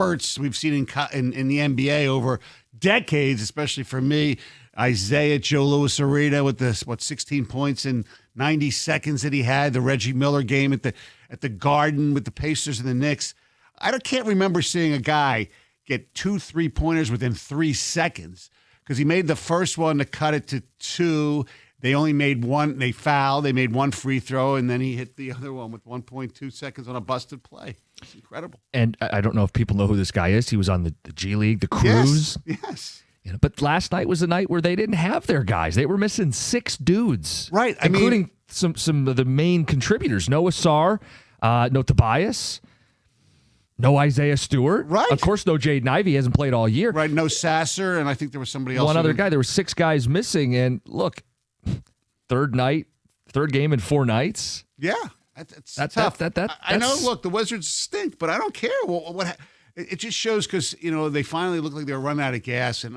spurts we've seen in the NBA over decades, especially for me. Isaiah Joe Louis Arena with 16 points in 90 seconds that he had. The Reggie Miller game at the Garden with the Pacers and the Knicks. Can't remember seeing a guy get 2 3-pointers within 3 seconds, because he made the first one to cut it to 2. They only made one. They fouled. They made one free throw, and then he hit the other one with 1.2 seconds on a busted play. It's incredible. And I don't know if people know who this guy is. He was on the G League, the Cruise. Yes. But last night was a night where they didn't have their guys. They were missing 6 dudes. Right. Including some of the main contributors. No Asar, no Tobias, no Isaiah Stewart. Right. Of course, no Jaden Ivey. He hasn't played all year. Right. No Sasser, and I think there was somebody else. One other guy. There were 6 guys missing. And look, third game in 4 nights. Yeah. That's tough. I know, that's... look, the Wizards stink, but I don't care. It just shows because, they finally looked like they were running out of gas, and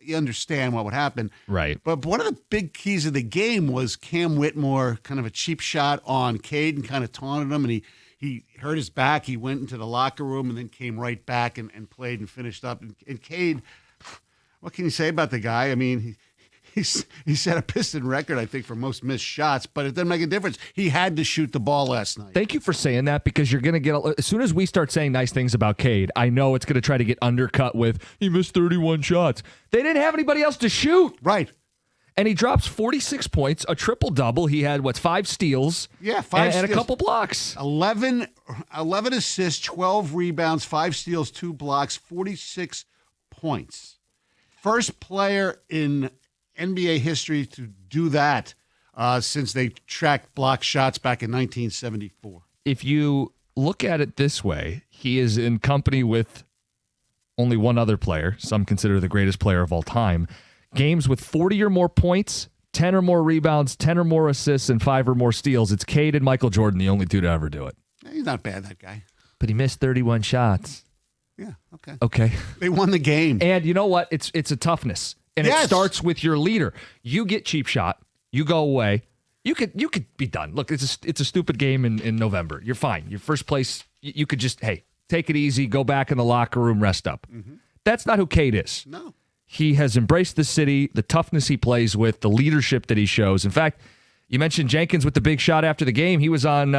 you understand what would happen. Right. But one of the big keys of the game was Cam Whitmore, kind of a cheap shot on Cade and kind of taunted him, and he hurt his back. He went into the locker room and then came right back and played and finished up. And Cade, what can you say about the guy? I mean, he set a Piston record, I think, for most missed shots, but it didn't make a difference. He had to shoot the ball last night. Thank you for saying that, because you're going to get, as soon as we start saying nice things about Cade, I know it's going to try to get undercut with, he missed 31 shots. They didn't have anybody else to shoot. Right. And he drops 46 points, a triple-double. He had, 5 steals? Yeah, 5 steals. And a couple blocks. 11 assists, 12 rebounds, 5 steals, 2 blocks, 46 points. First player in NBA history to do that since they tracked block shots back in 1974. If you look at it this way, he is in company with only one other player, some consider the greatest player of all time. Games with 40 or more points, 10 or more rebounds, 10 or more assists, and 5 or more steals. It's Cade and Michael Jordan, the only two to ever do it. He's not bad, that guy. But he missed 31 shots. Yeah, okay. Okay. They won the game. And you know what? It's a toughness. And yes. It starts with your leader. You get cheap shot. You go away. You could be done. Look, it's a stupid game in November. You're fine. Your first place, you could just, hey, take it easy, go back in the locker room, rest up. Mm-hmm. That's not who Cade is. No. He has embraced the city, the toughness he plays with, the leadership that he shows. In fact, you mentioned Jenkins with the big shot after the game. He was on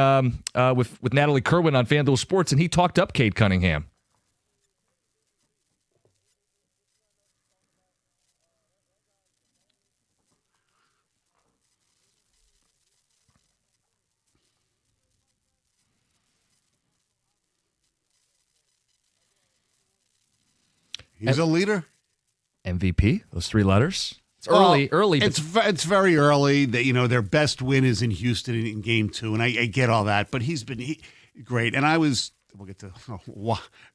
with Natalie Kerwin on FanDuel Sports, and he talked up Cade Cunningham. He's a leader. MVP, those 3 letters. It's early. It's very early. That their best win is in Houston in Game 2, and I get all that. But he's been great, and we'll get to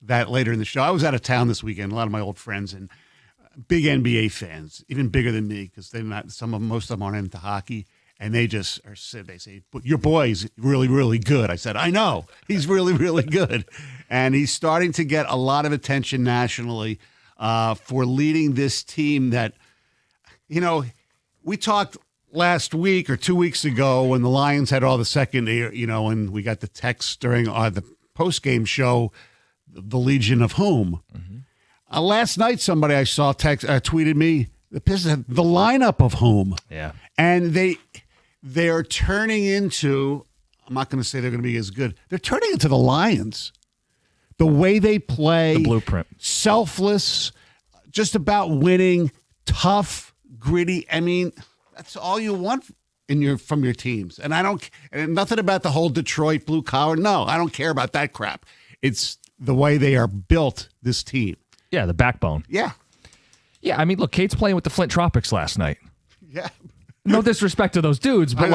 that later in the show. I was out of town this weekend. A lot of my old friends and big NBA fans, even bigger than me, because most of them aren't into hockey, and they just they say, "But your boy's really, really good." I said, "I know, he's really, really good," and he's starting to get a lot of attention nationally. For leading this team that, we talked last week or 2 weeks ago when the Lions had all the second, and we got the text during the post-game show, the Legion of Whom. Mm-hmm. Last night, somebody I saw tweeted me, the Pistons had the lineup of whom. Yeah. And they're turning into, I'm not going to say they're going to be as good, they're turning into the Lions. The way they play, the blueprint, selfless, just about winning, tough, gritty. I mean, that's all you want from your teams. And and nothing about the whole Detroit blue collar. No, I don't care about that crap. It's the way they are built, this team. Yeah, the backbone. Yeah. Yeah, I mean, look, Kate's playing with the Flint Tropics last night. Yeah. No disrespect to those dudes, but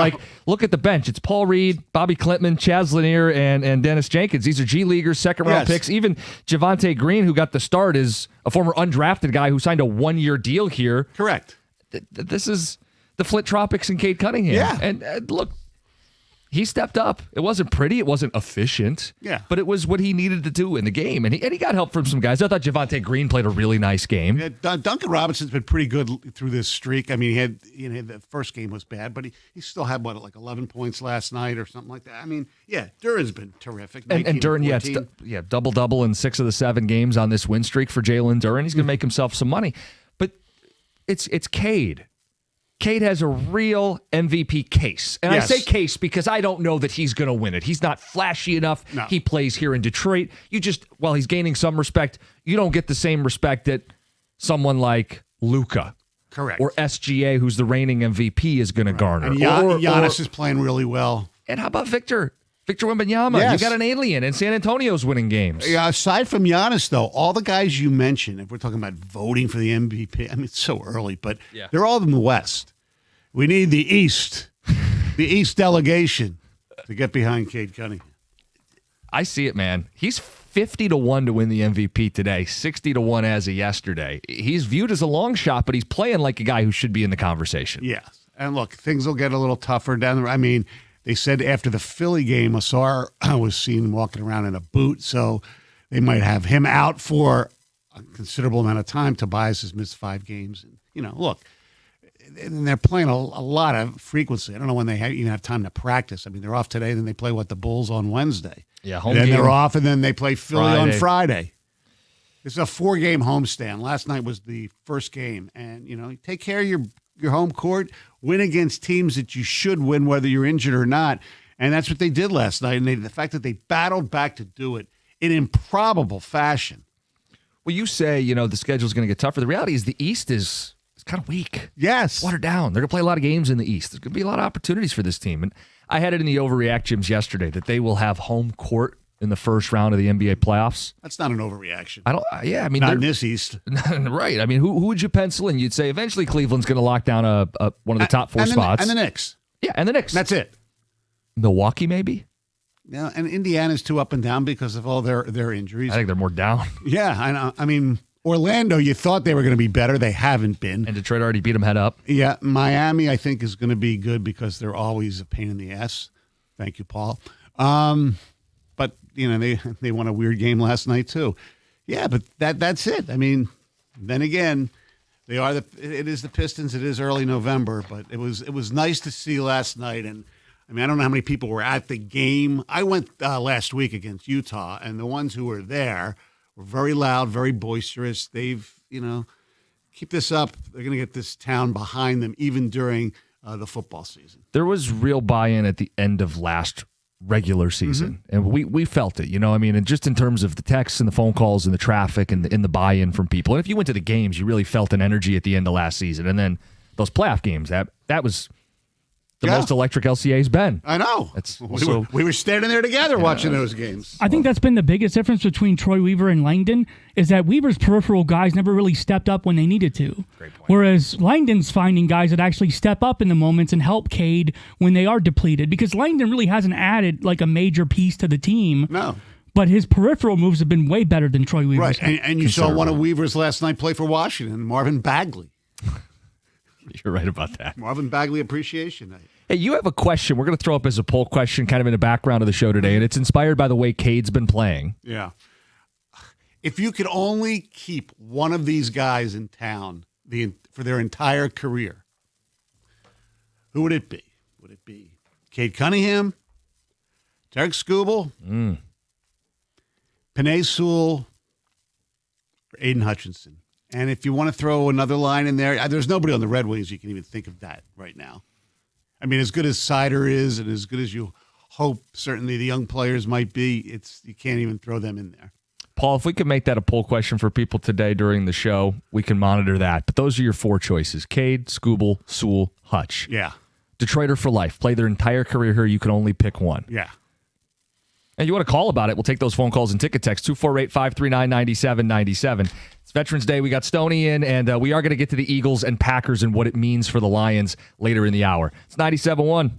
look at the bench. It's Paul Reed, Bobby Klintman, Chaz Lanier, and Dennis Jenkins. These are G Leaguers, second-round picks. Even Javonte Green, who got the start, is a former undrafted guy who signed a 1-year deal here. Correct. This is the Flint Tropics and Cade Cunningham. Yeah. And look, He stepped up. It wasn't pretty. It wasn't efficient. Yeah. But it was what he needed to do in the game. And he got help from some guys. I thought Javonte Green played a really nice game. Yeah, Duncan Robinson's been pretty good through this streak. I mean, the first game was bad, but he still had, like 11 points last night or something like that. I mean, yeah, Duran's been terrific. And Duran, double-double in 6 of the 7 games on this win streak for Jalen Duran. He's going to make himself some money. But it's Cade. Cade has a real MVP case. And Yes. I say case because I don't know that he's going to win it. He's not flashy enough. No. He plays here in Detroit. While he's gaining some respect, you don't get the same respect that someone like Luka. Correct. Or SGA, who's the reigning MVP, is going to garner. And Giannis is playing really well. And how about Victor? Victor Wembanyama. Yes. You got an alien, and San Antonio's winning games. Yeah, aside from Giannis, though, all the guys you mentioned, if we're talking about voting for the MVP, I mean, it's so early, but they're all in the West. We need the East delegation to get behind Cade Cunningham. I see it, man. He's 50-1 to win the MVP today, 60-1 as of yesterday. He's viewed as a long shot, but he's playing like a guy who should be in the conversation. Yes. And look, things will get a little tougher down the road. I mean, they said after the Philly game, Asar was seen walking around in a boot, so they might have him out for a considerable amount of time. Tobias has missed 5 games. And, look, and they're playing a lot of frequency. I don't know when they even have time to practice. I mean, they're off today, then they play, the Bulls on Wednesday. Yeah, home then game. They're off, and then they play Philly on Friday. Friday. It's a 4-game homestand. Last night was the first game. And, take care of your home court, win against teams that you should win, whether you're injured or not. And that's what they did last night. And the fact that they battled back to do it in improbable fashion. Well, you say, the schedule's going to get tougher. The reality is the East is kind of weak. Yes. Watered down. They're going to play a lot of games in the East. There's going to be a lot of opportunities for this team. And I had it in the Overreact gyms yesterday that they will have home court in the first round of the NBA playoffs. That's not an overreaction. I mean, not in this East. Right. I mean, who would you pencil in? You'd say eventually Cleveland's going to lock down one of the top 4 spots. And the Knicks. Yeah, and the Knicks. That's it. Milwaukee, maybe? Yeah, and Indiana's too up and down because of all their injuries. I think they're more down. Yeah, I know. I mean, Orlando, you thought they were going to be better. They haven't been. And Detroit already beat them head up. Yeah, Miami, I think, is going to be good because they're always a pain in the ass. Thank you, Paul. But, they won a weird game last night, too. Yeah, but that's it. I mean, then again, it is the Pistons. It is early November, but it was nice to see last night. And, I mean, I don't know how many people were at the game. I went last week against Utah, and the ones who were there were very loud, very boisterous. They've, keep this up. They're going to get this town behind them even during the football season. There was real buy-in at the end of last regular season, and we felt it, and just in terms of the texts and the phone calls and the traffic and the buy-in from people. And if you went to the games, you really felt an energy at the end of last season. And then those playoff games, that was the most electric LCA's been. I know. We were standing there together watching those games. I think that's been the biggest difference between Troy Weaver and Langdon is that Weaver's peripheral guys never really stepped up when they needed to. Great point. Whereas Langdon's finding guys that actually step up in the moments and help Cade when they are depleted. Because Langdon really hasn't added like a major piece to the team. No. But his peripheral moves have been way better than Troy Weaver's. Right, and you saw one of Weaver's last night play for Washington, Marvin Bagley. You're right about that. Marvin Bagley Appreciation Night. Hey, you have a question we're going to throw up as a poll question kind of in the background of the show today, and it's inspired by the way Cade's been playing. Yeah. If you could only keep one of these guys in town for their entire career, who would it be? Would it be Cade Cunningham, Derek Skubal, Penei Sewell, or Aiden Hutchinson? And if you want to throw another line in there, there's nobody on the Red Wings you can even think of that right now. I mean, as good as Sider is and as good as you hope certainly the young players might be, you can't even throw them in there. Paul, if we could make that a poll question for people today during the show, we can monitor that. But those are your 4 choices. Cade, Skubal, Sewell, Hutch. Yeah. Detroiter for life. Play their entire career here. You can only pick one. Yeah. And you want to call about it, we'll take those phone calls and ticket text, 248-539-9797. It's Veterans Day. We got Stoney in, and we are going to get to the Eagles and Packers and what it means for the Lions later in the hour. It's 97.1.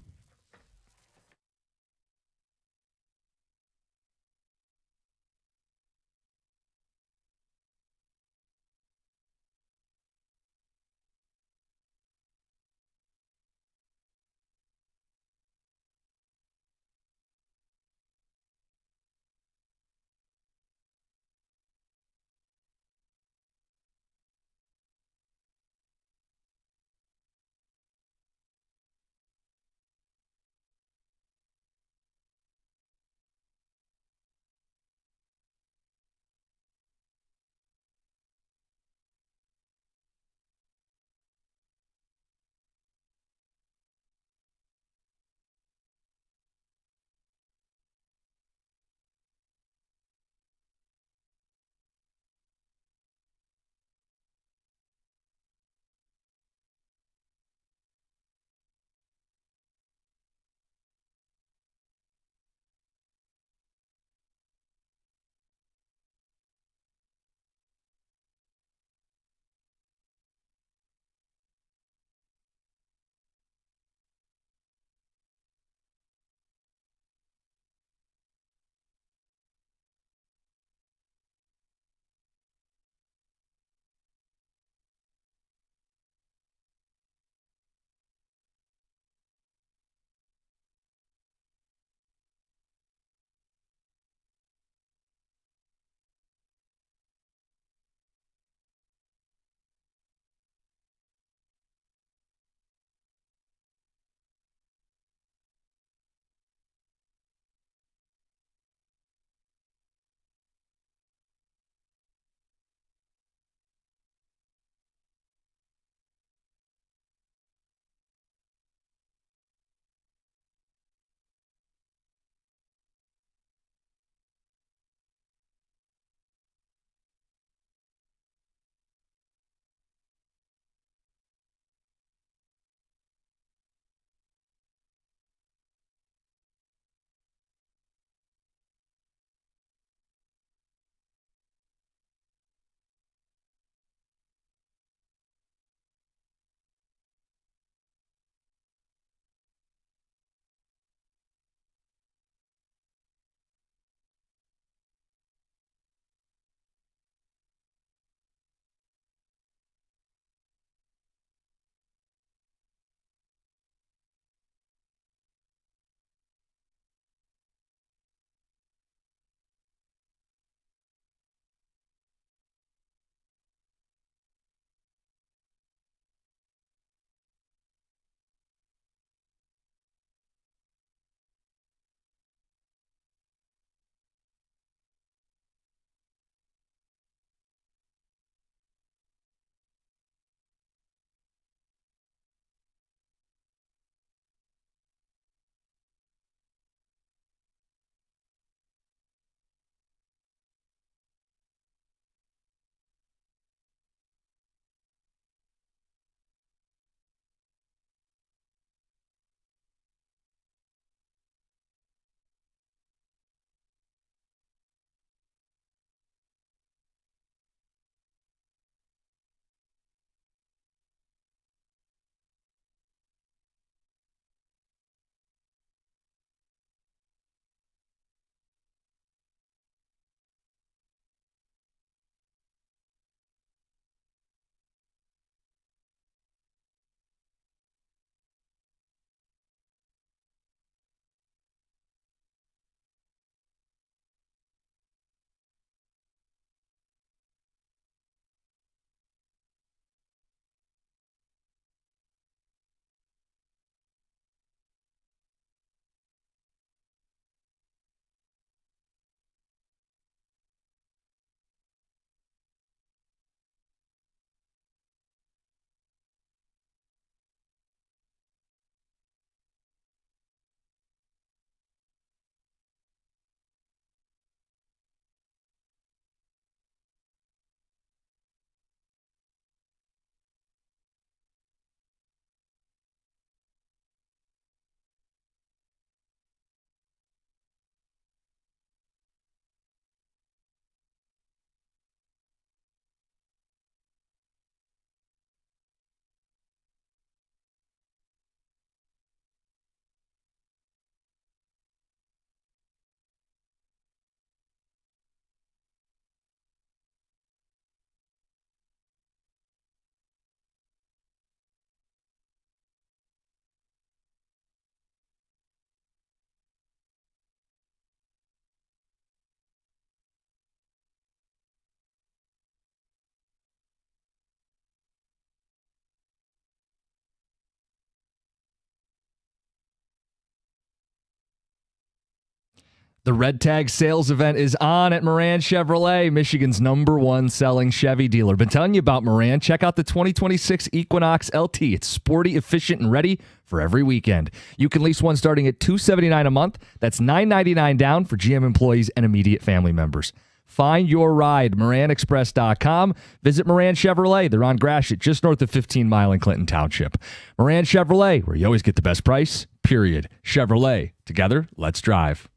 The Red Tag sales event is on at Moran Chevrolet, Michigan's #1 selling Chevy dealer. Been telling you about Moran. Check out the 2026 Equinox LT. It's sporty, efficient, and ready for every weekend. You can lease one starting at $279 a month. That's $999 down for GM employees and immediate family members. Find your ride, MoranExpress.com. Visit Moran Chevrolet. They're on Gratiot, just north of 15 Mile in Clinton Township. Moran Chevrolet, where you always get the best price, period. Chevrolet. Together, let's drive.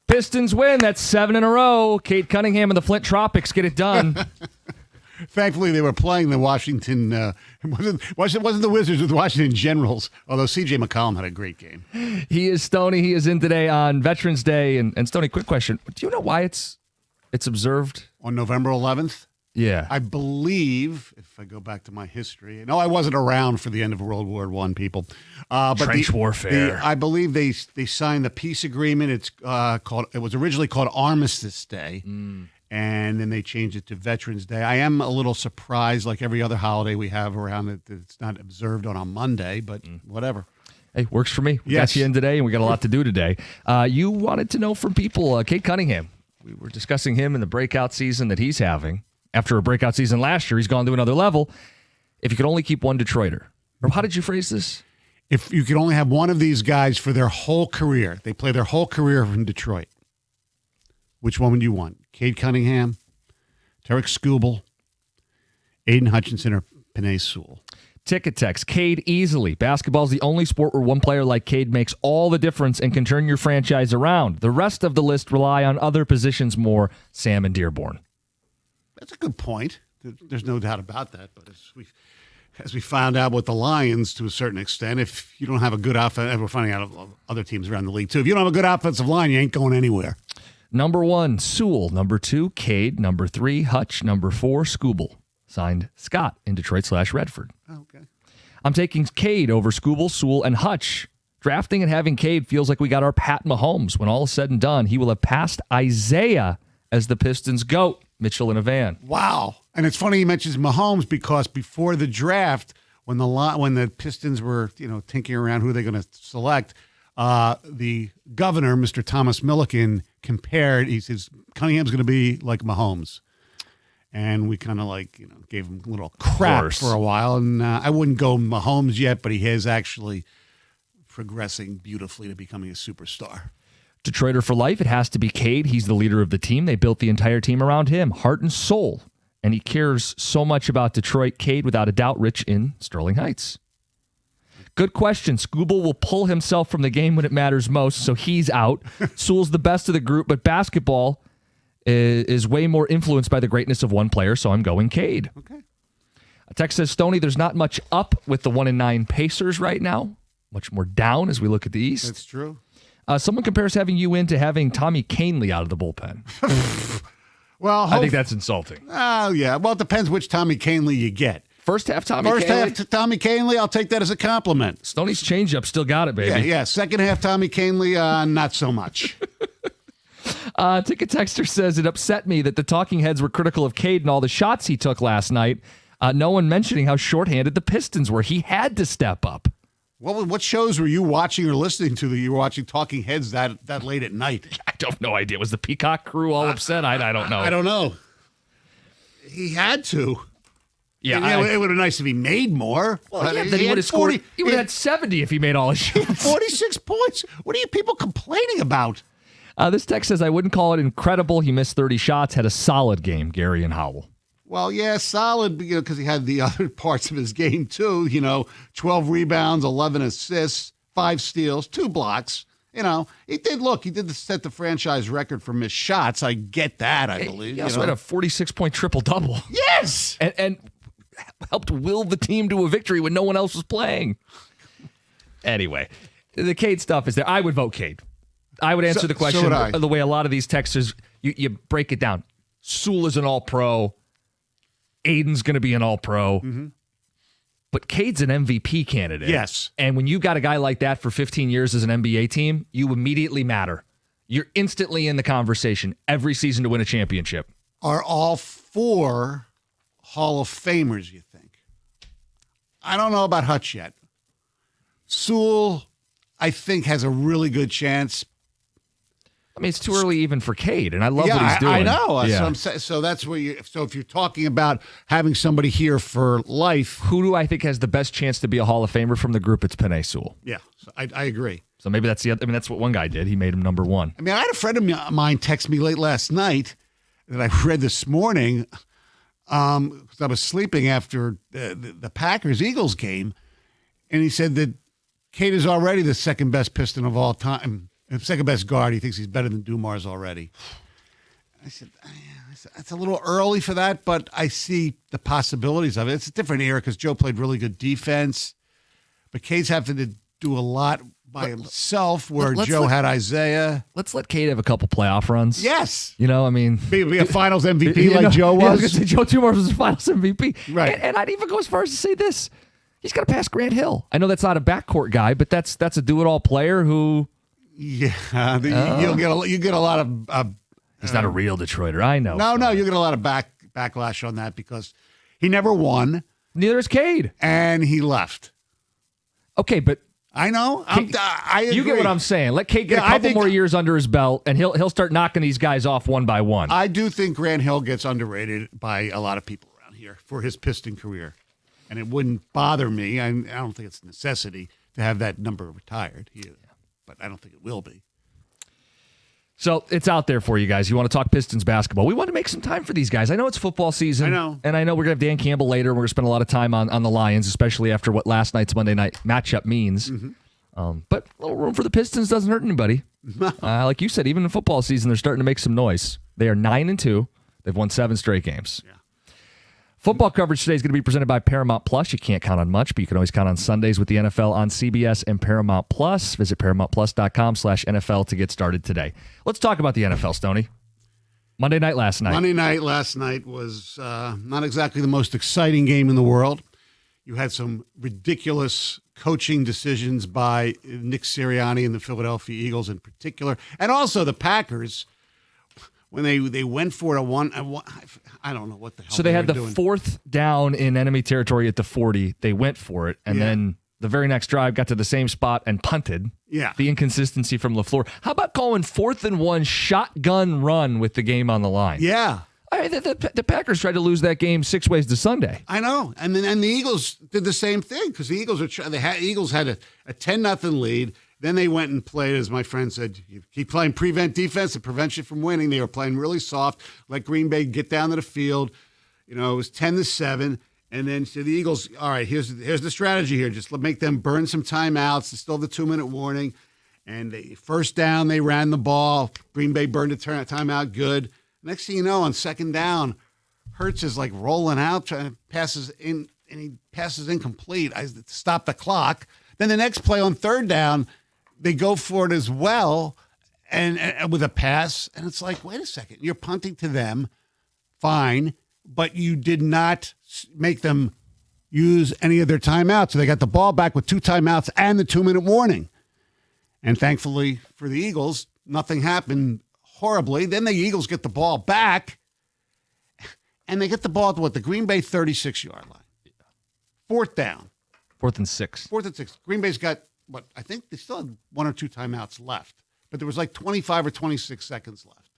Pistons win. That's 7 in a row. Cade Cunningham and the Flint Tropics get it done. Thankfully, they were playing the Washington. It wasn't the Wizards, with Washington Generals. Although C.J. McCollum had a great game. He is Stoney. He is in today on Veterans Day. And Stoney, quick question: do you know why it's observed On November 11th, Yeah. I believe, if I go back to my history, no, I wasn't around for the end of World War I, people. But Trench warfare. I believe they signed the peace agreement. It was originally called Armistice Day, and then they changed it to Veterans Day. I am a little surprised, like every other holiday we have around it, that it's not observed on a Monday, but whatever. Hey, works for me. We Yes. got you in today, and we got a lot to do today. You wanted to know from people, Cade Cunningham. We were discussing him in the breakout season that he's having. After a breakout season last year, he's gone to another level. If you could only keep one Detroiter. Or how did you phrase this? If you could only have one of these guys for their whole career, they play their whole career in Detroit, which one would you want? Cade Cunningham, Tarek Skubal, Aiden Hutchinson, or Penei Sewell? Ticket text. Cade easily. Basketball is the only sport where one player like Cade makes all the difference and can turn your franchise around. The rest of the list rely on other positions more. Sam and Dearborn. That's a good point. There's no doubt about that. But as we found out with the Lions to a certain extent, if you don't have a good offense, we're finding out of other teams around the league too. If you don't have a good offensive line, you ain't going anywhere. Number 1, Sewell. Number 2, Cade. Number 3, Hutch. Number 4, Skubal. Signed Scott in Detroit/Redford. Oh, okay. I'm taking Cade over Skubal, Sewell, and Hutch. Drafting and having Cade feels like we got our Pat Mahomes. When all is said and done, he will have passed Isaiah as the Pistons' GOAT. Mitchell in a van. Wow. And it's funny he mentions Mahomes because before the draft, when the Pistons were, tinkering around who they're going to select, the governor, Mr. Thomas Milliken, compared, he says, Cunningham's going to be like Mahomes. And we kind of gave him a little crap for a while. And I wouldn't go Mahomes yet, but he is actually progressing beautifully to becoming a superstar. Detroiter for life, it has to be Cade. He's the leader of the team. They built the entire team around him, heart and soul. And he cares so much about Detroit. Cade, without a doubt, rich in Sterling Heights. Good question. Skubal will pull himself from the game when it matters most, so he's out. Sewell's the best of the group, but basketball is way more influenced by the greatness of one player, so I'm going Cade. Okay. A text says, Stoney, there's not much up with the 1-9 Pacers right now. Much more down as we look at the East. That's true. Someone compares having you in to having Tommy Canley out of the bullpen. Well, I think that's insulting. Oh, yeah. Well, it depends which Tommy Canley you get. First half Tommy First Canley. half Tommy Canley, I'll take that as a compliment. Stoney's changeup still got it, baby. Yeah. Second half Tommy Canley, not so much. Ticket Texter says, it upset me that the talking heads were critical of Cade and all the shots he took last night. No one mentioning how shorthanded the Pistons were. He had to step up. What shows were you watching or listening to that you were watching Talking Heads that late at night? I don't know idea. Was the Peacock crew all upset? I don't know. I don't know. He had to. Yeah, it would have been nice if he made more. Well, yeah, then he would have scored. He would have had 70 if he made all his shots. 46 points. What are you people complaining about? This text says, I wouldn't call it incredible. He missed 30 shots, had a solid game, Gary and Howell. Well, yeah, solid, because he had the other parts of his game, too. 12 rebounds, 11 assists, 5 steals, 2 blocks. He did set the franchise record for missed shots. I get that, I believe. He also had a 46-point triple-double. Yes! And helped will the team to a victory when no one else was playing. Anyway, the Cade stuff is there. I would vote Cade. I would answer the question the way a lot of these texters, you break it down. Sewell is an all-pro. Aiden's going to be an all-pro. Mm-hmm. But Cade's an MVP candidate. Yes. And when you got a guy like that for 15 years as an NBA team, you immediately matter. You're instantly in the conversation every season to win a championship. Are all 4 Hall of Famers, you think? I don't know about Hutch yet. Sewell, I think, has a really good chance. I mean, it's too early even for Cade, and I love what he's doing. I know. Yeah. So that's where you. So if you're talking about having somebody here for life, who do I think has the best chance to be a Hall of Famer from the group? It's Penei Sewell. Yeah, so I agree. So maybe that's the other. I mean, that's what one guy did. He made him number 1. I mean, I had a friend of mine text me late last night that I read this morning because I was sleeping after the Packers-Eagles game, and he said that Cade is already the second best Piston of all time. Second best guard. He thinks he's better than Dumars already. I said, it's a little early for that, but I see the possibilities of it. It's a different era because Joe played really good defense, but Cade's having to do a lot by himself where Joe had Isaiah. Let's let Cade have a couple playoff runs. Yes. You know, I mean. Be a finals MVP like Joe was. Yeah, Joe Dumars was a finals MVP. Right. And I'd even go as far as to say this. He's got to pass Grant Hill. I know that's not a backcourt guy, but that's a do-it-all player who. Yeah, you get a lot of. He's not a real Detroiter. I know. No, you get a lot of backlash on that because he never won. Neither is Cade, and he left. Okay, but I know. I agree. You get what I'm saying. Let Cade get a couple more years under his belt, and he'll start knocking these guys off one by one. I do think Grant Hill gets underrated by a lot of people around here for his Piston career, and it wouldn't bother me. I don't think it's a necessity to have that number retired. But I don't think it will be. So it's out there for you guys. You want to talk Pistons basketball. We want to make some time for these guys. I know it's football season. I know. And I know we're going to have Dan Campbell later. We're going to spend a lot of time on the Lions, especially after what last night's Monday night matchup means. Mm-hmm. But a little room for the Pistons doesn't hurt anybody. Like you said, even in football season, they're starting to make some noise. They are 9-2. They've won 7 straight games. Yeah. Football coverage today is going to be presented by Paramount Plus. You can't count on much, but you can always count on Sundays with the NFL on CBS and Paramount Plus. Visit ParamountPlus.com/NFL to get started today. Let's talk about the NFL, Stoney. Monday night last night was not exactly the most exciting game in the world. You had some ridiculous coaching decisions by Nick Sirianni and the Philadelphia Eagles in particular, and also the Packers. When they went for I don't know what the hell. So they had the doing. 4th down in enemy territory at the 40. They went for it, and then the very next drive got to the same spot and punted. Yeah, the inconsistency from LaFleur. How about calling 4th and 1 shotgun run with the game on the line? Yeah, I mean, the Packers tried to lose that game 6 ways to Sunday. I know, and the Eagles did the same thing because the Eagles had a 10-0 lead. Then they went and played, as my friend said, you keep playing prevent defense, it prevents you from winning. They were playing really soft, let Green Bay get down to the field. You know, it was 10-7. And then so the Eagles, all right, here's the strategy here. Just make them burn some timeouts. They still have the 2-minute warning. And first down, they ran the ball. Green Bay burned a timeout good. Next thing you know, on second down, Hurts is like rolling out, passes in, and he passes incomplete. I stop the clock. Then the next play on third down, they go for it as well, and with a pass, and it's like, wait a second, you're punting to them, fine, but you did not make them use any of their timeouts. So they got the ball back with 2 timeouts and the 2-minute warning. And thankfully for the Eagles, nothing happened horribly. Then the Eagles get the ball back, and they get the ball at the Green Bay 36-yard line. 4th down. 4th and 6. 4th and 6. Green Bay's got, I think they still had 1 or 2 timeouts left, but there was like 25 or 26 seconds left.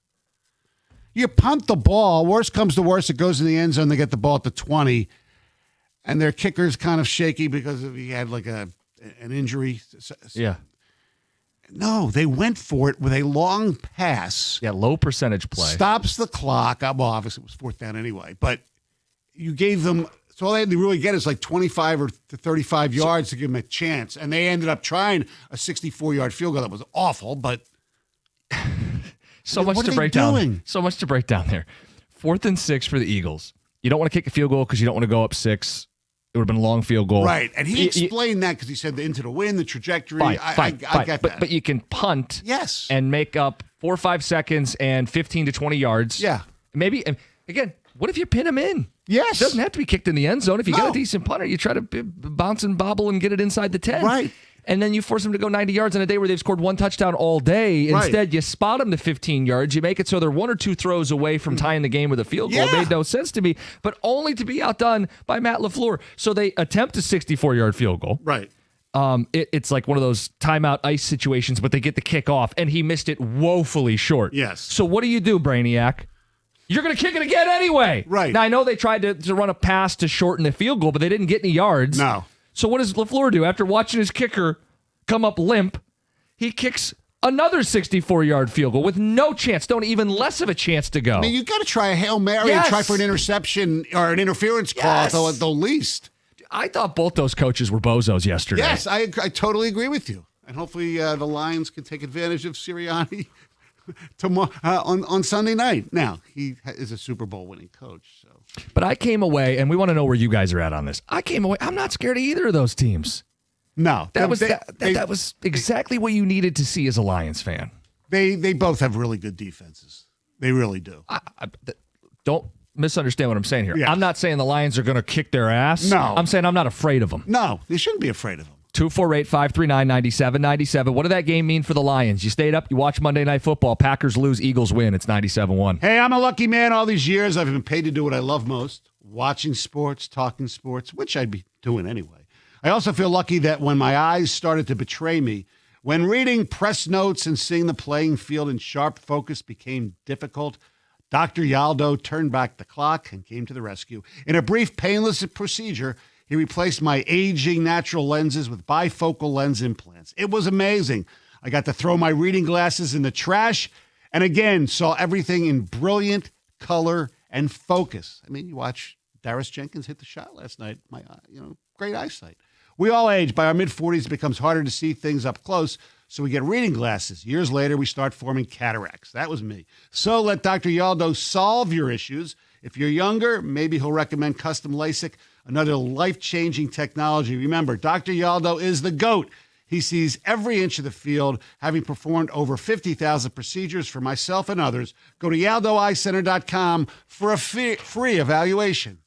You punt the ball. Worst comes to worst, it goes in the end zone. They get the ball at the 20, and their kicker's kind of shaky because he had like an injury. Yeah. No, they went for it with a long pass. Yeah, low percentage play. Stops the clock. Well, obviously it was 4th down anyway, but you gave them. So all they had to really get is like 25 or to 35 yards to give them a chance. And they ended up trying a 64-yard field goal. That was awful, but so much to break down. So much to break down there. 4th and 6 for the Eagles. You don't want to kick a field goal because you don't want to go up 6. It would have been a long field goal. Right. And he explained that because he said the into the wind, the trajectory. Fine, I get that. But you can punt Yes. and make up 4 or 5 seconds and 15 to 20 yards. Yeah. Maybe, and again, what if you pin him in? Yes. It doesn't have to be kicked in the end zone. If you got No. a decent punter, you try to bounce and bobble and get it inside the 10. Right. And then you force them to go 90 yards on a day where they've scored 1 touchdown all day. Right. Instead, you spot them to 15 yards. You make it so they're 1 or 2 throws away from tying the game with a field goal. Yeah. It made no sense to me, but only to be outdone by Matt LaFleur. So they attempt a 64-yard field goal. Right. It's like one of those timeout ice situations, but they get the kick off, and he missed it woefully short. Yes. So what do, Brainiac? You're going to kick it again anyway. Right. Now, I know they tried to run a pass to shorten the field goal, but they didn't get any yards. No. So what does LaFleur do? After watching his kicker come up limp, he kicks another 64-yard field goal with no chance, even less of a chance to go. I mean, you got to try a Hail Mary and try for an interception or an interference call at the least. I thought both those coaches were bozos yesterday. Yes, I totally agree with you. And hopefully the Lions can take advantage of Sirianni tomorrow on Sunday night. Now, he is a Super Bowl winning coach. So, But I came away, and we want to know where you guys are at on this. I came away, I'm not scared of either of those teams. no. That was exactly what you needed to see as a Lions fan. They both have really good defenses. They really do. Don't misunderstand what I'm saying here. Yeah. I'm not saying the Lions are going to kick their ass. No. I'm saying I'm not afraid of them. No, they shouldn't be afraid of them. 248-539-9797. What did that game mean for the Lions? You stayed up, you watched Monday Night Football. Packers lose, Eagles win. It's 97-1. Hey, I'm a lucky man. All these years I've been paid to do what I love most, watching sports, talking sports, which I'd be doing anyway. I also feel lucky that when my eyes started to betray me, when reading press notes and seeing the playing field in sharp focus became difficult, Dr. Yaldo turned back the clock and came to the rescue. In a brief, painless procedure, he replaced my aging natural lenses with bifocal lens implants. It was amazing. I got to throw my reading glasses in the trash and again saw everything in brilliant color and focus. I mean, you watch Darius Jenkins hit the shot last night. Great eyesight. We all age. By our mid-40s, it becomes harder to see things up close, so we get reading glasses. Years later, we start forming cataracts. That was me. So let Dr. Yaldo solve your issues. If you're younger, maybe he'll recommend custom LASIK, another life-changing technology. Remember, Dr. Yaldo is the GOAT. He sees every inch of the field, having performed over 50,000 procedures for myself and others. Go to YaldoEyeCenter.com for a free evaluation.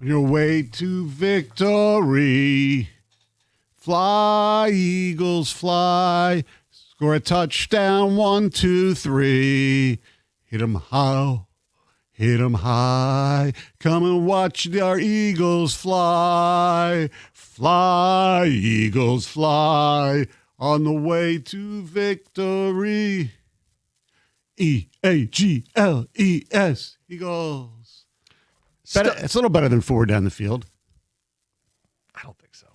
On your way to victory. Fly, Eagles, fly. Score a touchdown, 1, 2, 3. Hit 'em high, hit 'em high. Come and watch our Eagles fly. Fly, Eagles, fly. On the way to victory. Eagles. Eagles. It's a little better than 4 down the field. I don't think so.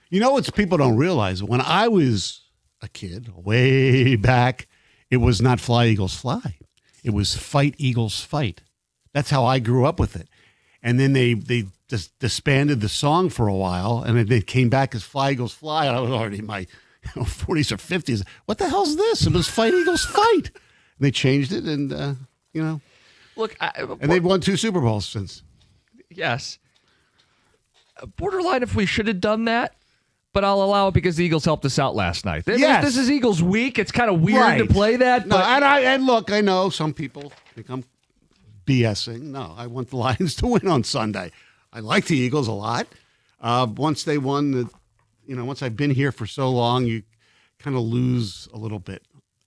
You know what people don't realize? When I was a kid, way back, it was not Fly, Eagles, Fly. It was Fight, Eagles, Fight. That's how I grew up with it. And then they just disbanded the song for a while, and then they came back as Fly, Eagles, Fly. And I was already in my 40s or 50s. What the hell's this? It was Fight, Eagles, Fight. And they changed it, and, Look, and they've won 2 Super Bowls since. yes. Borderline if we should have done that, but I'll allow it because the Eagles helped us out last night. Yes. This is Eagles week. It's kind of weird to play that. No, But and look, I know some people think I'm BSing. No, I want the Lions to win on Sunday. I like the Eagles a lot. Once they won, once I've been here for so long, you kind of lose a little bit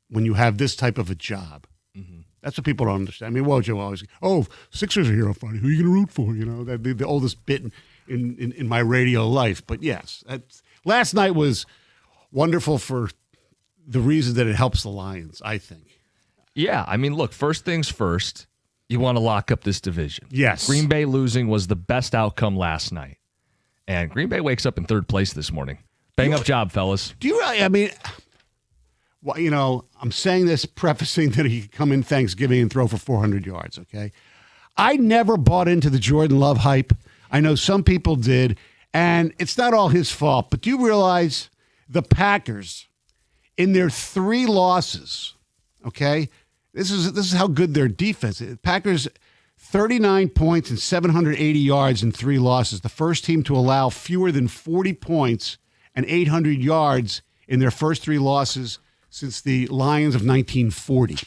when you have this type of a job. Mm-hmm. That's what people don't understand. I mean, Wojo always, Sixers are here on Friday. Who are you going to root for? That'd be the oldest bit in my radio life. But yes, last night was wonderful for the reason that it helps the Lions, I think. yeah, I mean, look, first things first, you want to lock up this division. Yes. Green Bay losing was the best outcome last night. And Green Bay wakes up in 3rd place this morning. Bang up job, fellas. Do you really? I mean, I'm saying this prefacing that he could come in Thanksgiving and throw for 400 yards, okay? I never bought into the Jordan Love hype. I know some people did, and it's not all his fault. But do you realize the Packers, in their 3 losses, okay, this is how good their defense is. Packers, 39 points and 780 yards in 3 losses. The first team to allow fewer than 40 points and 800 yards in their first 3 losses since the Lions of 1940.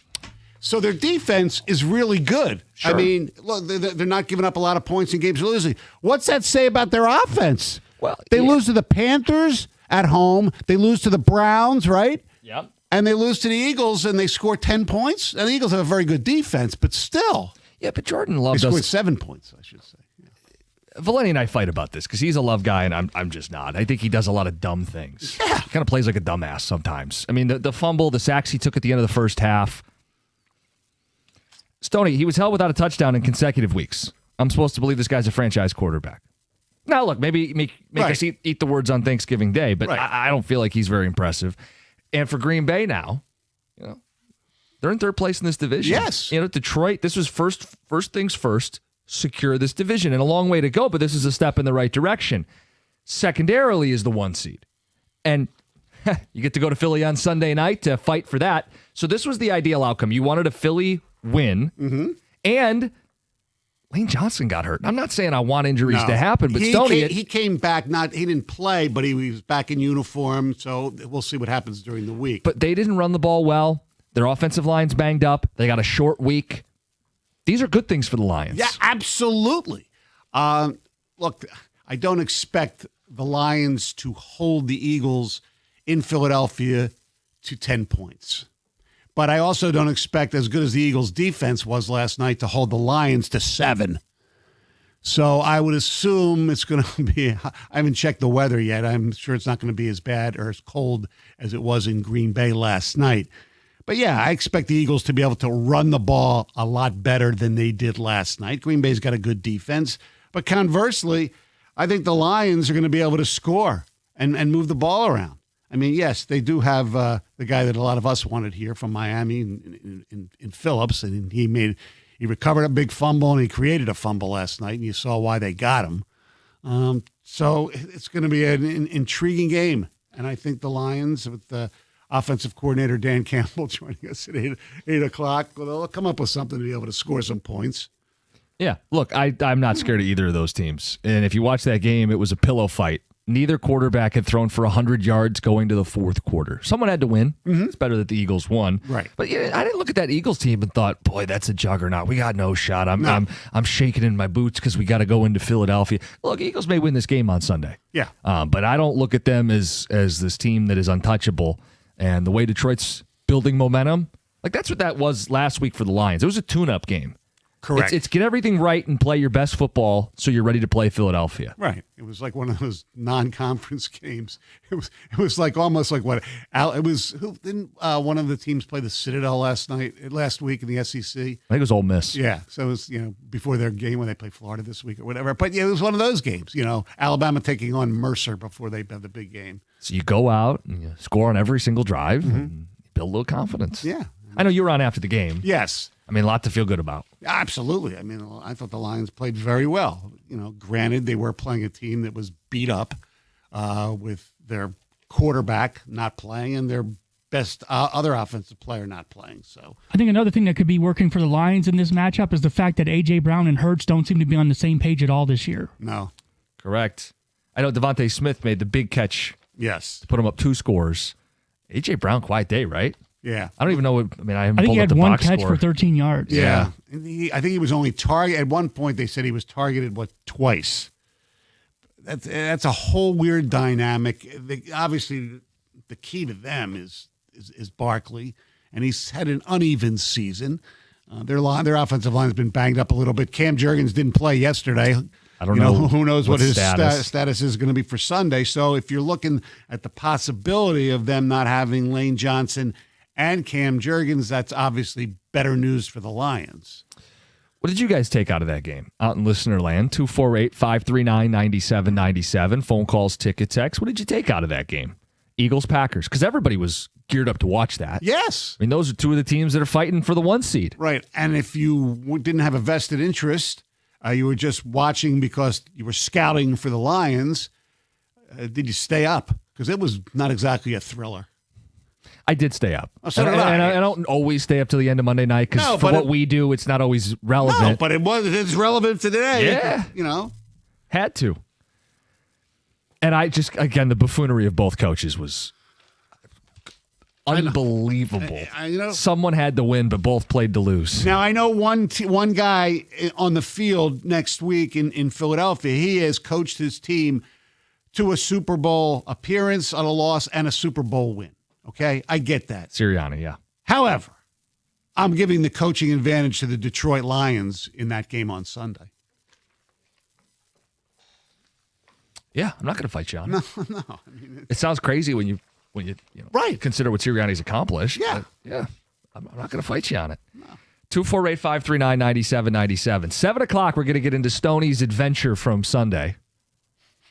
So their defense is really good. Sure. I mean, look, they're not giving up a lot of points in games they're losing. What's that say about their offense? Well, they lose to the Panthers at home. They lose to the Browns, right? Yep. And they lose to the Eagles, and they score 10 points. And the Eagles have a very good defense, but still. Yeah, but Jordan Love They scored does. 7 points, I should say. Valenti and I fight about this because he's a Love guy and I'm just not. I think he does a lot of dumb things. Yeah. He kind of plays like a dumbass sometimes. I mean, the fumble, the sacks he took at the end of the first half. Stoney, he was held without a touchdown in consecutive weeks. I'm supposed to believe this guy's a franchise quarterback. Now, look, maybe make Right. us eat the words on Thanksgiving Day, but Right. I don't feel like he's very impressive. And for Green Bay now, they're in 3rd place in this division. Yes. Detroit, this was first things first, secure this division. And a long way to go, but this is a step in the right direction. Secondarily is the 1 seed. And you get to go to Philly on Sunday night to fight for that. So this was the ideal outcome. You wanted a Philly win, and Lane Johnson got hurt. I'm not saying I want injuries to happen, but Stoney... He came back, he didn't play, but he was back in uniform, so we'll see what happens during the week. But they didn't run the ball well. Their offensive line's banged up. They got a short week. These are good things for the Lions. Yeah, absolutely. Look, I don't expect the Lions to hold the Eagles in Philadelphia to 10 points. But I also don't expect, as good as the Eagles' defense was last night, to hold the Lions to 7. So I would assume it's going to be, I haven't checked the weather yet. I'm sure it's not going to be as bad or as cold as it was in Green Bay last night. But yeah, I expect the Eagles to be able to run the ball a lot better than they did last night. Green Bay's got a good defense. But conversely, I think the Lions are going to be able to score and move the ball around. I mean, yes, they do have the guy that a lot of us wanted here from Miami in Phillips, and he recovered a big fumble and he created a fumble last night, and you saw why they got him. So it's going to be an intriguing game, and I think the Lions with the offensive coordinator Dan Campbell joining us at 8 o'clock, well, they'll come up with something to be able to score some points. Yeah, look, I'm not scared of either of those teams. And if you watch that game, it was a pillow fight neither quarterback had thrown for 100 yards going to the fourth quarter. Someone had to win. It's better that the Eagles won. Right. But yeah, I didn't look at that Eagles team and thought, boy, that's a juggernaut. We got no shot. I'm shaking in my boots because we got to go into Philadelphia. Look, Eagles may win this game on Sunday. Yeah. But I don't look at them as this team that is untouchable. And the way Detroit's building momentum, like that's what that was last week for the Lions. It was a tune-up game. Correct. It's get everything right and play your best football so you're ready to play Philadelphia. Right. It was like one of those non-conference games. It was like almost like what it was. Who didn't one of the teams play the Citadel last week in the SEC? I think it was Ole Miss. Yeah. So it was before their game when they play Florida this week or whatever. But yeah, it was one of those games. Alabama taking on Mercer before they had the big game. So you go out and you score on every single drive and build a little confidence. Yeah. I know you were on after the game. Yes. I mean, a lot to feel good about. Absolutely. I mean, I thought the Lions played very well. Granted, they were playing a team that was beat up with their quarterback not playing and their best other offensive player not playing. So I think another thing that could be working for the Lions in this matchup is the fact that A.J. Brown and Hurts don't seem to be on the same page at all this year. No. Correct. I know Devontae Smith made the big catch Yes. to put him up 2 scores. A.J. Brown, quiet day, right? Yeah. I don't even know what. I haven't I think pulled he up had the one box catch score. for 13 yards. Yeah. And I think he was only targeted. At one point, they said he was targeted, twice. That's a whole weird dynamic. Obviously, the key to them is Barkley, and he's had an uneven season. Their offensive line has been banged up a little bit. Cam Jurgens didn't play yesterday. I don't know. Who knows what his status. status is going to be for Sunday. So if you're looking at the possibility of them not having Lane Johnson and Cam Jurgens, that's obviously better news for the Lions. What did you guys take out of that game out in listener land? 248-539-9797. Phone calls, ticket text. What did you take out of that game? Eagles, Packers. Because everybody was geared up to watch that. Yes. I mean, those are two of the teams that are fighting for the 1 seed. Right. And if you didn't have a vested interest, you were just watching because you were scouting for the Lions, did you stay up? Because it was not exactly a thriller. I did stay up. Oh, so did I. And I don't always stay up till the end of Monday night because for what we do, it's not always relevant. No, but it's relevant today. Yeah. Had to. And I just, again, the buffoonery of both coaches was unbelievable. Someone had to win, but both played to lose. Now, I know one guy on the field next week in Philadelphia, he has coached his team to a Super Bowl appearance on a loss and a Super Bowl win. Okay? I get that. Sirianni, yeah. However, I'm giving the coaching advantage to the Detroit Lions in that game on Sunday. Yeah, I'm not going to fight you on it. No. I mean, it sounds crazy when you right. consider what Sirianni's accomplished. Yeah. Yeah. I'm not going to fight you on it. No. 248-539-9797. 7 o'clock, we're going to get into Stoney's adventure from Sunday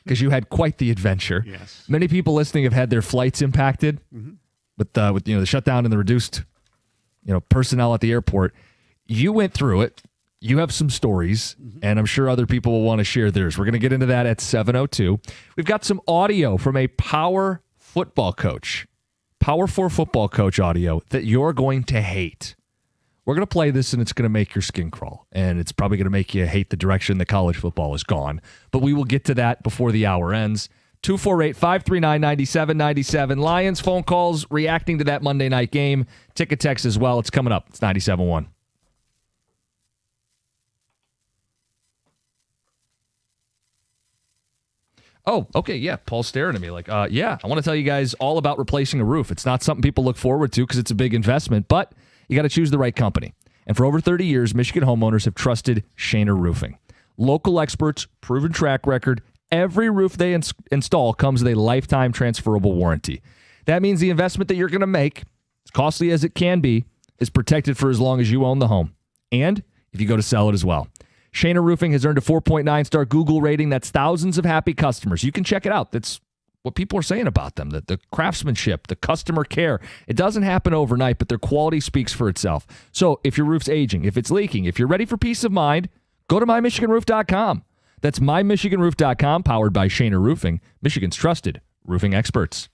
because you had quite the adventure. Yes. Many people listening have had their flights impacted with the shutdown and the reduced personnel at the airport. You went through it. You have some stories, and I'm sure other people will want to share theirs. We're going to get into that at 7:02. We've got some audio from a Power 4 football coach audio that you're going to hate. We're going to play this, and it's going to make your skin crawl, and it's probably going to make you hate the direction that college football has gone. But we will get to that before the hour ends. 248-539-9797. Lions phone calls reacting to that Monday night game. Ticket text as well. It's coming up. It's 97.1. Oh, okay, yeah. Paul's staring at me like, yeah, I want to tell you guys all about replacing a roof. It's not something people look forward to because it's a big investment, but you got to choose the right company. And for over 30 years, Michigan homeowners have trusted Shaner Roofing. Local experts, proven track record, every roof they install comes with a lifetime transferable warranty. That means the investment that you're going to make, as costly as it can be, is protected for as long as you own the home. And if you go to sell it as well. Shaner Roofing has earned a 4.9-star Google rating. That's thousands of happy customers. You can check it out. That's what people are saying about them, the craftsmanship, the customer care. It doesn't happen overnight, but their quality speaks for itself. So if your roof's aging, if it's leaking, if you're ready for peace of mind, go to mymichiganroof.com. That's mymichiganroof.com, powered by Shaner Roofing, Michigan's trusted roofing experts.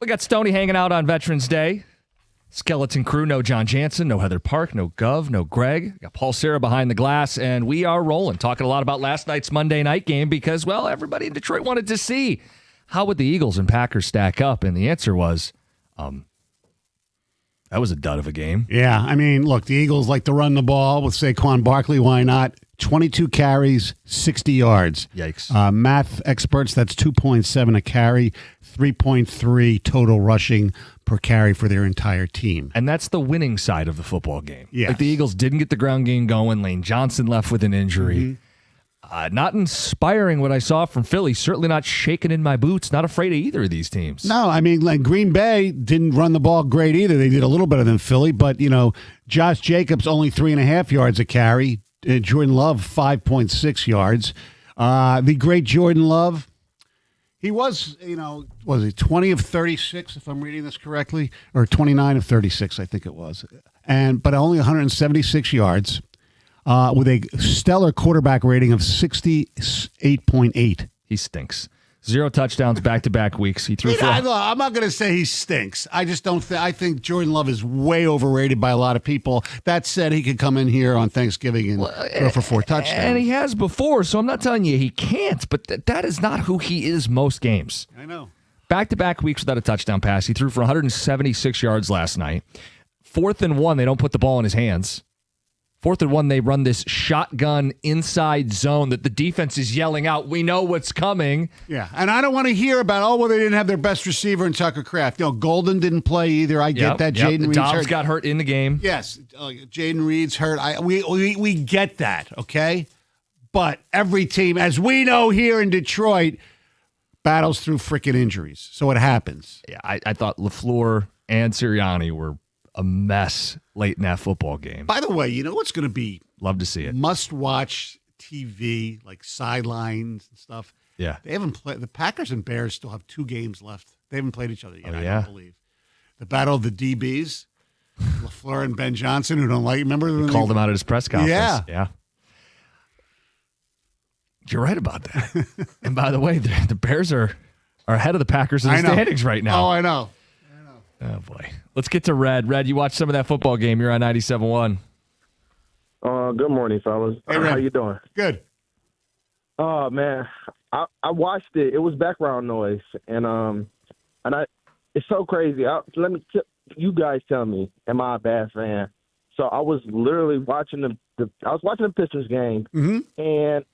We got Stoney hanging out on Veterans Day. Skeleton crew, no John Jansen, no Heather Park, no Gov, no Greg. We got Paul Serra behind the glass, and we are rolling. Talking a lot about last night's Monday night game because, well, everybody in Detroit wanted to see how would the Eagles and Packers stack up, and the answer was, that was a dud of a game. Yeah, I mean, look, the Eagles like to run the ball with Saquon Barkley. Why not? 22 carries, 60 yards. Yikes. Math experts, that's 2.7 a carry, 3.3 total rushing per carry for their entire team. And that's the winning side of the football game. Yes. Like the Eagles didn't get the ground game going. Lane Johnson left with an injury. Not inspiring what I saw from Philly. Certainly not shaking in my boots. Not afraid of either of these teams. No, I mean, like Green Bay didn't run the ball great either. They did a little better than Philly, but, Josh Jacobs only 3.5 yards a carry. Jordan Love, 5.6 yards. The great Jordan Love, he was, was he 20 of 36, if I'm reading this correctly, or 29 of 36, I think it was, but only 176 yards, with a stellar quarterback rating of 68.8. He stinks. 0 touchdowns back-to-back weeks. He threw for... I'm not going to say he stinks. I just don't think. I think Jordan Love is way overrated by a lot of people. That said, he could come in here on Thanksgiving and throw for 4 touchdowns. And he has before, so I'm not telling you he can't, but that is not who he is most games. I know. Back-to-back weeks without a touchdown pass. He threw for 176 yards last night. 4th and 1, they don't put the ball in his hands. 4th and 1, they run this shotgun inside zone that the defense is yelling out, we know what's coming. Yeah, and I don't want to hear about, they didn't have their best receiver in Tucker Kraft. Golden didn't play either. I get that. Jaden Reed's Dobbs hurt. got hurt in the game. Yes, Jaden Reed's hurt. We get that, okay? But every team, as we know here in Detroit, battles through freaking injuries. So it happens. Yeah, I thought LaFleur and Sirianni were a mess late in that football game. By the way, you know what's going to be Love to see it. Must-watch TV, like sidelines and stuff. Yeah. They haven't played. The Packers and Bears still have 2 games left. They haven't played each other yet, Oh, I yeah? don't believe. The battle of the DBs, LaFleur and Ben Johnson, who don't like, remember? When Called him out at his press conference. Yeah. You're right about that. And by the way, the Bears are ahead of the Packers in the I know. standings right now. Oh, I know. Oh, boy. Let's get to Red. Red, you watched some of that football game. You're on 97.1. Good morning, fellas. Hey, Red. How you doing? Good. Oh man, I watched it. It was background noise, and it's so crazy. You guys tell me, am I a bad fan? So I was literally watching the Pistons game, and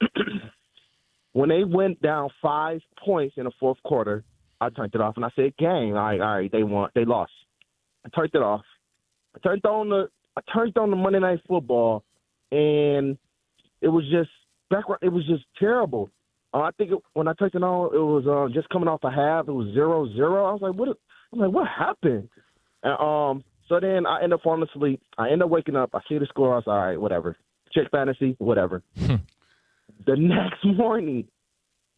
when they went down 5 points in the fourth quarter, I turned it off and I said, "Game, all right, they won, they lost." I turned it off. I turned on the Monday Night Football, and it was just background. It was just terrible. I think when I turned it on, it was just coming off a half. It was 0-0. I was like, what happened? And so then I ended up falling asleep. I ended up waking up. I see the score. I was all right, whatever. Check fantasy, whatever. The next morning,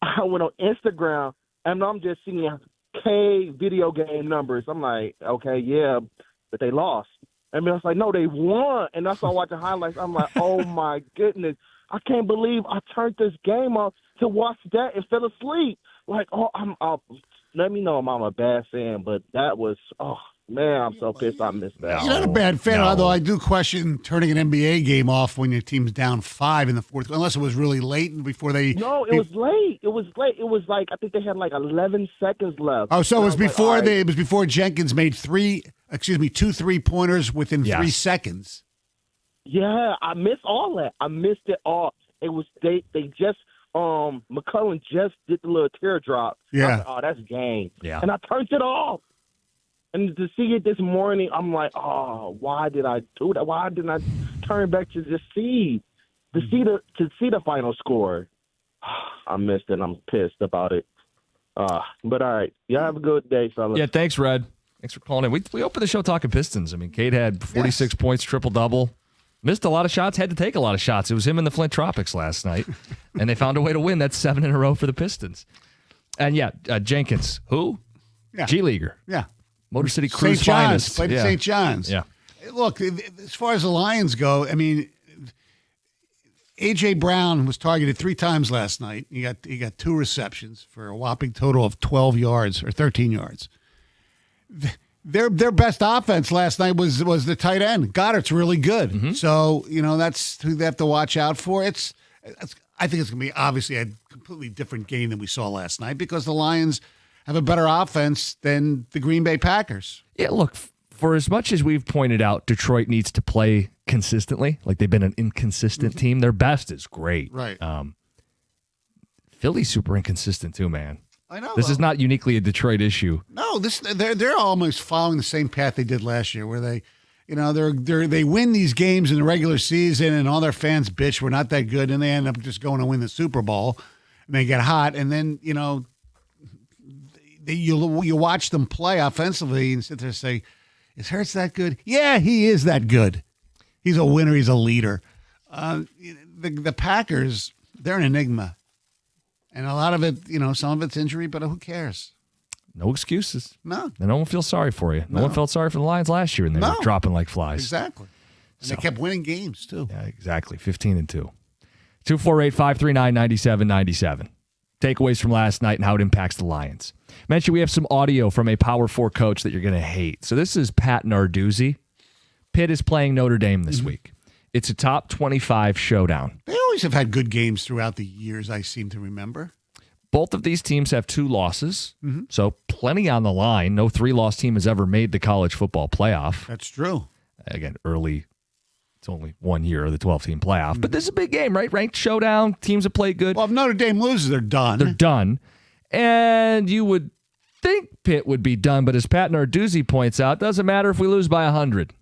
I went on Instagram, and I'm just seeing K video game numbers. I'm like, okay, yeah, but they lost. I mean, I was like, no, they won. And I started watching highlights. I'm like, oh, my goodness. I can't believe I turned this game off to watch that and fell asleep. Like, let me know if I'm a bad fan, but that was, man, I'm so pissed I missed that. You're not a bad fan, No. although I do question turning an NBA game off when your team's down 5 in the fourth, unless it was really late before they. No, it was late. It was late. It was like, I think they had like 11 seconds left. Oh, so it was And I before like, all right. it was before Jenkins made 2 3-pointers within 3 Yes. seconds. Yeah, I missed all that. I missed it all. It was they just McCullough just did the little teardrop. Yeah. I was like, oh, that's game. Yeah. And I turned it off. And to see it this morning, I'm like, oh, why did I do that? Why didn't I turn back to just see the final score? I missed it. I'm pissed about it. But all right, y'all have a good day, fellas. Yeah, thanks, Red. Thanks for calling in. We opened the show talking Pistons. I mean, Cade had 46 points, triple-double. Missed a lot of shots, had to take a lot of shots. It was him in the Flint Tropics last night, and they found a way to win. That's 7 in a row for the Pistons. And, Jenkins, who? Yeah. G-Leaguer. Yeah. Motor City St. Cruise John's. finest. Played at St. John's. Yeah. Look, as far as the Lions go, I mean, A.J. Brown was targeted 3 times last night. He got 2 receptions for a whopping total of 12 yards or 13 yards. their best offense last night was the tight end. Goddard's really good. So, that's who they have to watch out for. I think it's going to be obviously a completely different game than we saw last night because the Lions have a better offense than the Green Bay Packers. Yeah, look, for as much as we've pointed out, Detroit needs to play consistently. Like they've been an inconsistent team. Their best is great. Right. Philly's super inconsistent too, man. I know. This is not uniquely a Detroit issue. No, they're almost following the same path they did last year, where they win these games in the regular season, and all their fans bitch we're not that good, and they end up just going to win the Super Bowl, and they get hot, and then you watch them play offensively and sit there and say, "Is Hurts that good?" Yeah, he is that good. He's a winner. He's a leader. The Packers, they're an enigma. And a lot of it, some of it's injury, but who cares? No excuses. No. And no one feels sorry for you. No one felt sorry for the Lions last year, and they were dropping like flies. Exactly. And they kept winning games, too. Yeah, exactly. 15-2. 248-539-9797. Takeaways from last night and how it impacts the Lions. Mention we have some audio from a Power 4 coach that you're going to hate. So this is Pat Narduzzi. Pitt is playing Notre Dame this week. It's a top 25 showdown. They always have had good games throughout the years, I seem to remember. Both of these teams have 2 losses, so plenty on the line. No 3-loss team has ever made the college football playoff. That's true. Again, early, it's only 1 year of the 12-team playoff. But this is a big game, right? Ranked showdown, teams that play good. Well, if Notre Dame loses, they're done. They're done. And you would think Pitt would be done, but as Pat Narduzzi points out, doesn't matter if we lose by 100.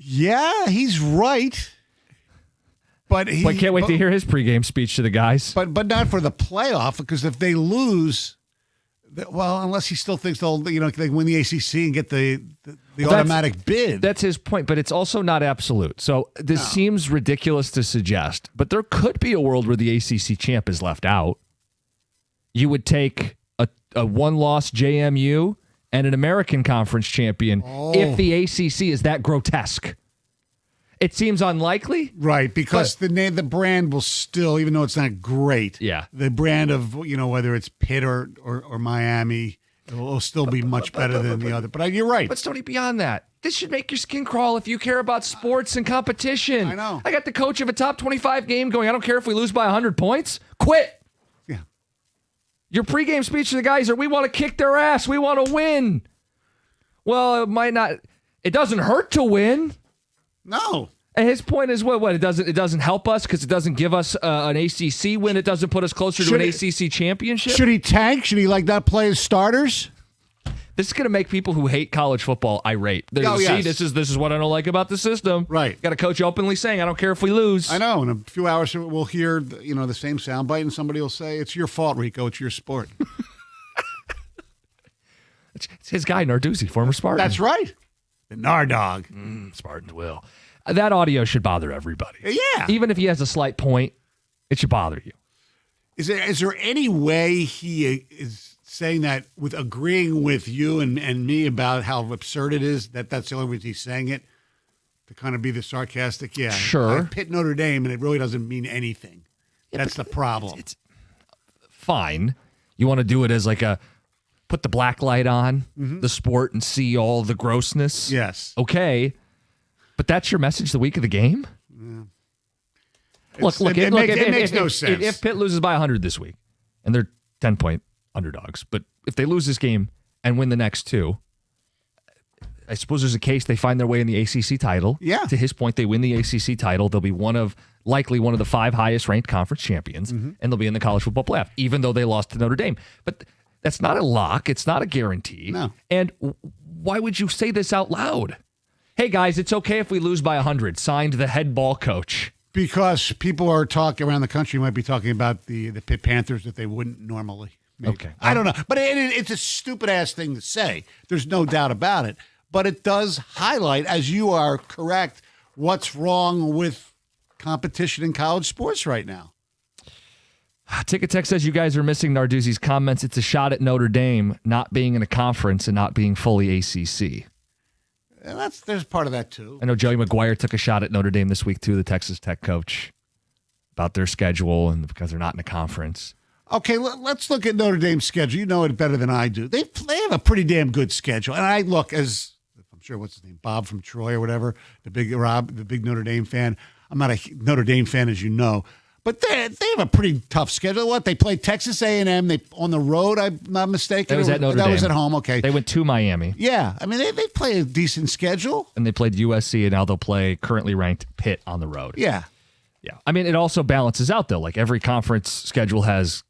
Yeah, he's right. But can't wait to hear his pregame speech to the guys. But not for the playoff, because if they lose, unless he still thinks they'll they win the ACC and get the automatic bid. That's his point, but it's also not absolute. So this seems ridiculous to suggest, but there could be a world where the ACC champ is left out. You would take a one-loss JMU and an American Conference champion if the ACC is that grotesque. It seems unlikely. Right, because the brand will still, even though it's not great, the brand of, whether it's Pitt or Miami, it will still be much better than the other. But you're right. But Stoney, beyond that, this should make your skin crawl if you care about sports and competition. I know. I got the coach of a top 25 game going, I don't care if we lose by 100 points. Quit. Yeah. Your pregame speech to the guys are, we want to kick their ass. We want to win. Well, it might not. It doesn't hurt to win. No. And his point is what? It doesn't help us because it doesn't give us an ACC win. It doesn't put us closer to an ACC championship. Should he tank? Should he not play his starters? This is going to make people who hate college football irate. Yes. This is what I don't like about the system. Right. Got a coach openly saying, I don't care if we lose. I know. In a few hours, we'll hear the same soundbite, and somebody will say, "It's your fault, Rico. It's your sport." It's his guy, Narduzzi, former Spartan. That's right. The Nardog. Spartans will. That audio should bother everybody. Yeah. Even if he has a slight point, it should bother you. Is there any way he is saying that with agreeing with you and me about how absurd it is, that's the only reason he's saying it? To kind of be the sarcastic, yeah. Sure. I Pitt Notre Dame, and it really doesn't mean anything. That's the problem. It's fine. You want to do it as put the black light on the sport and see all the grossness. Yes. Okay. But that's your message the week of the game? Yeah. It makes no sense. If Pitt loses by 100 this week, and they're 10-point underdogs, but if they lose this game and win the next 2, I suppose there's a case they find their way in the ACC title. Yeah. To his point, they win the ACC title. They'll be likely one of the 5 highest ranked conference champions, and they'll be in the college football playoff, even though they lost to Notre Dame. But that's not a lock. It's not a guarantee. No. And why would you say this out loud? Hey, guys, it's okay if we lose by 100. Signed the head ball coach. Because people are talking around the country, might be talking about the Pitt Panthers that they wouldn't normally. Maybe. Okay. I don't know. But it's a stupid-ass thing to say. There's no doubt about it. But it does highlight, as you are correct, what's wrong with competition in college sports right now. Ticket Tech says you guys are missing Narduzzi's comments. It's a shot at Notre Dame not being in a conference and not being fully ACC. And there's part of that too. I know Joey McGuire took a shot at Notre Dame this week too, the Texas Tech coach, about their schedule and because they're not in a conference. Okay, let's look at Notre Dame's schedule. You know it better than I do. They have a pretty damn good schedule. And I look, as I'm sure, what's his name, Bob from Troy or whatever, the big Notre Dame fan. I'm not a Notre Dame fan, as you know. But they have a pretty tough schedule. What, they played Texas A&M on the road, I'm not mistaken? That was at Notre Dame. That was at home, okay. They went to Miami. Yeah, I mean, they play a decent schedule. And they played USC, and now they'll play currently ranked Pitt on the road. Yeah. Yeah. I mean, it also balances out, though. Like, every conference schedule has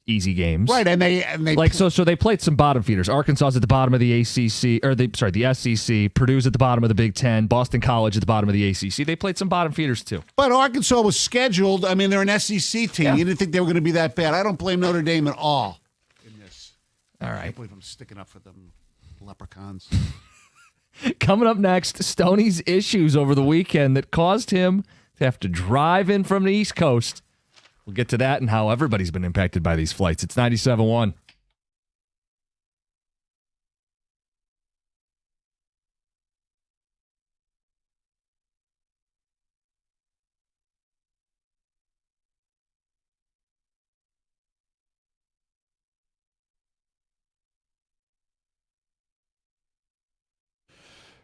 easy games. Right, and they like so they played some bottom feeders. Arkansas's at the bottom of the ACC, or the SEC. Purdue's at the bottom of the Big Ten. Boston College at the bottom of the ACC. They played some bottom feeders too. But Arkansas was scheduled. I mean, they're an SEC team. Yeah. You didn't think they were going to be that bad. I don't blame Notre Dame at all in this. All I right. can't believe I'm sticking up for them leprechauns. Coming up next, Stoney's issues over the weekend that caused him to have to drive in from the East Coast. We'll get to that and how everybody's been impacted by these flights. It's 97.1.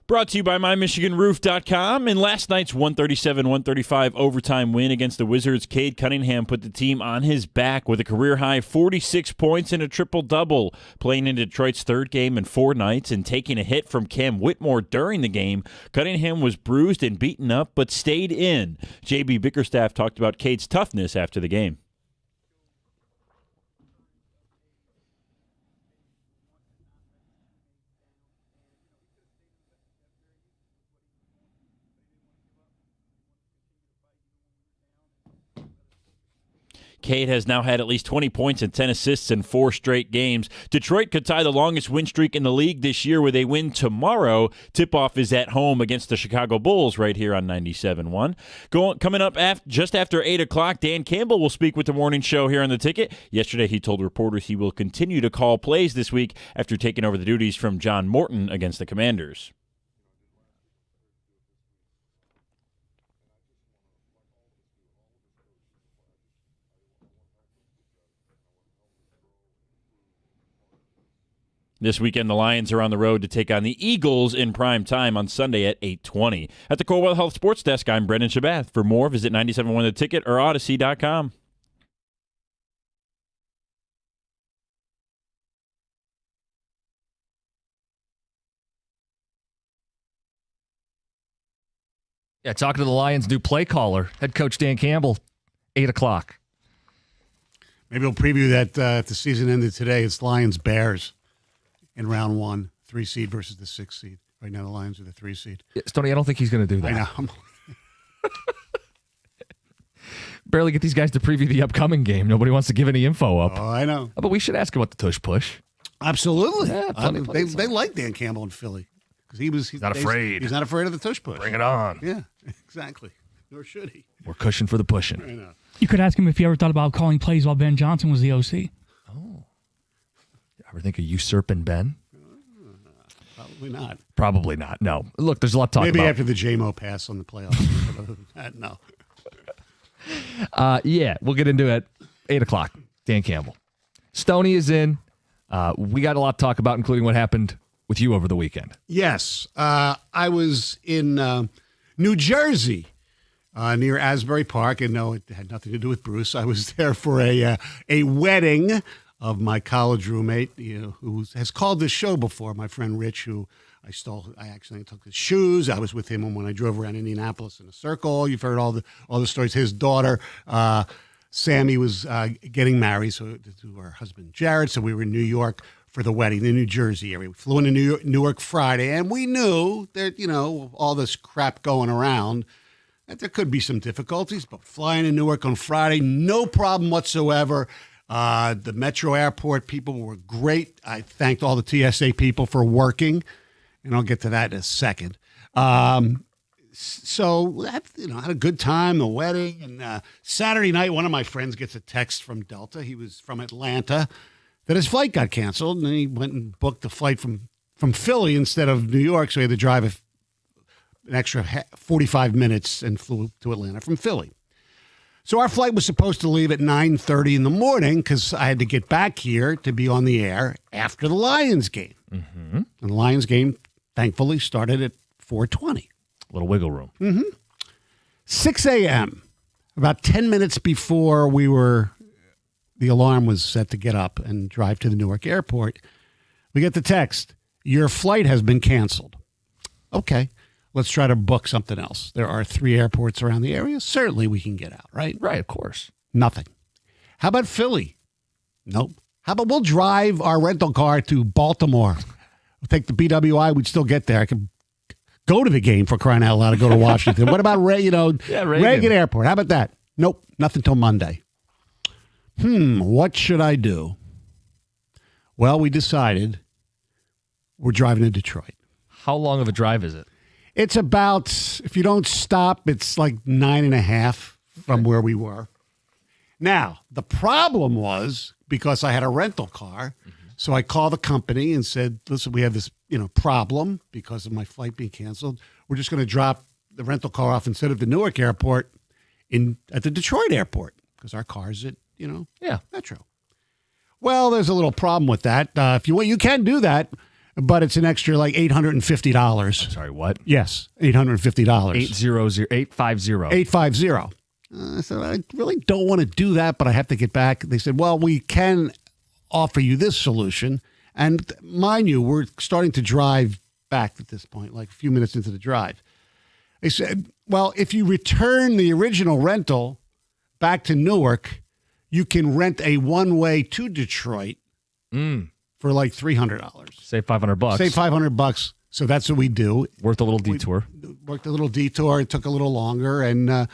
Brought to you by MyMichiganRoof.com. In last night's 137-135 overtime win against the Wizards, Cade Cunningham put the team on his back with a career-high 46 points and a triple-double. Playing in Detroit's third game in 4 nights and taking a hit from Cam Whitmore during the game, Cunningham was bruised and beaten up but stayed in. J.B. Bickerstaff talked about Cade's toughness after the game. Cade has now had at least 20 points and 10 assists in 4 straight games. Detroit could tie the longest win streak in the league this year with a win tomorrow. Tip-off is at home against the Chicago Bulls right here on 97.1. Coming up just after 8 o'clock, Dan Campbell will speak with the morning show here on The Ticket. Yesterday, he told reporters he will continue to call plays this week after taking over the duties from John Morton against the Commanders. This weekend, the Lions are on the road to take on the Eagles in prime time on Sunday at 8:20. At the Corewell Health Sports Desk, I'm Brendan Shabath. For more, visit 97.1 The Ticket or Odyssey.com. Yeah, talking to the Lions' new play caller, head coach Dan Campbell, 8 o'clock. Maybe we'll preview that if the season ended today. It's Lions-Bears in round 1, 3 seed versus the 6 seed. Right now, the Lions are the 3 seed. Yeah, Stoney, I don't think he's going to do that. I know. Barely get these guys to preview the upcoming game. Nobody wants to give any info up. Oh, I know. But we should ask him about the tush push. Absolutely. Yeah, plenty they like Dan Campbell in Philly because he's not afraid. He's not afraid of the tush push. Bring it on. Yeah, exactly. Nor should he. We're cushing for the pushing. I know. You could ask him if he ever thought about calling plays while Ben Johnson was the OC. Ever think of usurping Ben? Probably not. Probably not. No. Look, there's a lot to talk Maybe about. after the JMO pass on the playoffs. But other than that, no. Yeah, we'll get into it. 8 o'clock. Dan Campbell. Stoney is in. We got a lot to talk about, including what happened with you over the weekend. Yes. I was in New Jersey near Asbury Park, and no, it had nothing to do with Bruce. I was there for a wedding of my college roommate, who has called this show before, my friend Rich, who I accidentally took his shoes. I was with him when I drove around Indianapolis in a circle. You've heard all the stories. His daughter, Sammy, was getting married to her husband, Jared. So we were in New York for the wedding, the New Jersey area. We flew into Newark Friday, and we knew that, all this crap going around, that there could be some difficulties. But flying in Newark on Friday, no problem whatsoever. The Metro Airport people were great. I thanked all the TSA people for working, and I'll get to that in a second. So had a good time, the wedding, and Saturday night, one of my friends gets a text from Delta. He was from Atlanta, that his flight got canceled, and he went and booked the flight from Philly instead of New York, so he had to drive an extra 45 minutes and flew to Atlanta from Philly. So our flight was supposed to leave at 9:30 in the morning because I had to get back here to be on the air after the Lions game. Mm-hmm. And the Lions game, thankfully, started at 4:20. A little wiggle room. 6 a.m., about 10 minutes before the alarm was set to get up and drive to the Newark airport, we get the text, your flight has been canceled. Okay, let's try to book something else. There are 3 airports around the area. Certainly we can get out, right? Right, of course. Nothing. How about Philly? Nope. How about we'll drive our rental car to Baltimore? We'll take the BWI. We'd still get there. I could go to the game, for crying out loud, to go to Washington. What about Reagan Airport? How about that? Nope. Nothing till Monday. What should I do? Well, we decided we're driving to Detroit. How long of a drive is it? It's about, if you don't stop, it's like 9.5 from where we were. Now, the problem was, because I had a rental car, so I called the company and said, listen, we have this problem because of my flight being canceled. We're just going to drop the rental car off instead of the Newark airport at the Detroit airport because our car's at, Metro. Well, there's a little problem with that. If you want, you can do that, but it's an extra like $850. Sorry, what? Yes, $850. 850. I said, I really don't want to do that, but I have to get back. They said, well, we can offer you this solution. And mind you, we're starting to drive back at this point, like a few minutes into the drive. They said, well, if you return the original rental back to Newark, you can rent a one-way to Detroit for like $300. Save $500. Save $500. So that's what we do. Worth a little detour. We worked a little detour. It took a little longer and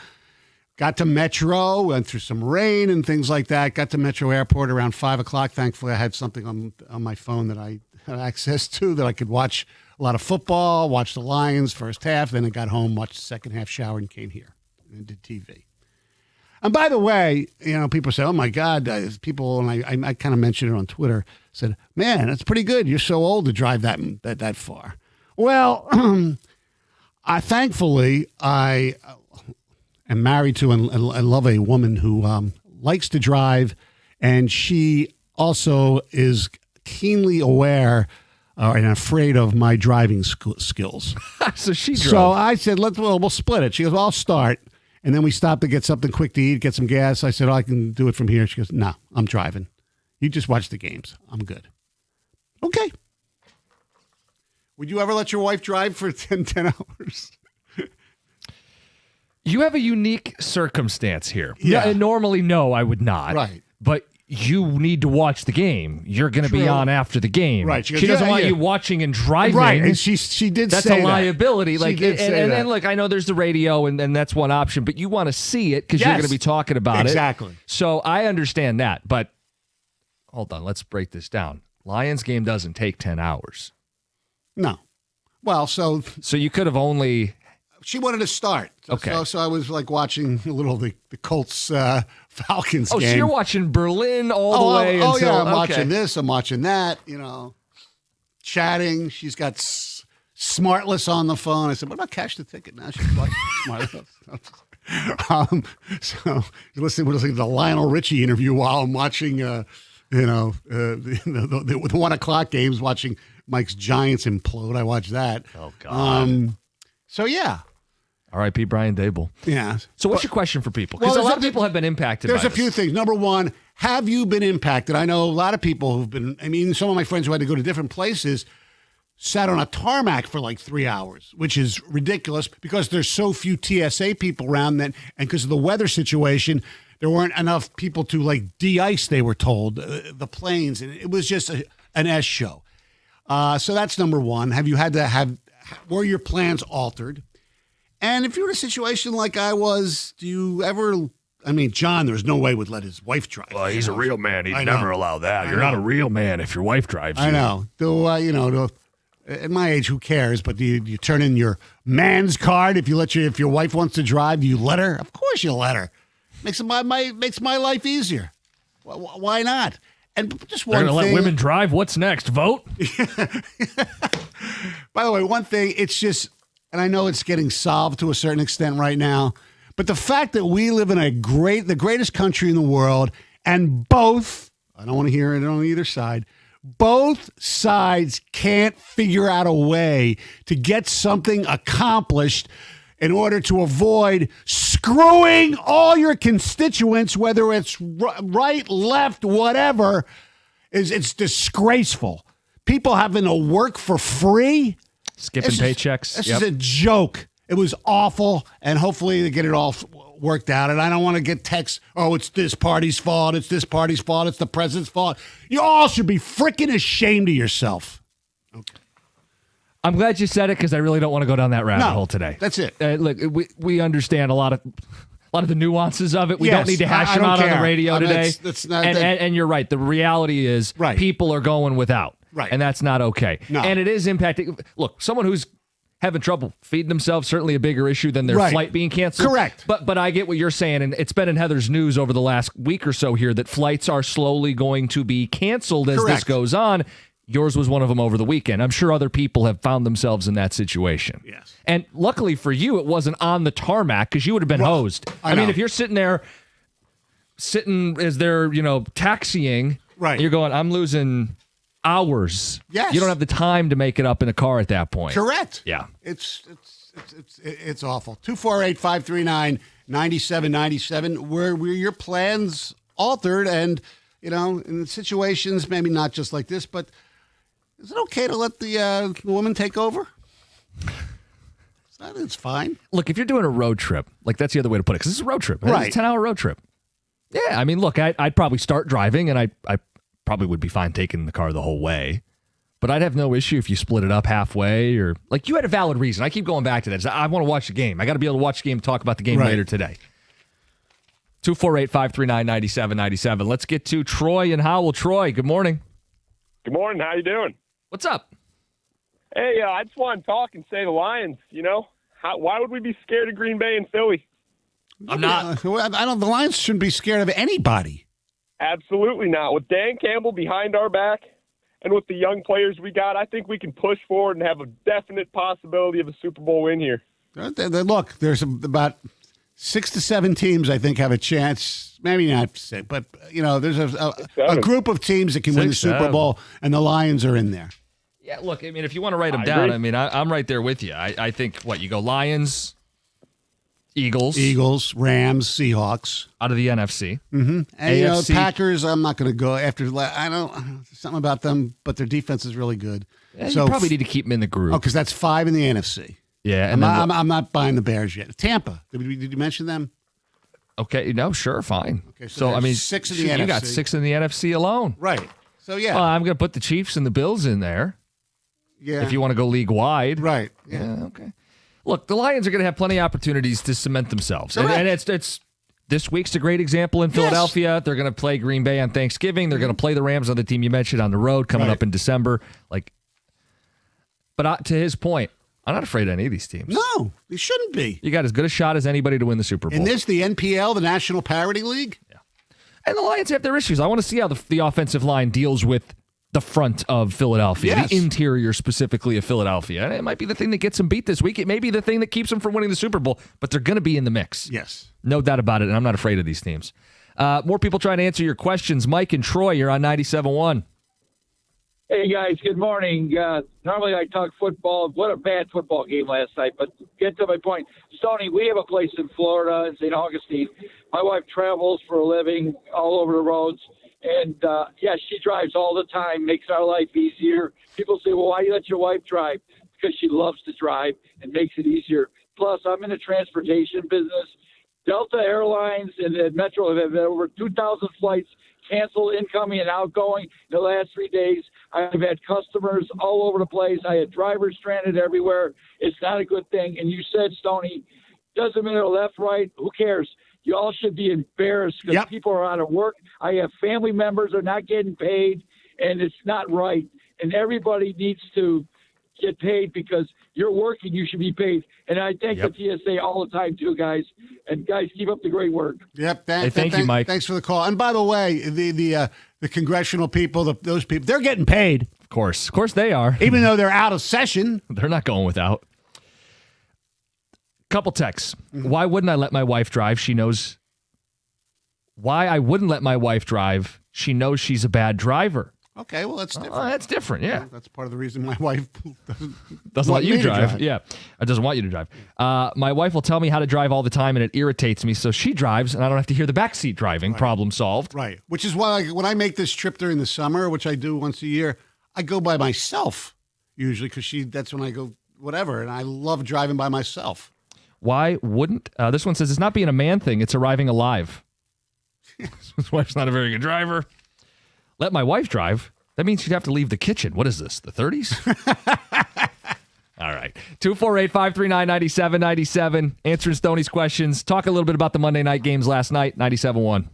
got to Metro, went through some rain and things like that. Got to Metro Airport around 5 o'clock. Thankfully, I had something on my phone that I had access to that I could watch a lot of football, watch the Lions first half. Then I got home, watched the second half, showered, and came here and did TV. And by the way, people say, oh, my God, people, and I kind of mentioned it on Twitter, said, man, that's pretty good. You're so old to drive that far. Well, thankfully, I am married to and love a woman who likes to drive, and she also is keenly aware and afraid of my driving skills. So she drove. So I said, we'll split it. She goes, well, I'll start. And then we stopped to get something quick to eat, get some gas. I said, I can do it from here. She goes, no, I'm driving. You just watch the games. I'm good. Okay. Would you ever let your wife drive for 10 hours? You have a unique circumstance here. Yeah. Normally, no, I would not. Right. But you need to watch the game. You're going to be on after the game. Right. She doesn't want you watching and driving. Right. And she did that's say a liability. That. Like, and look, I know there's the radio, and that's one option, but you want to see it because you're going to be talking about it. Exactly. So I understand that. But hold on. Let's break this down. Lions game doesn't take 10 hours. No. Well, so you could have only... She wanted to start. Okay. So I was like watching a little the Colts Falcons game. Oh, so you're watching Berlin all the way until... I'm watching this. I'm watching that, chatting. She's got Smartless on the phone. I said, what about Cash the Ticket? Now she's watching Smartless. So we're listening to the Lionel Richie interview while I'm watching, the 1 o'clock games, watching Mike's Giants implode. I watched that. Oh, God. So, yeah. R.I.P. Brian Dable. Yeah. So what's your question for people? Because a lot of people have been impacted by this. There's a few things. Number one, have you been impacted? I know a lot of people who've been, some of my friends who had to go to different places sat on a tarmac for like 3 hours, which is ridiculous because there's so few TSA people around that, and because of the weather situation, there weren't enough people to like de-ice, they were told, the planes. And it was just an S show. So that's number one. Have you had to were your plans altered? And if you're in a situation like I was, do you ever, John, there's no way would let his wife drive. Well, he's a real man. He'd never allow that. You're not a real man if your wife drives you. I know. At my age, who cares? But do you turn in your man's card if your wife wants to drive? Do you let her? Of course you let her. Makes my life easier. Why not? And just one They're going to thing. let women drive. What's next? Vote? By the way, one thing, it's just, and I know it's getting solved to a certain extent right now, but the fact that we live in the greatest country in the world, and both, I don't want to hear it on either side, both sides can't figure out a way to get something accomplished in order to avoid screwing all your constituents, whether it's right, left, whatever, it's disgraceful. People having to work for free. Skipping paychecks. This is a joke. It was awful, and hopefully they get it all worked out. And I don't want to get texts, oh, it's this party's fault, it's this party's fault, it's the president's fault. You all should be freaking ashamed of yourself. Okay. I'm glad you said it because I really don't want to go down that rabbit hole today. That's it. Look, we understand a lot of the nuances of it. We don't need to hash them out on the radio today. That's not, and you're right. The reality is people are going without. Right. And that's not okay. No. And it is impacting. Look, someone who's having trouble feeding themselves, certainly a bigger issue than their flight being canceled. Correct. But I get what you're saying, and it's been in Heather's news over the last week or so here that flights are slowly going to be canceled as this goes on. Yours was one of them over the weekend. I'm sure other people have found themselves in that situation. Yes. And luckily for you, it wasn't on the tarmac because you would have been hosed. I mean, if you're sitting as they're, taxiing, right, you're going, I'm losing hours. Yes. You don't have the time to make it up in a car at that point. Correct. Yeah. It's awful. 248-539-9797. Were your plans altered? And, in situations, maybe not just like this, but is it okay to let the woman take over? It's fine. Look, if you're doing a road trip, like that's the other way to put it, because it's a road trip. Right. It's a 10-hour road trip. Yeah, I mean, look, I'd probably start driving, and I probably would be fine taking the car the whole way. But I'd have no issue if you split it up halfway, or like you had a valid reason. I keep going back to that. I want to watch the game. I got to be able to watch the game and talk about the game later today. 248-539-9797. Let's get to Troy and Howell. Troy, good morning. Good morning. How you doing? What's up? Hey, I just want to talk and say the Lions, why would we be scared of Green Bay and Philly? I'm not. The Lions shouldn't be scared of anybody. Absolutely not. With Dan Campbell behind our back and with the young players we got, I think we can push forward and have a definite possibility of a Super Bowl win here. Look, there's about 6 to 7 teams I think have a chance. Maybe not 6, but there's a group of teams that can win the Super Bowl, and the Lions are in there. Yeah, look, I mean, if you want to write them down, I mean, I'm right there with you. I think, you go Lions, Eagles, Rams, Seahawks. Out of the NFC. Mm-hmm. And, AFC. Packers, I'm not going to go after. I don't, something about them, but their defense is really good. Yeah, so you probably need to keep them in the group. Oh, because that's 5 in the NFC. Yeah. And I'm not buying the Bears yet. Tampa, did you mention them? Okay, no, sure, fine. Okay, so I mean, 6 in the NFC. You got 6 in the NFC alone. Right. So, yeah. Well, I'm going to put the Chiefs and the Bills in there. Yeah. If you want to go league wide. Right. Yeah, okay. Look, the Lions are going to have plenty of opportunities to cement themselves. And it's this week's a great example in Philadelphia. Yes. They're going to play Green Bay on Thanksgiving. They're going to play the Rams, on the team you mentioned, on the road coming up in December. But to his point, I'm not afraid of any of these teams. No, you shouldn't be. You got as good a shot as anybody to win the Super Bowl. And this, the NPL, the National Parity League? Yeah. And the Lions have their issues. I want to see how the offensive line deals with the front of Philadelphia, the interior specifically of Philadelphia. And it might be the thing that gets them beat this week. It may be the thing that keeps them from winning the Super Bowl, but they're going to be in the mix. Yes. No doubt about it, and I'm not afraid of these teams. More people trying to answer your questions. Mike and Troy, you're on 97.1. Hey, guys, good morning. Normally I talk football. What a bad football game last night, but get to my point. Stoney, we have a place in Florida, in St. Augustine. My wife travels for a living all over the roads, and, she drives all the time, makes our life easier. People say, well, why do you let your wife drive? Because she loves to drive and makes it easier. Plus, I'm in the transportation business. Delta Airlines and Metro have had over 2,000 flights canceled, incoming and outgoing in the last 3 days. I've had customers all over the place. I had drivers stranded everywhere. It's not a good thing. And you said, Stoney, doesn't matter left, right, who cares? You all should be embarrassed because people are out of work. I have family members are not getting paid, and it's not right. And everybody needs to get paid because you're working. You should be paid. And I thank Yep. the TSA all the time too, guys. And guys, keep up the great work. Yep. Thank you, Mike. Thanks for the call. And by the way, the congressional people, those people, they're getting paid, Of course they are. even though they're out of session. They're not going without. Couple texts. Why wouldn't I let my wife drive? She knows. Why I wouldn't let my wife drive? She knows she's a bad driver. Okay, well, that's different. That's different. Yeah. That's part of the reason my wife Doesn't let want you me to drive. Yeah. It doesn't want you to drive. My wife will tell me how to drive all the time, and it irritates me. So she drives, and I don't have to hear the backseat driving. Right. Problem solved. Right. Which is why when I make this trip during the summer, which I do once a year, I go by myself usually because that's when I go whatever. And I love driving by myself. Why wouldn't this one says it's not being a man thing, it's arriving alive. His wife's not a very good driver. Let my wife drive. That means she'd have to leave the kitchen. What is this, the 30s? All right. 248-539-9797. Answering Stoney's questions. Talk a little bit about the Monday night games last night. 97.1.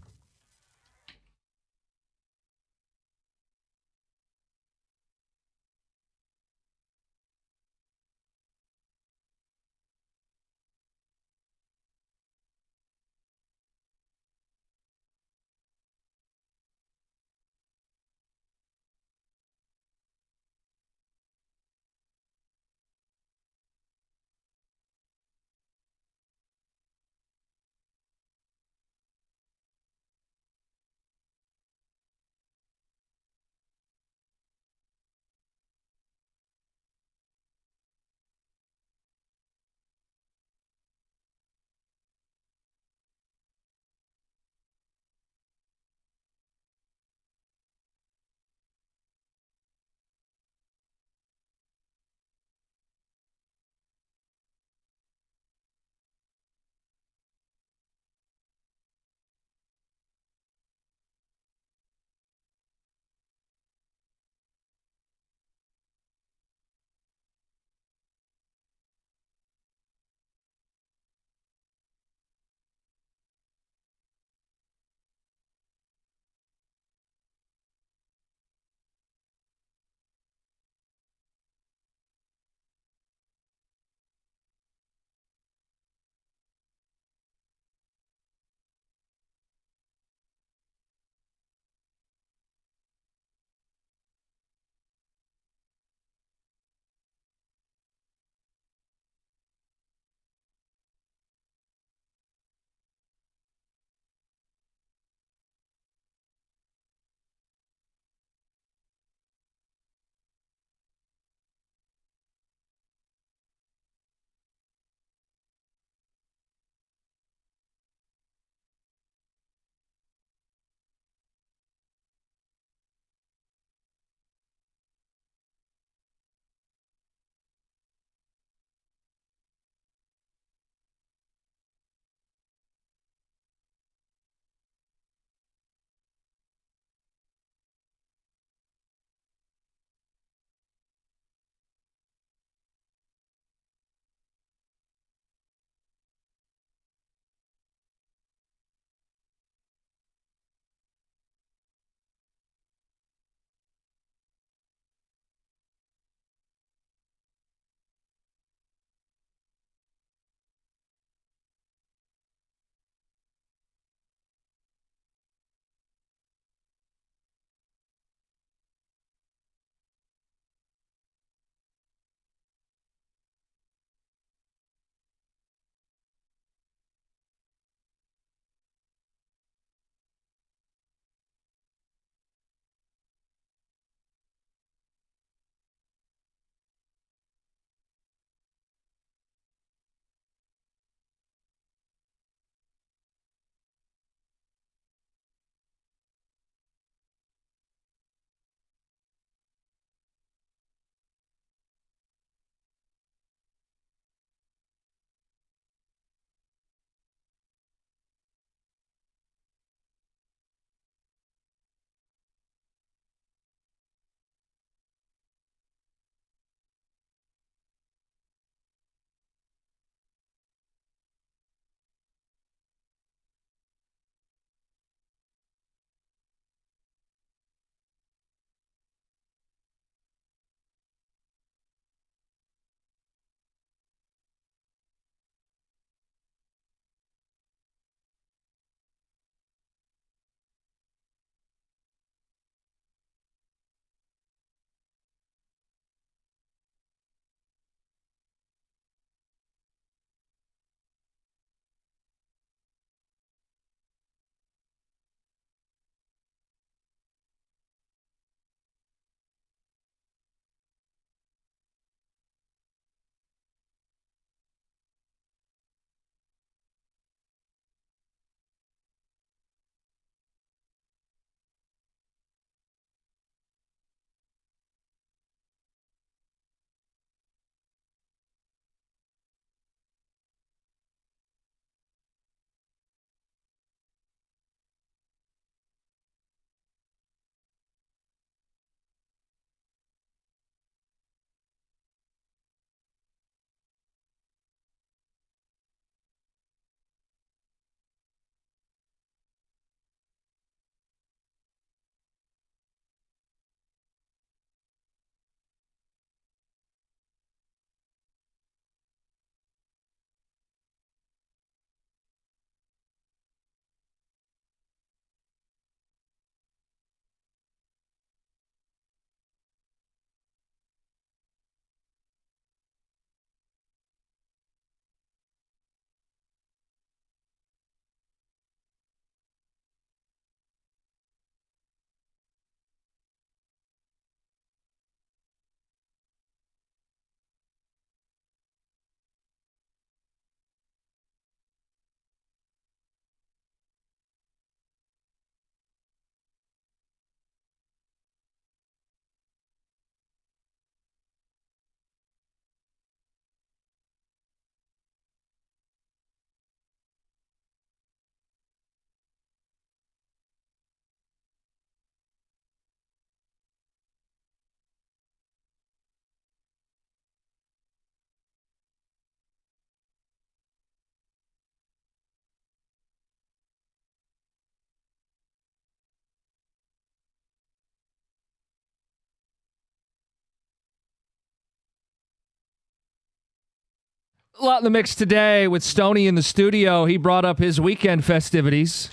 A lot in the mix today with Stoney in the studio. He brought up his weekend festivities.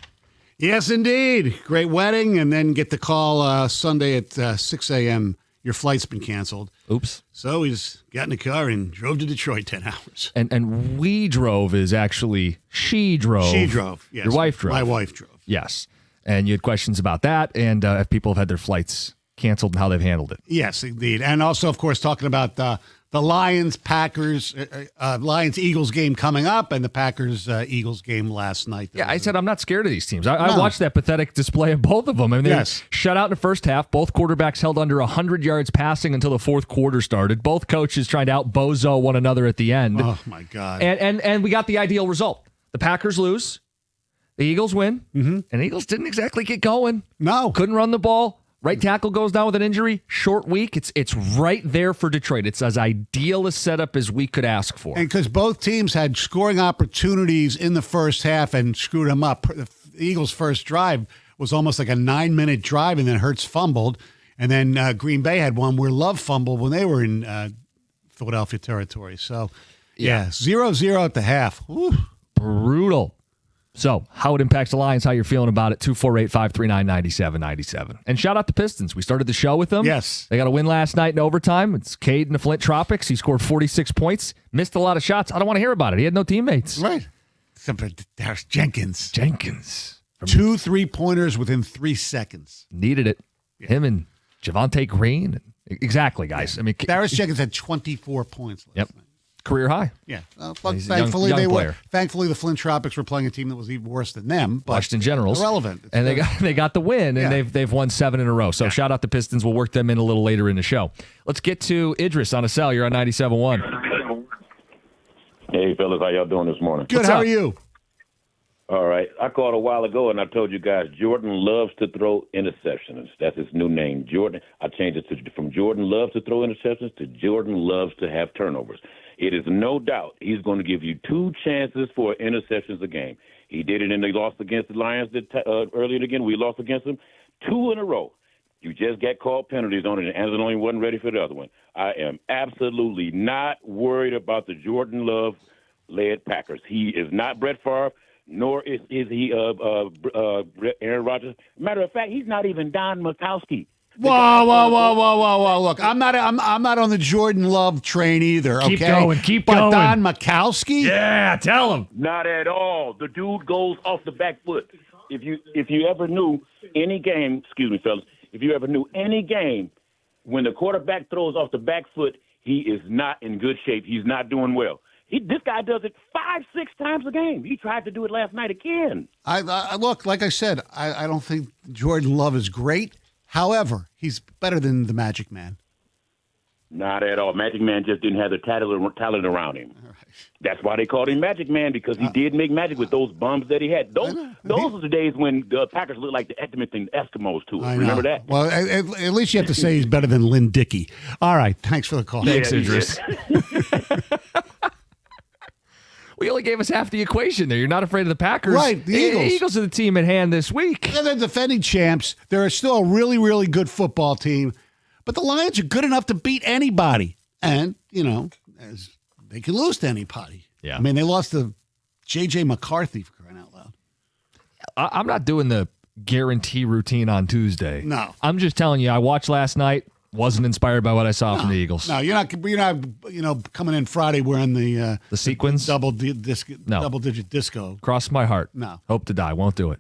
Yes, indeed. Great wedding, and then get the call Sunday at 6 a.m. Your flight's been canceled. Oops. So he just got in the car and drove to Detroit 10 hours. And we drove is actually she drove. She drove, yes. Your wife drove. My wife drove. Yes. And you had questions about that and if people have had their flights canceled and how they've handled it. Yes, indeed. And also, of course, talking about the Lions-Packers, Lions-Eagles game coming up and the Packers-Eagles game last night. Yeah, I said I'm not scared of these teams. I watched that pathetic display of both of them. I mean, they were shut out in the first half. Both quarterbacks held under 100 yards passing until the fourth quarter started. Both coaches trying to out-bozo one another at the end. Oh, my God. And we got the ideal result. The Packers lose. The Eagles win. Mm-hmm. And the Eagles didn't exactly get going. No. Couldn't run the ball. Right tackle goes down with an injury. Short week. It's right there for Detroit. It's as ideal a setup as we could ask for. And because both teams had scoring opportunities in the first half and screwed them up. The Eagles' first drive was almost like a 9-minute drive, and then Hurts fumbled. And then Green Bay had one where Love fumbled when they were in Philadelphia territory. So, yeah, 0-0 at the half. Woo. Brutal. So, how it impacts the Lions, how you're feeling about it, 248-539-9797. And shout out the Pistons. We started the show with them. Yes. They got a win last night in overtime. It's Cade in the Flint Tropics. He scored 46 points, missed a lot of shots. I don't want to hear about it. He had no teammates. Right. Except for Darius Jenkins. 2 3-pointers within 3 seconds. Needed it. Yeah. Him and Javonte Green. Exactly, guys. Yeah. I mean, Darius Jenkins had 24 points last night. Career high. Yeah. Thankfully, Thankfully, the Flint Tropics were playing a team that was even worse than them. But Washington Generals. Irrelevant. And they got the win, and they've won 7 in a row. So shout out the Pistons. We'll work them in a little later in the show. Let's get to Idris on a cell. You're on 97.1. Hey, fellas. How y'all doing this morning? Good. How are you? All right. I called a while ago, and I told you guys Jordan loves to throw interceptions. That's his new name, Jordan. I changed it from Jordan loves to throw interceptions to Jordan loves to have turnovers. It is no doubt he's going to give you 2 chances for interceptions a game. He did it in the loss against the Lions earlier again. We lost against them 2 in a row. You just got called penalties on it, and Anzalone only wasn't ready for the other one. I am absolutely not worried about the Jordan Love-led Packers. He is not Brett Favre, nor is he Aaron Rodgers. Matter of fact, he's not even Don Majkowski. Whoa! Look, I'm not on the Jordan Love train either. Okay, keep going. But Don Majkowski? Yeah, tell him. Not at all. The dude goes off the back foot. If you ever knew any game, excuse me, fellas, if you ever knew any game when the quarterback throws off the back foot, he is not in good shape. He's not doing well. This guy does it 5-6 times a game. He tried to do it last night again. I look, like I said, I don't think Jordan Love is great. However, he's better than the Magic Man. Not at all. Magic Man just didn't have the talent around him. Right. That's why they called him Magic Man, because he did make magic with those bums that he had. Those were the days when the Packers looked like the Edmonton Eskimos to us. Remember that? Well, at least you have to say he's better than Lynn Dickey. All right. Thanks for the call. Thanks, Idris. We only gave us half the equation there. You're not afraid of the Packers. Right, the Eagles. The Eagles are the team at hand this week. They're the defending champs. They're still a really, really good football team. But the Lions are good enough to beat anybody. And, they can lose to anybody. Yeah. I mean, they lost to J.J. McCarthy, for crying out loud. I'm not doing the guarantee routine on Tuesday. No. I'm just telling you, I watched last night. Wasn't inspired by what I saw from the Eagles. No, you're not coming in Friday wearing the sequins, double digit disco. Cross my heart. No. Hope to die. Won't do it.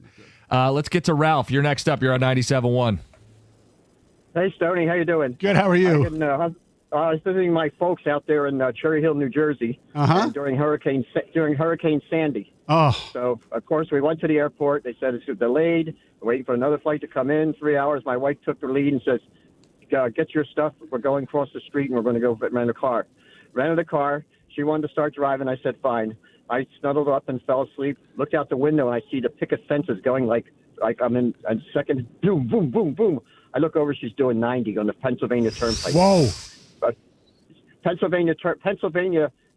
Let's get to Ralph. You're next up. You're on 97.1. Hey, Stoney. How you doing? Good. How are you? I was visiting my folks out there in Cherry Hill, New Jersey, during Hurricane Sandy. Oh. So, of course, we went to the airport. They said it's delayed. We're waiting for another flight to come in. 3 hours. My wife took the lead and says, get your stuff. We're going across the street, and we're going to go rent a car. Rented a car. She wanted to start driving. I said, fine. I snuggled up and fell asleep. Looked out the window, and I see the picket fences going like I'm in a second. Boom, boom, boom, boom. I look over. She's doing 90 on the Pennsylvania Turnpike. Whoa. Pennsylvania,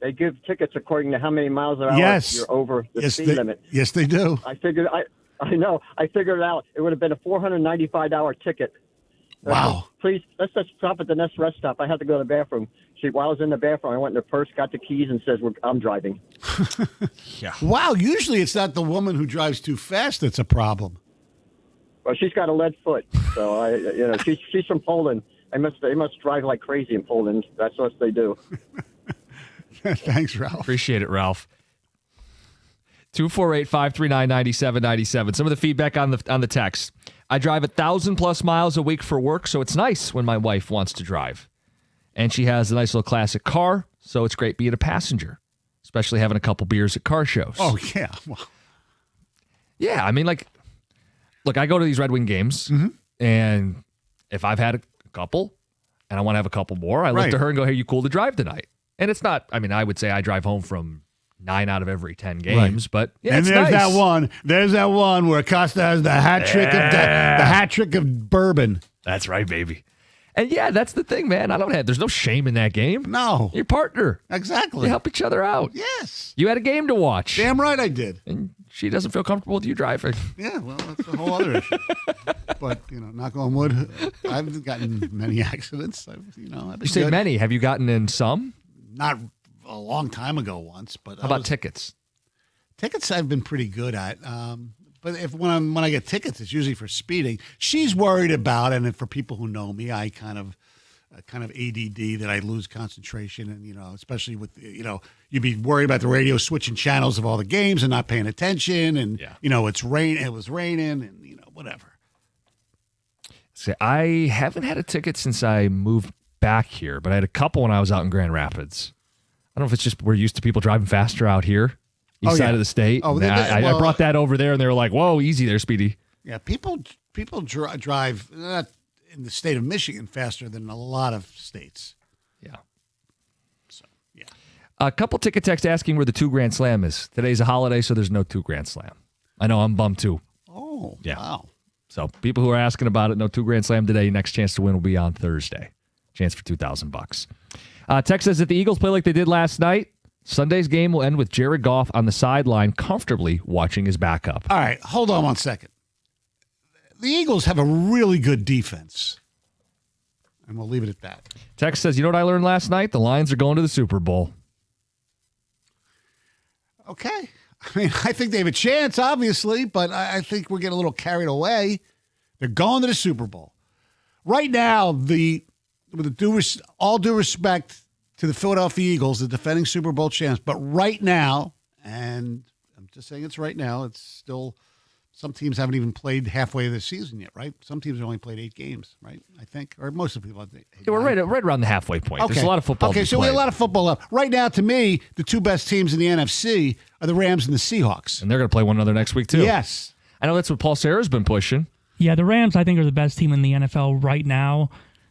they give tickets according to how many miles an hour you're over the speed limit. Yes, they do. I know. I figured it out. It would have been a $495 ticket. Wow. please, let's just stop at the next rest stop. I had to go to the bathroom. While I was in the bathroom, I went in her purse, got the keys, and says, I'm driving. Wow, usually it's not the woman who drives too fast that's a problem. Well, she's got a lead foot, so she's from Poland. They must drive like crazy in Poland. That's what they do. Thanks, Ralph. Appreciate it, Ralph. 248-539-9797. Some of the feedback on the text. I drive 1,000+ miles a week for work, so it's nice when my wife wants to drive. And she has a nice little classic car, so it's great being a passenger, especially having a couple beers at car shows. Oh, yeah. Well, yeah, I mean, look, I go to these Red Wing games, and if I've had a couple and I want to have a couple more, I look to her and go, hey, you cool to drive tonight? And it's not, I mean, I would say I drive home from 9 out of every 10 games, but yeah, and it's there's nice. There's that one where Costa has the hat trick of bourbon. That's right, baby. And yeah, that's the thing, man. There's no shame in that game. No. Your partner. Exactly. You help each other out. Yes. You had a game to watch. Damn right I did. And she doesn't feel comfortable with you driving. Yeah, well, that's a whole other issue. But, knock on wood, I've gotten many accidents. You say many. Have you gotten in some? Not a long time ago once, but how about tickets? Tickets I've been pretty good at. But when I get tickets, it's usually for speeding. She's worried about it, and for people who know me, I kind of ADD that I lose concentration, and especially with you'd be worried about the radio switching channels of all the games and not paying attention, and it's rain. It was raining, and whatever. See, I haven't had a ticket since I moved back here, but I had a couple when I was out in Grand Rapids. I don't know if it's just we're used to people driving faster out here. East side of the state. Oh, I brought that over there, and they were like, "Whoa, easy there, Speedy." Yeah, people drive in the state of Michigan faster than a lot of states. Yeah. So yeah. A couple ticket texts asking where the 2 Grand Slam is. Today's a holiday, so there's no 2 Grand Slam. I know I'm bummed too. Oh, yeah. Wow. So people who are asking about it, no 2 Grand Slam today. Next chance to win will be on Thursday. Chance for $2,000. Text says that the Eagles play like they did last night. Sunday's game will end with Jared Goff on the sideline comfortably watching his backup. All right, hold on one second. The Eagles have a really good defense, and we'll leave it at that. Text says, you know what I learned last night? The Lions are going to the Super Bowl. Okay. I mean, I think they have a chance, obviously, but I think we're getting a little carried away. They're going to the Super Bowl. Right now, with all due respect to the Philadelphia Eagles, the defending Super Bowl champs. But right now, and I'm just saying it's right now, it's still, some teams haven't even played halfway of the season yet, right? Some teams have only played 8 games, right? I think, or most of the people. Yeah, we're right around the halfway point. Okay. There's a lot of football. Okay, so we have a lot of football left. Right now, to me, the 2 best teams in the NFC are the Rams and the Seahawks. And they're going to play one another next week, too. Yes. I know that's what Paul Serra's been pushing. Yeah, the Rams, I think, are the best team in the NFL right now.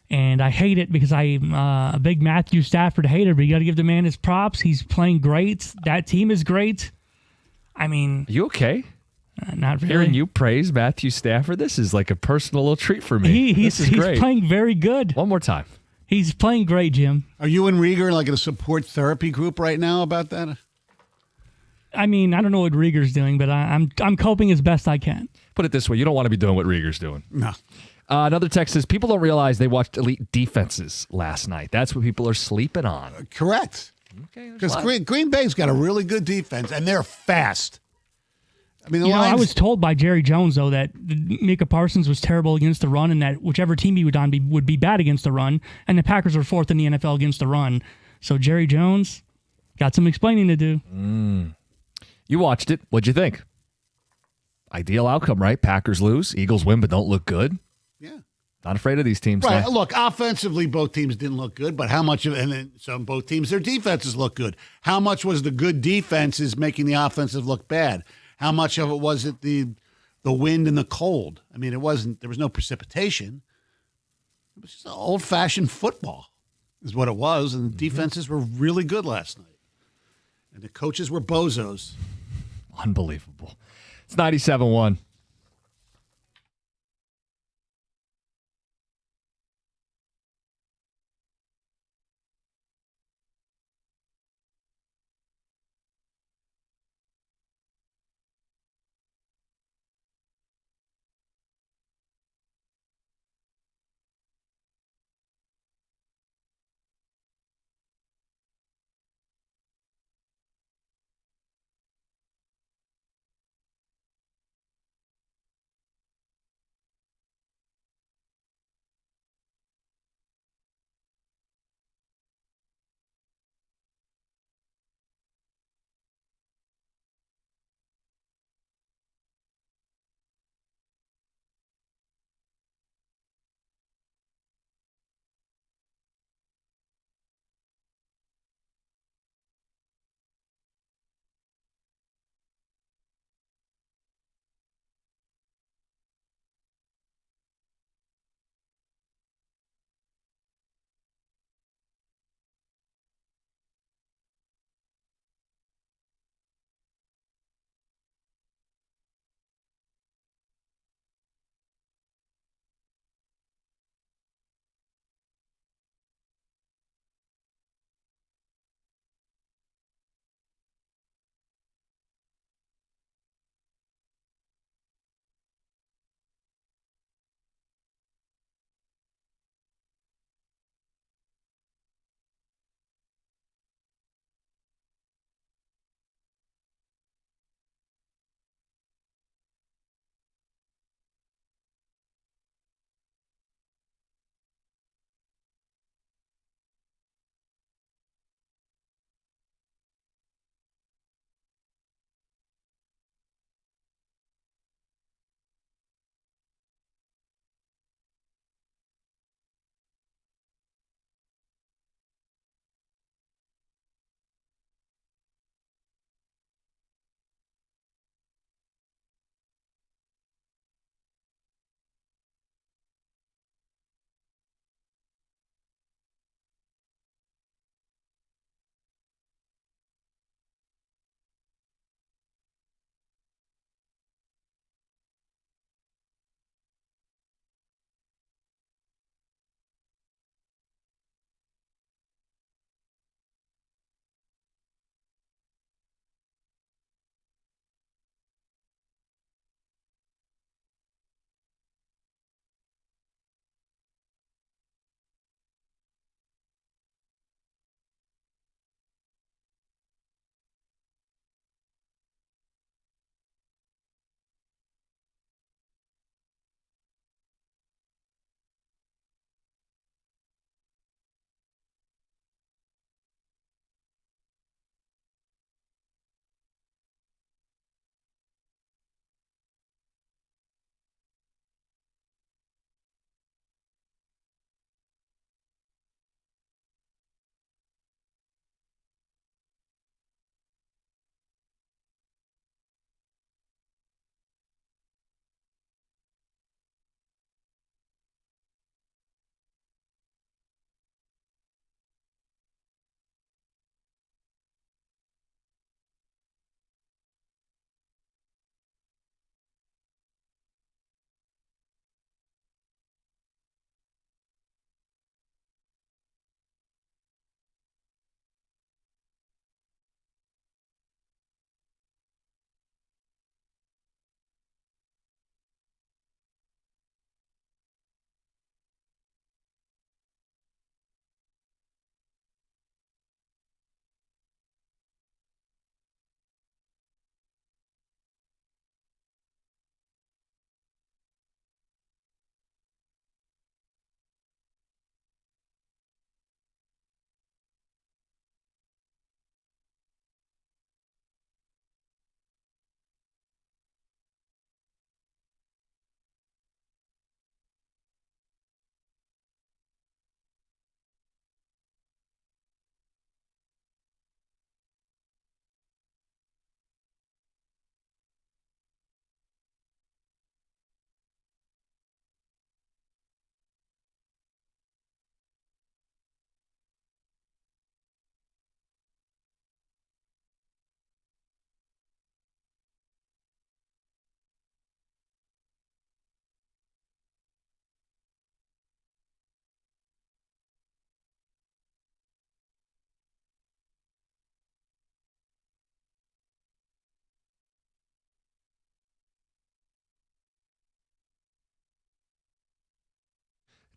And I hate it because I'm a big Matthew Stafford hater, but you got to give the man his props. He's playing great. That team is great. I mean... Are you okay? Not very. Hearing you praise Matthew Stafford, this is like a personal little treat for me. He's playing very good. One more time. He's playing great, Jim. Are you and Rieger like in a support therapy group right now about that? I mean, I don't know what Rieger's doing, but I'm coping as best I can. Put it this way, you don't want to be doing what Rieger's doing. No. Another text says, people don't realize they watched elite defenses last night. That's what people are sleeping on. Correct. Okay. Because Green Bay's got a really good defense, and they're fast. I mean, I was told by Jerry Jones, though, that Micah Parsons was terrible against the run and that whichever team he would on would be bad against the run, and the Packers are 4th in the NFL against the run. So Jerry Jones got some explaining to do. You watched it. What'd you think? Ideal outcome, right? Packers lose, Eagles win, but don't look good. Yeah. Not afraid of these teams. Right. Now. Look, offensively, both teams didn't look good, but how much of, and then some both teams, their defenses look good. How much was the good defenses making the offensive look bad? How much of it was it the wind and the cold? I mean, there was no precipitation. It was just old-fashioned football is what it was, and the defenses were really good last night. And the coaches were bozos. Unbelievable. It's 97-1.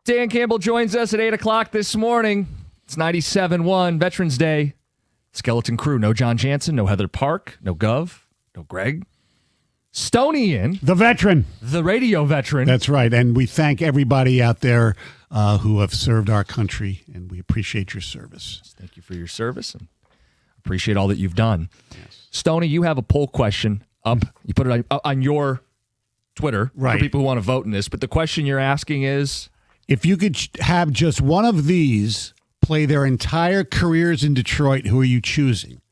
Dan Campbell joins us at 8 o'clock this morning. It's 97.1 Veterans Day. Skeleton Crew. No John Jansen, no Heather Park, no Gov, no Greg. Stoney in. The veteran. The radio veteran. That's right. And we thank everybody out there who have served our country, and we appreciate your service. Thank you for your service and appreciate all that you've done. Yes. Stoney, you have a poll question up. You put it on your Twitter right. for people who want to vote in this. But the question you're asking is? If you could have just one of these play their entire careers in Detroit, who are you choosing?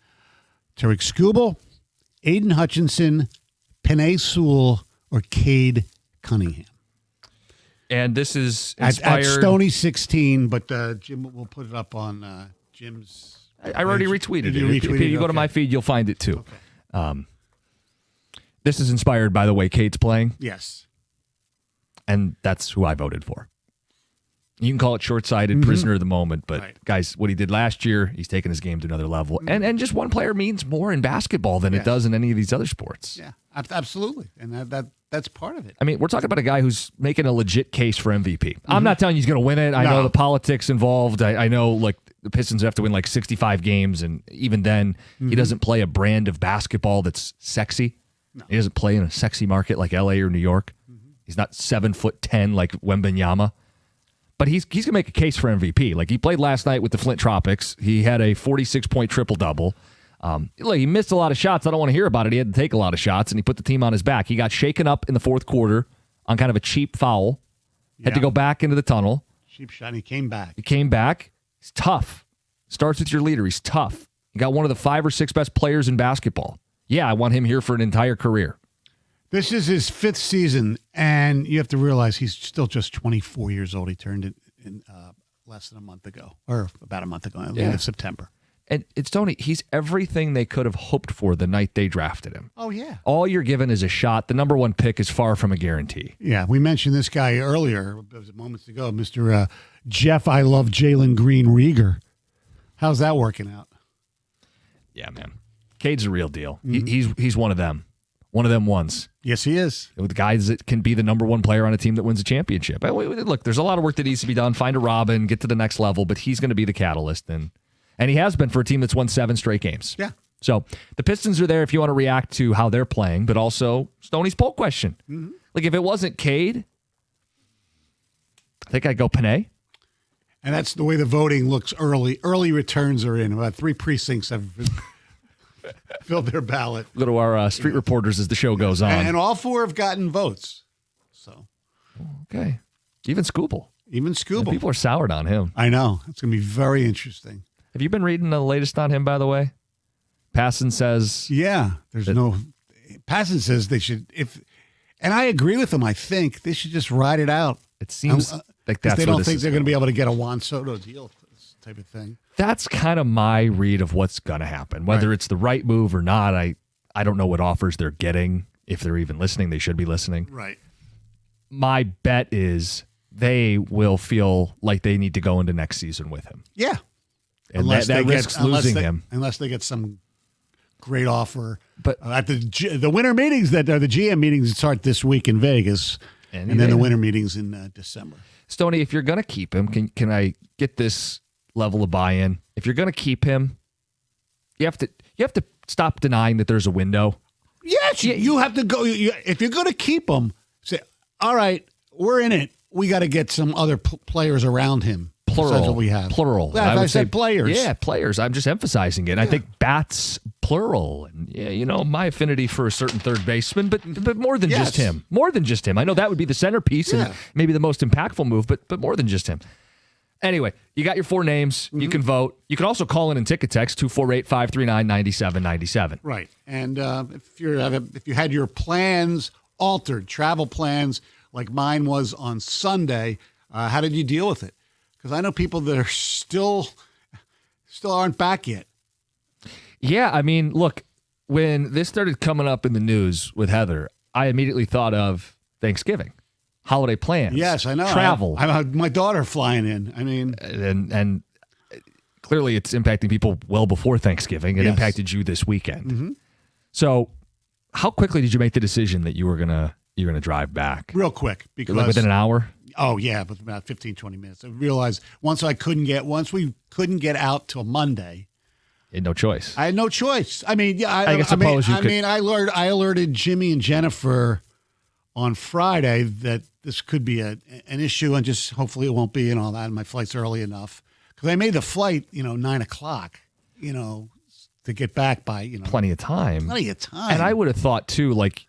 Tariq Skubal, Aiden Hutchinson, Penei Sewell, or Cade Cunningham? And this is inspired. At Stoney 16, but Jim will put it up on Jim's. I already retweeted it. If you go to my feed, you'll find it too. Okay. This is inspired by the way Cade's playing. Yes. And that's who I voted for. You can call it short-sighted, prisoner of the moment, but guys, what he did last year, he's taken his game to another level. And just one player means more in basketball than it does in any of these other sports. Yeah, absolutely. And that's part of it. I mean, we're talking about a guy who's making a legit case for MVP. I'm not telling you he's going to win it. I know the politics involved. I know like the Pistons have to win like 65 games, and even then, he doesn't play a brand of basketball that's sexy. No. He doesn't play in a sexy market like LA or New York. He's not 7'10" like Wembanyama. But he's going to make a case for MVP. Like, he played last night with the Flint Tropics. He had a 46-point triple-double. Look, he missed a lot of shots. I don't want to hear about it. He had to take a lot of shots, and he put the team on his back. He got shaken up in the fourth quarter on kind of a cheap foul. Had to go back into the tunnel. Cheap shot. He came back. He's tough. Starts with your leader. He's tough. He got one of the 5 or 6 best players in basketball. Yeah, I want him here for an entire career. This is his 5th season, and you have to realize he's still just 24 years old. He turned it in less than a month ago, or about a month ago, at the end of September. And it's Tony, he's everything they could have hoped for the night they drafted him. Oh, yeah. All you're given is a shot. The number 1 pick is far from a guarantee. Yeah, we mentioned this guy earlier, moments ago, Mr. Jeff I Love Jalen Green Rieger. How's that working out? Yeah, man. Cade's a real deal. He's one of them. One of them ones. Yes, he is. With guys that can be the number 1 player on a team that wins a championship. Look, there's a lot of work that needs to be done. Find a Robin, get to the next level, but he's going to be the catalyst. And he has been for a team that's won 7 straight games. Yeah. So the Pistons are there if you want to react to how they're playing, but also Stoney's poll question. Like, if it wasn't Cade, I think I'd go Penei. And that's the way the voting looks early. Early returns are in. About 3 precincts have filled their ballot. Go to our street reporters as the show goes on. And all 4 have gotten votes. So, okay. Even Skubal. People are soured on him. I know. It's going to be very interesting. Have you been reading the latest on him, by the way? Passan says... Yeah. Passan says they should... And I agree with him. I think they should just ride it out. It seems like that's they don't think they're going to be able to get a Juan Soto deal, this type of thing. That's kind of my read of what's going to happen. Whether it's the right move or not, I don't know what offers they're getting. If they're even listening, they should be listening. Right. My bet is they will feel like they need to go into next season with him. Yeah. And that risks losing him. Unless they get some great offer. But at the winter meetings that are the GM meetings start this week in Vegas, and then the winter meetings in December. Stoney, if you're going to keep him, can I get this level of buy-in? If you're going to keep him, you have to stop denying that there's a window. Yes, you have to go. If you're going to keep him, say, all right, we're in it. We got to get some other players around him. Plural. That's what we have. Plural. Yeah, I said players. Yeah, players. I'm just emphasizing it. Yeah. I think bats, plural. And, my affinity for a certain third baseman, but more than just him. More than just him. I know that would be the centerpiece and maybe the most impactful move, but more than just him. Anyway, you got your 4 names. You can vote. You can also call in and ticket text 248-539-9797. Right. And if you had your plans altered, travel plans like mine was on Sunday, how did you deal with it? Because I know people that are still aren't back yet. Yeah, I mean, look, when this started coming up in the news with Heather, I immediately thought of Thanksgiving, holiday plans. Yes, I know. Travel. I have my daughter flying in. I mean, and clearly it's impacting people well before Thanksgiving. It impacted you this weekend. So, how quickly did you make the decision that you were gonna drive back? Real quick, because like within an hour. Oh, yeah, but about 15, 20 minutes. I realized once we couldn't get out till Monday. You had no choice. I had no choice. I mean, yeah, I suppose you could. I alerted Jimmy and Jennifer on Friday that this could be an issue, and just hopefully it won't be and all that. And my flight's early enough because I made the flight, 9:00, to get back by, Plenty of time. Plenty of time. And I would have thought too, like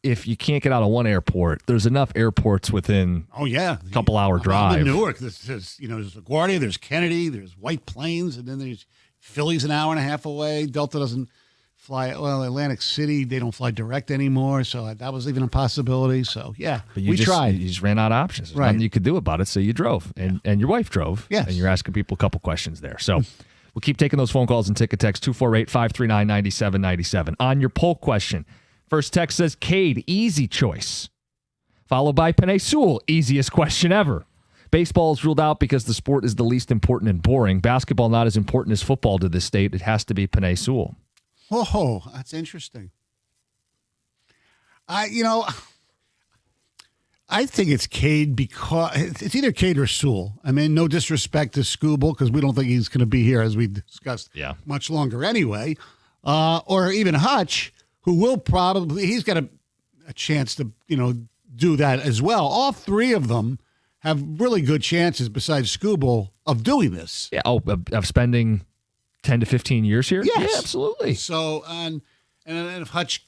if you can't get out of one airport, there's enough airports within. Oh yeah, a couple hour drive. In Newark, there's LaGuardia, there's Kennedy, there's White Plains, and then there's Philly's an hour and a half away. Delta doesn't fly. Well, Atlantic City, they don't fly direct anymore, so that was even a possibility. So yeah, we tried. You just ran out of options. There's right. nothing you could do about it, so you drove, and your wife drove. Yes. And you're asking people a couple questions there. So we'll keep taking those phone calls and ticket text 248-539-9797. On your poll question, first text says Cade, easy choice, followed by Penei Sewell, easiest question ever. Baseball is ruled out because the sport is the least important and boring. Basketball not as important as football to this state. It has to be Penei Sewell. Oh, that's interesting. I think it's Cade because it's either Cade or Sewell. I mean, no disrespect to Scooble because we don't think he's going to be here, as we discussed, much longer anyway. Or even Hutch, who will he's got a chance to, do that as well. All three of them have really good chances besides Scooble of doing this. Yeah, of spending 10 to 15 years here? Yes. Yeah, absolutely. So, and if Hutch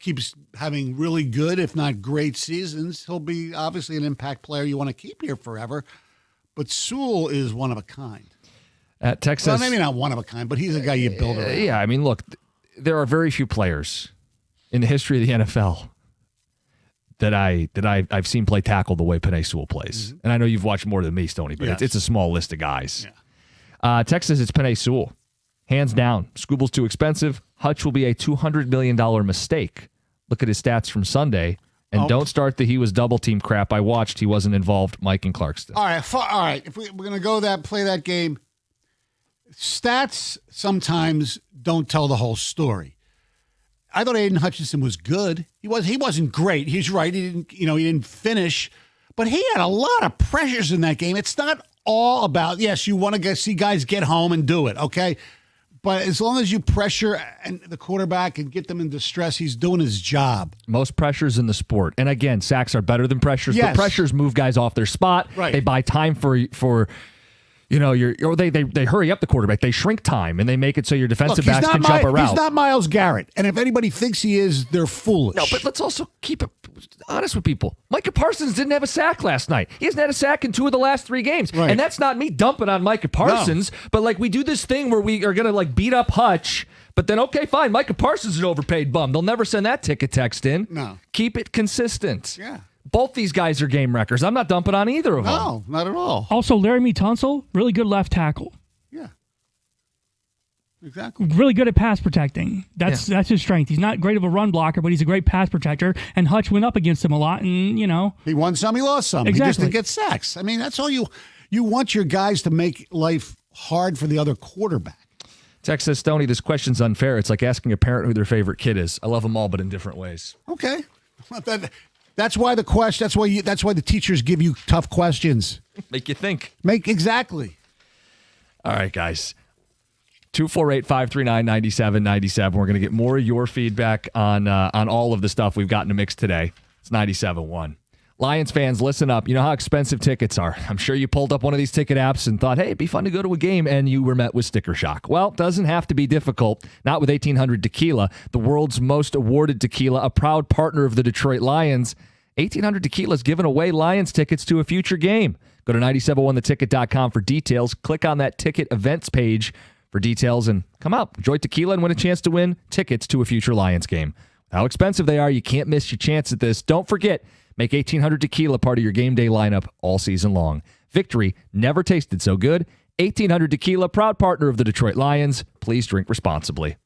keeps having really good, if not great seasons, he'll be obviously an impact player you want to keep here forever. But Sewell is one of a kind. At Texas, well, maybe not one of a kind, but he's a guy you build around. Yeah, I mean, look, there are very few players in the history of the NFL that I've seen play tackle the way Penei Sewell plays. Mm-hmm. And I know you've watched more than me, Stoney, but it's a small list of guys. Yeah. Texas, it's Penei Sewell. Hands down. Scooble's too expensive. Hutch will be a $200 million mistake. Look at his stats from Sunday. And don't start the he was double team crap. I watched. He wasn't involved. Mike and Clarkston. All right. If we're going to play that game, stats sometimes don't tell the whole story. I thought Aiden Hutchinson was good. He wasn't great. He's right. He didn't finish, but he had a lot of pressures in that game. It's not all about, yes, you want to see guys get home and do it, okay? But as long as you pressure and the quarterback and get them in distress, he's doing his job. Most pressures in the sport. And again, sacks are better than pressures. Yes. But pressures move guys off their spot. Right. They buy time for they hurry up the quarterback. They shrink time and they make it so your defensive backs can jump around. He's not Myles Garrett. And if anybody thinks he is, they're foolish. No, but let's also keep it honest with people. Micah Parsons didn't have a sack last night. He hasn't had a sack in 2 of the last 3 games. Right. And that's not me dumping on Micah Parsons, but we do this thing where we are going to beat up Hutch, but then, okay, fine, Micah Parsons is an overpaid bum. They'll never send that ticket text in. No. Keep it consistent. Yeah. Both these guys are game wreckers. I'm not dumping on either of them. No, not at all. Also, Laramie Tunsil, really good left tackle. Yeah. Exactly. Really good at pass protecting. That's his strength. He's not great of a run blocker, but he's a great pass protector. And Hutch went up against him a lot, and he won some, he lost some. Exactly. He just didn't get sacks. I mean, that's all you want your guys to make life hard for the other quarterback. Text says, Stoney, this question's unfair. It's like asking a parent who their favorite kid is. I love them all, but in different ways. Okay. That's why that's why the teachers give you tough questions. Make you think. Exactly. All right, guys. 248-539-9797. We're going to get more of your feedback on all of the stuff we've got in the mix today. It's 97.1. Lions fans, listen up. You know how expensive tickets are. I'm sure you pulled up one of these ticket apps and thought, hey, it'd be fun to go to a game, and you were met with sticker shock. Well, it doesn't have to be difficult. Not with 1800 Tequila, the world's most awarded tequila, a proud partner of the Detroit Lions. 1800 Tequila is giving away Lions tickets to a future game. Go to 971theticket.com for details. Click on that ticket events page for details and come out. Enjoy tequila and win a chance to win tickets to a future Lions game. How expensive they are, you can't miss your chance at this. Don't forget, make 1800 Tequila part of your game day lineup all season long. Victory never tasted so good. 1800 Tequila, proud partner of the Detroit Lions. Please drink responsibly.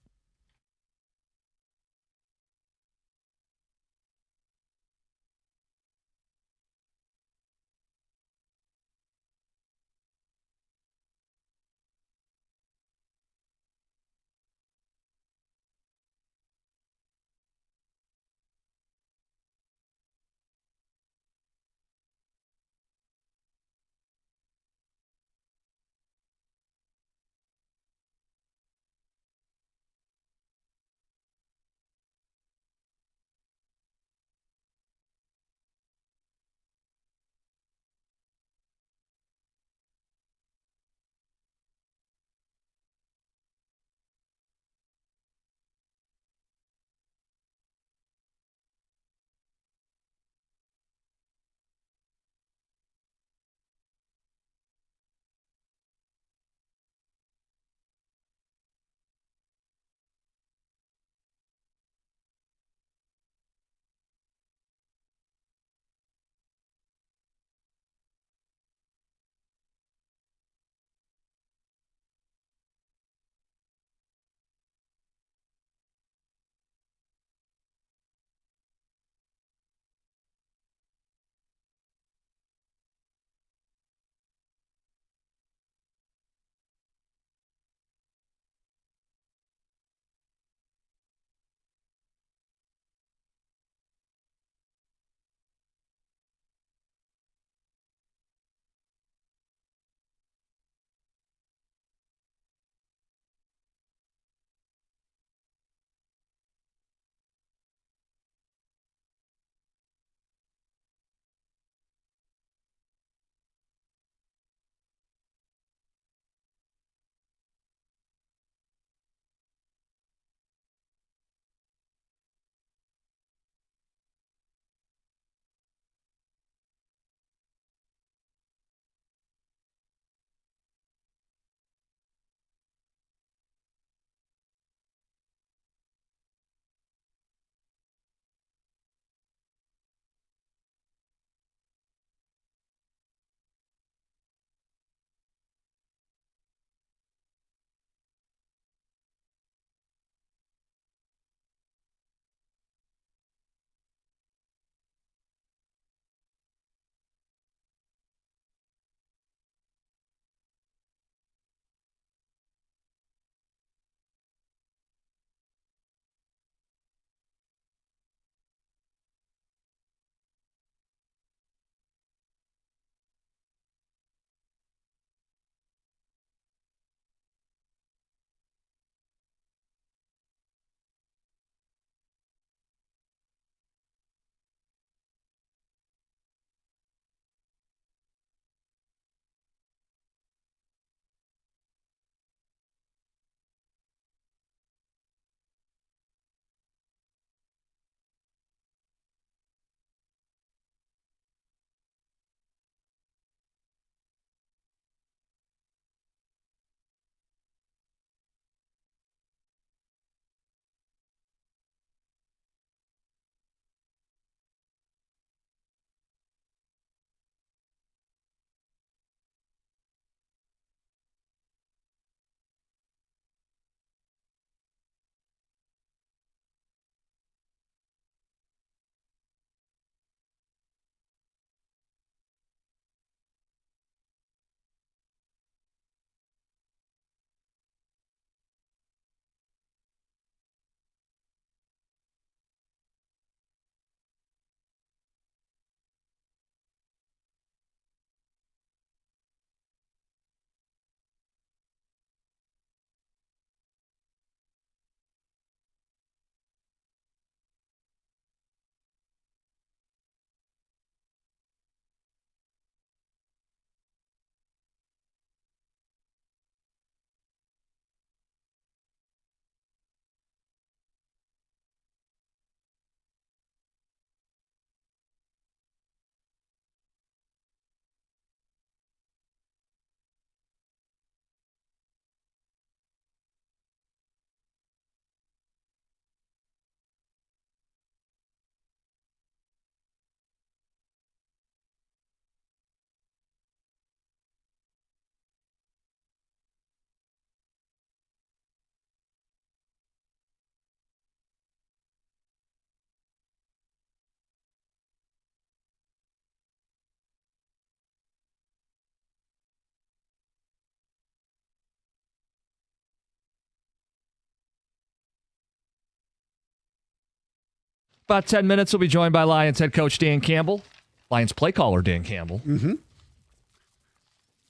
About 10 minutes, we'll be joined by Lions head coach Dan Campbell. Lions play caller Dan Campbell. Mm-hmm.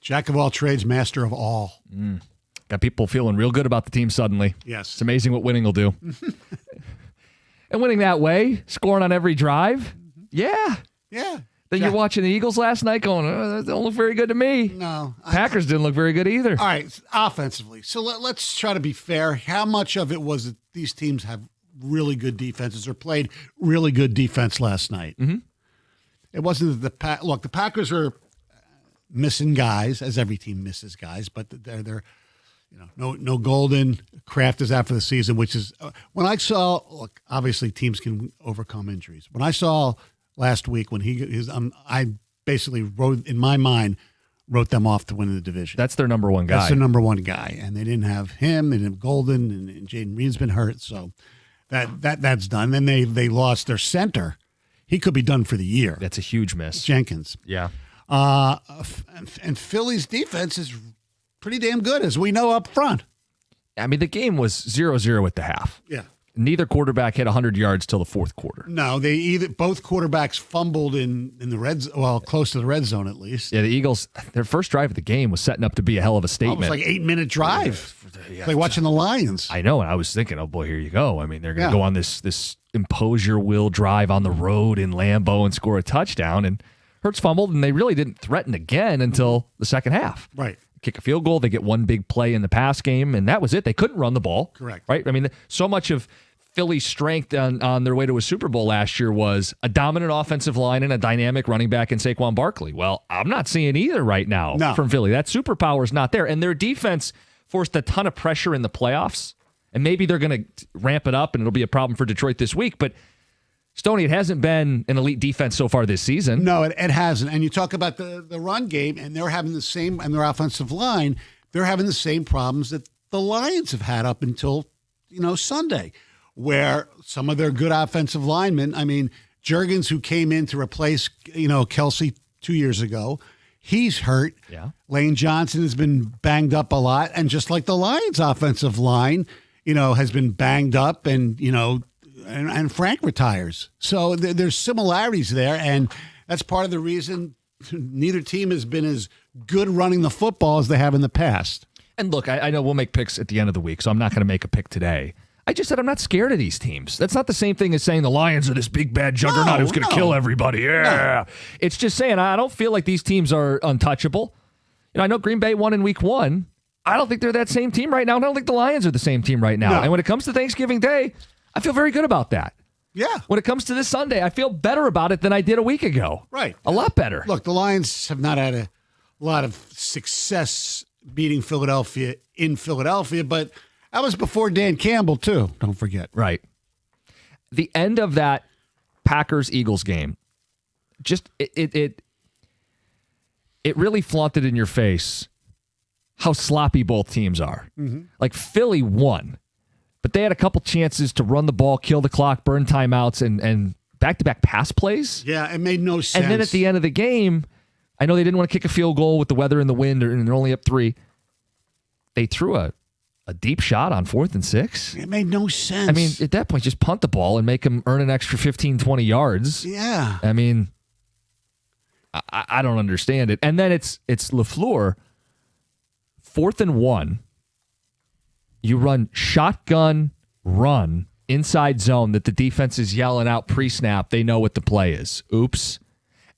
Jack of all trades, master of all. Got people feeling real good about the team suddenly. Yes. It's amazing what winning will do. And winning that way, scoring on every drive, yeah. Yeah. Then you're watching the Eagles last night going, that don't look very good to me. No. Packers didn't look very good either. All right, offensively. So let's try to be fair. How much of it was that these teams have really good defenses or played really good defense last night? Mm-hmm. It wasn't that the Packers are missing guys, as every team misses guys, but they're no Golden. Kraft is out for the season, which is when I saw. Look, obviously teams can overcome injuries. When I saw last week when I basically wrote them off to win the division. That's their number one guy. That's their number one guy, and they didn't have him. They didn't have Golden, and Jaden Reed's been hurt, so that's done. Then they lost their center. He could be done for the year. That's a huge miss. Jenkins. Yeah. And Philly's defense is pretty damn good, as we know up front. I mean, the game was 0-0 at the half. Yeah. Neither quarterback hit 100 yards till the fourth quarter. No, both quarterbacks fumbled in the red zone, well, close to the red zone at least. Yeah, the Eagles, their first drive of the game was setting up to be a hell of a statement. It was like 8-minute drive. It's like watching the Lions. I know, and I was thinking, oh boy, here you go. I mean, they're going to go on this impose your will drive on the road in Lambeau and score a touchdown, and Hurts fumbled, and they really didn't threaten again until the second half. Right. Kick a field goal, they get one big play in the pass game, and that was it. They couldn't run the ball. Correct. Right? I mean, so much of Philly's strength on their way to a Super Bowl last year was a dominant offensive line and a dynamic running back in Saquon Barkley. Well, I'm not seeing either right now from Philly. That superpower is not there. And their defense forced a ton of pressure in the playoffs, and maybe they're going to ramp it up, and it'll be a problem for Detroit this week. But Stoney, it hasn't been an elite defense so far this season. No, it hasn't. And you talk about the run game, and they're having the same, and their offensive line, they're having the same problems that the Lions have had up until, Sunday, where some of their good offensive linemen, I mean, Juergens, who came in to replace, Kelsey 2 years ago, he's hurt. Yeah. Lane Johnson has been banged up a lot. And just like the Lions offensive line, has been banged up and, and Frank retires. So there's similarities there, and that's part of the reason neither team has been as good running the football as they have in the past. And look, I know we'll make picks at the end of the week, so I'm not going to make a pick today. I just said I'm not scared of these teams. That's not the same thing as saying the Lions are this big bad juggernaut who's going to kill everybody. Yeah. No. It's just saying I don't feel like these teams are untouchable. I know Green Bay won in week 1. I don't think they're that same team right now. I don't think the Lions are the same team right now. No. And when it comes to Thanksgiving Day, I feel very good about that. Yeah. When it comes to this Sunday, I feel better about it than I did a week ago. Right. A lot better. Look, the Lions have not had a lot of success beating Philadelphia in Philadelphia, but that was before Dan Campbell, too. Don't forget. Right. The end of that Packers-Eagles game, just it really flaunted in your face how sloppy both teams are. Mm-hmm. Like Philly won, but they had a couple chances to run the ball, kill the clock, burn timeouts, and back-to-back pass plays. Yeah, it made no sense. And then at the end of the game, I know they didn't want to kick a field goal with the weather and the wind, and they're only up 3. They threw a deep shot on 4th and 6. It made no sense. I mean, at that point, just punt the ball and make them earn an extra 15, 20 yards. Yeah. I mean, I don't understand it. And then it's LaFleur, 4th and 1. You run shotgun run inside zone that the defense is yelling out pre-snap. They know what the play is. Oops.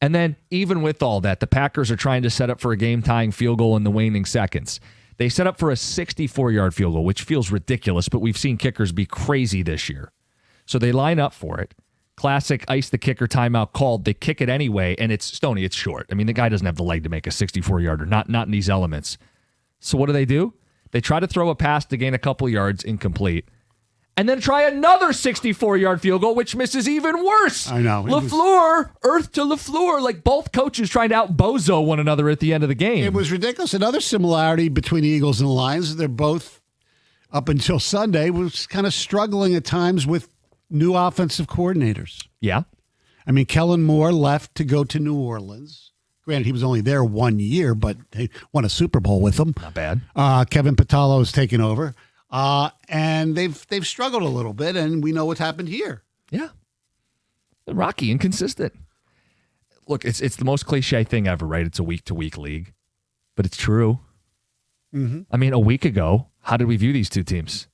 And then even with all that, the Packers are trying to set up for a game-tying field goal in the waning seconds. They set up for a 64-yard field goal, which feels ridiculous, but we've seen kickers be crazy this year. So they line up for it. Classic ice the kicker timeout called. They kick it anyway, and it's Stoney. It's short. I mean, the guy doesn't have the leg to make a 64-yarder, not in these elements. So what do? They try to throw a pass to gain a couple yards, incomplete. And then try another 64-yard field goal, which misses even worse. I know. Earth to LaFleur, like both coaches trying to out-bozo one another at the end of the game. It was ridiculous. Another similarity between the Eagles and the Lions, they're both, up until Sunday, was kind of struggling at times with new offensive coordinators. Yeah. I mean, Kellen Moore left to go to New Orleans. Granted, he was only there 1 year, but they won a Super Bowl with him. Not bad. Kevin Patalo's taken over. And they've struggled a little bit, and we know what's happened here. Yeah. Rocky, inconsistent. Look, it's the most cliche thing ever, right? It's a week-to-week league, but it's true. Mm-hmm. I mean, a week ago, how did we view these two teams?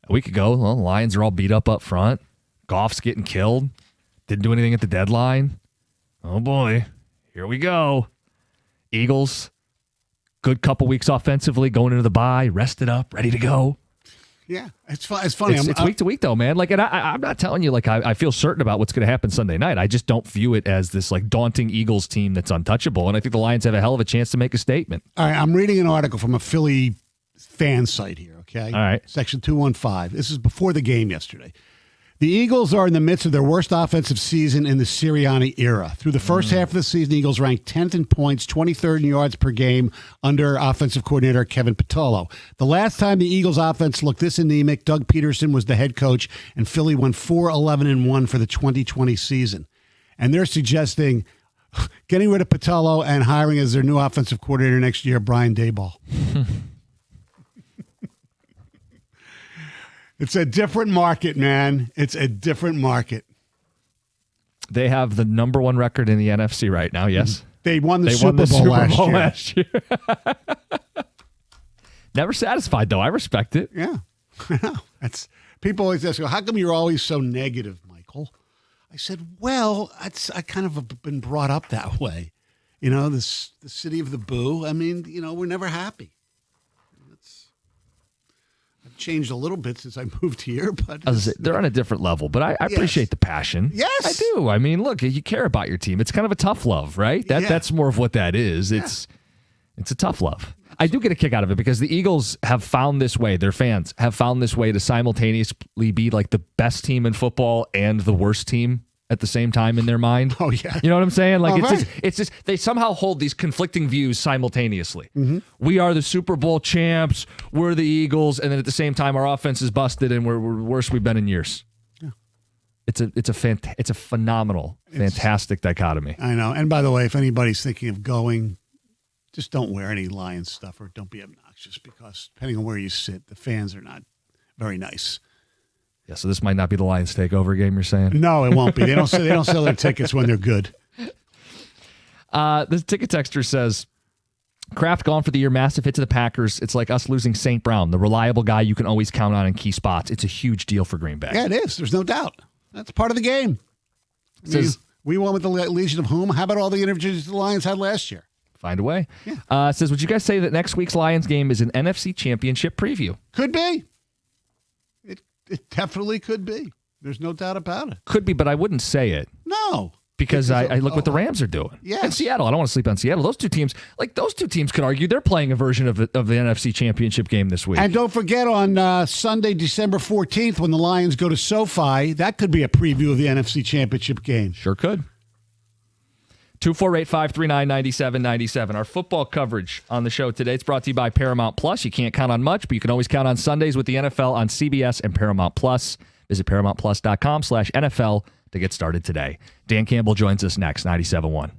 A week ago, well, the Lions are all beat up front. Goff's getting killed. Didn't do anything at the deadline. Oh, boy. Here we go. Eagles, good couple weeks offensively, going into the bye, rested up, ready to go. Yeah, it's funny. It's week to week, though, man. Like, and I'm not telling you, like, I feel certain about what's going to happen Sunday night. I just don't view it as this, like, daunting Eagles team that's untouchable. And I think the Lions have a hell of a chance to make a statement. All right, I'm reading an article from a Philly fan site here, okay? All right. Section 215. This is before the game yesterday. The Eagles are in the midst of their worst offensive season in the Sirianni era. Through the first half of the season, the Eagles ranked 10th in points, 23rd in yards per game under offensive coordinator Kevin Patullo. The last time the Eagles offense looked this anemic, Doug Peterson was the head coach, and Philly went 4-11-1 for the 2020 season. And they're suggesting getting rid of Patullo and hiring as their new offensive coordinator next year, Brian Daboll. It's a different market, man. It's a different market. They have the number one record in the NFC right now, yes? They won the Super Bowl last year. Never satisfied, though. I respect it. Yeah. I know. People always ask, how come you're always so negative, Michael? I said, well, I kind of have been brought up that way. You know, the city of the boo. I mean, you know, we're never happy. I've changed a little bit since I moved here, but they're on a different level. But I appreciate the passion. Yes, I do. I mean, look, you care about your team. It's kind of a tough love, right? That's more of what that is. It's a tough love. I do get a kick out of it because the Eagles have found this way. Their fans have found this way to simultaneously be like the best team in football and the worst team at the same time in their mind. Oh, yeah. You know what I'm saying? Like, right. it's just they somehow hold these conflicting views simultaneously. Mm-hmm. We are the Super Bowl champs. We're the Eagles. And then at the same time, our offense is busted and we're the worst we've been in years. Yeah. It's a phenomenal, fantastic dichotomy. I know. And by the way, if anybody's thinking of going, just don't wear any Lions stuff or don't be obnoxious because depending on where you sit, the fans are not very nice. Yeah, so this might not be the Lions takeover game, you're saying? No, it won't be. They don't sell their tickets when they're good. This ticket texter says, Kraft gone for the year, massive hit to the Packers. It's like us losing St. Brown, the reliable guy you can always count on in key spots. It's a huge deal for Green Bay. Yeah, it is. There's no doubt. That's part of the game. We won with the Legion of Whom. How about all the interviews the Lions had last year? Find a way. Yeah. Says, would you guys say that next week's Lions game is an NFC Championship preview? Could be. It definitely could be. There's no doubt about it. Could be, but I wouldn't say it. No. Because I look what the Rams are doing. Yes. And Seattle. I don't want to sleep on Seattle. Those two teams could argue they're playing a version of the NFC Championship game this week. And don't forget on Sunday, December 14th, when the Lions go to SoFi, that could be a preview of the NFC Championship game. Sure could. 248-539-9797. Our football coverage on the show today. It's brought to you by Paramount Plus. You can't count on much, but you can always count on Sundays with the NFL on CBS and Paramount Plus. Visit ParamountPlus.com/NFL to get started today. Dan Campbell joins us next, 97.1.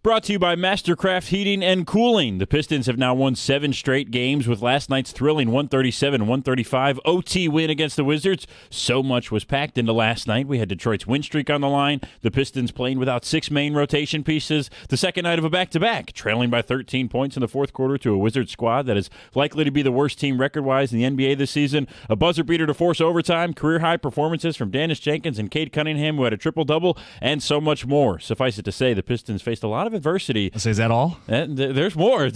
Brought to you by Mastercraft Heating and Cooling. The Pistons have now won 7 straight games with last night's thrilling 137-135 OT win against the Wizards. So much was packed into last night. We had Detroit's win streak on the line. The Pistons playing without 6 main rotation pieces. The second night of a back-to-back, trailing by 13 points in the fourth quarter to a Wizards squad that is likely to be the worst team record-wise in the NBA this season. A buzzer beater to force overtime. Career-high performances from Dennis Jenkins and Cade Cunningham, who had a triple-double, and so much more. Suffice it to say, the Pistons faced a lot of adversity. So is that all? There's more.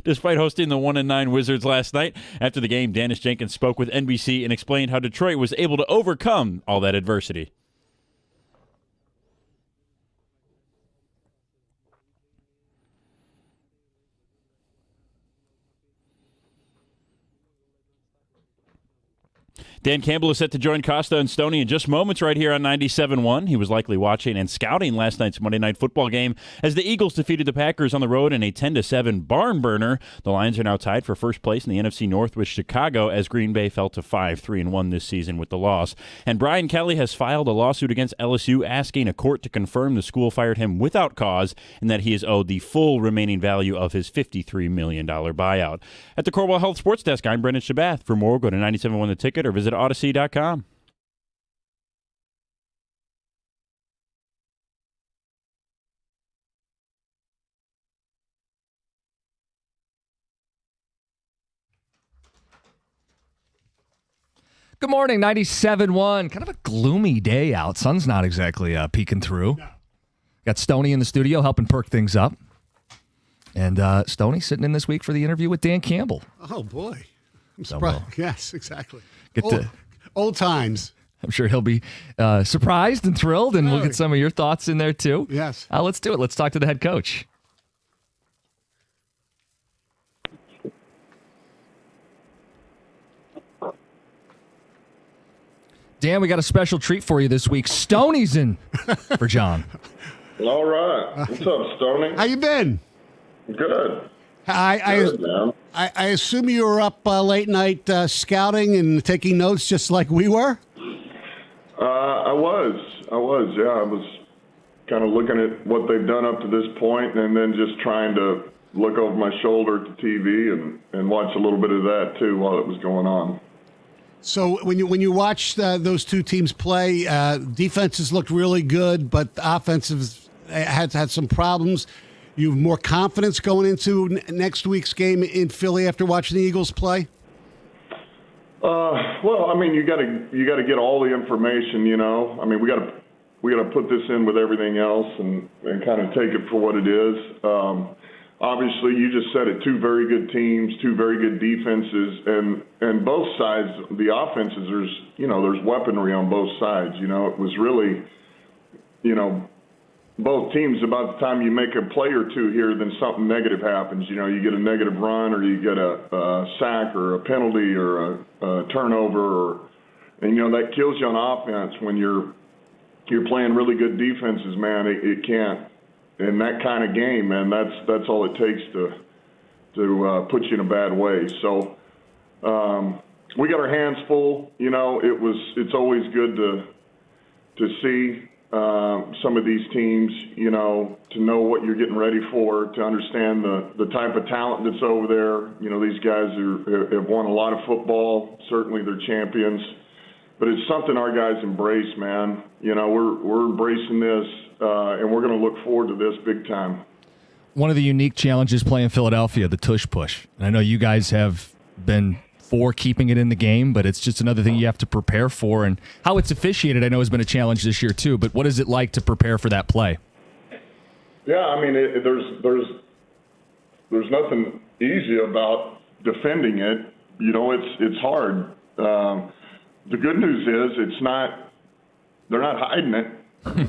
Despite hosting the 1-9 Wizards last night, after the game, Dennis Jenkins spoke with NBC and explained how Detroit was able to overcome all that adversity. Dan Campbell is set to join Costa and Stoney in just moments right here on 97.1. He was likely watching and scouting last night's Monday Night Football game as the Eagles defeated the Packers on the road in a 10-7 barn burner. The Lions are now tied for first place in the NFC North with Chicago as Green Bay fell to 5-3-1 this season with the loss. And Brian Kelly has filed a lawsuit against LSU asking a court to confirm the school fired him without cause and that he is owed the full remaining value of his $53 million buyout. At the Corewell Health Sports Desk, I'm Brendan Shabath. For more, go to 97.1 The Ticket or visit Odyssey.com. Good morning, 97.1. Kind of a gloomy day out. Sun's not exactly peeking through. No. Got Stoney in the studio helping perk things up. And Stoney sitting in this week for the interview with Dan Campbell. Oh, boy. I'm surprised. Yes, exactly. Old times. I'm sure he'll be surprised and thrilled, and we'll get some of your thoughts in there, too. Yes. Let's do it. Let's talk to the head coach. Dan, we got a special treat for you this week. Stoney's in for John. All right. What's up, Stoney? How you been? Good. I assume you were up late night scouting and taking notes just like we were? I was. Yeah, I was kind of looking at what they've done up to this point and then just trying to look over my shoulder at the TV and watch a little bit of that, too, while it was going on. So when you watch those two teams play, defenses looked really good, but the offenses had some problems. You have more confidence going into next week's game in Philly after watching the Eagles play? Well, I mean, you got to get all the information. You know, I mean, we got to put this in with everything else and kind of take it for what it is. Obviously, you just said it, two very good teams, two very good defenses, and both sides, the offenses, there's weaponry on both sides. You know, it was really, both teams, about the time you make a play or two here, then something negative happens. You know, you get a negative run or you get a sack or a penalty or a turnover, and that kills you on offense when you're playing really good defenses, man. It can't. In that kind of game, man, that's all it takes to put you in a bad way. So we got our hands full. It's always good to see some of these teams. To know what you're getting ready for, to understand the type of talent that's over there. These guys have won a lot of football. Certainly, they're champions. But it's something our guys embrace, man. We're embracing this. And we're going to look forward to this big time. One of the unique challenges playing Philadelphia, the tush push. And I know you guys have been for keeping it in the game, but it's just another thing you have to prepare for. And how it's officiated, I know, has been a challenge this year too. But what is it like to prepare for that play? Yeah, I mean, there's nothing easy about defending it. It's hard. The good news is they're not hiding it.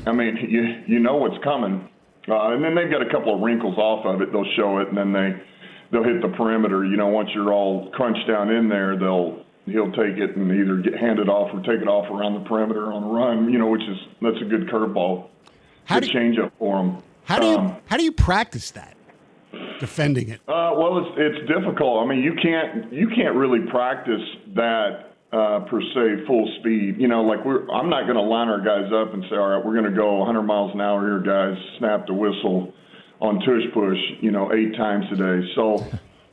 I mean, you know what's coming, and then they've got a couple of wrinkles off of it. They'll show it, and then they'll hit the perimeter. Once you're all crunched down in there, he'll take it and either hand it off or take it off around the perimeter on a run. That's a good curveball. Good change up for him. How do you practice that? Defending it. Well, it's difficult. I mean, you can't really practice that. Per se, full speed. I'm not going to line our guys up and say, all right, we're going to go 100 miles an hour here, guys. Snap the whistle on tush push, 8 times a day. So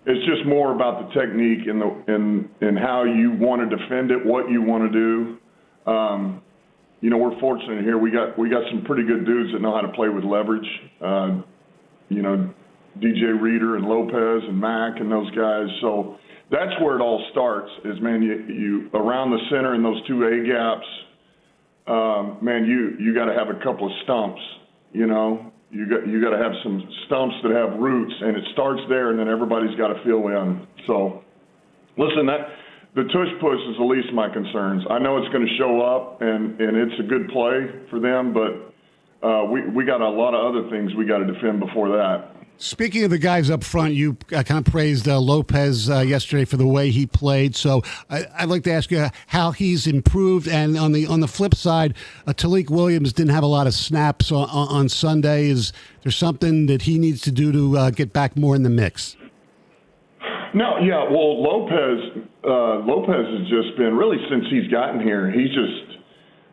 it's just more about the technique and how you want to defend it, what you want to do. We're fortunate here. We got some pretty good dudes that know how to play with leverage. DJ Reader and Lopez and Mack and those guys. So that's where it all starts. Is, man, you around the center in those 2 A gaps. Man, you got to have a couple of stumps. You got to have some stumps that have roots, and it starts there, and then everybody's got to fill in. So, listen, the tush push is the least of my concerns. I know it's going to show up, and it's a good play for them, but we got a lot of other things we got to defend before that. Speaking of the guys up front, you kind of praised Lopez yesterday for the way he played. So I'd like to ask you how he's improved. And on the flip side, Talik Williams didn't have a lot of snaps on Sunday. Is there something that he needs to do to get back more in the mix? No, yeah. Well, Lopez has just been really since he's gotten here.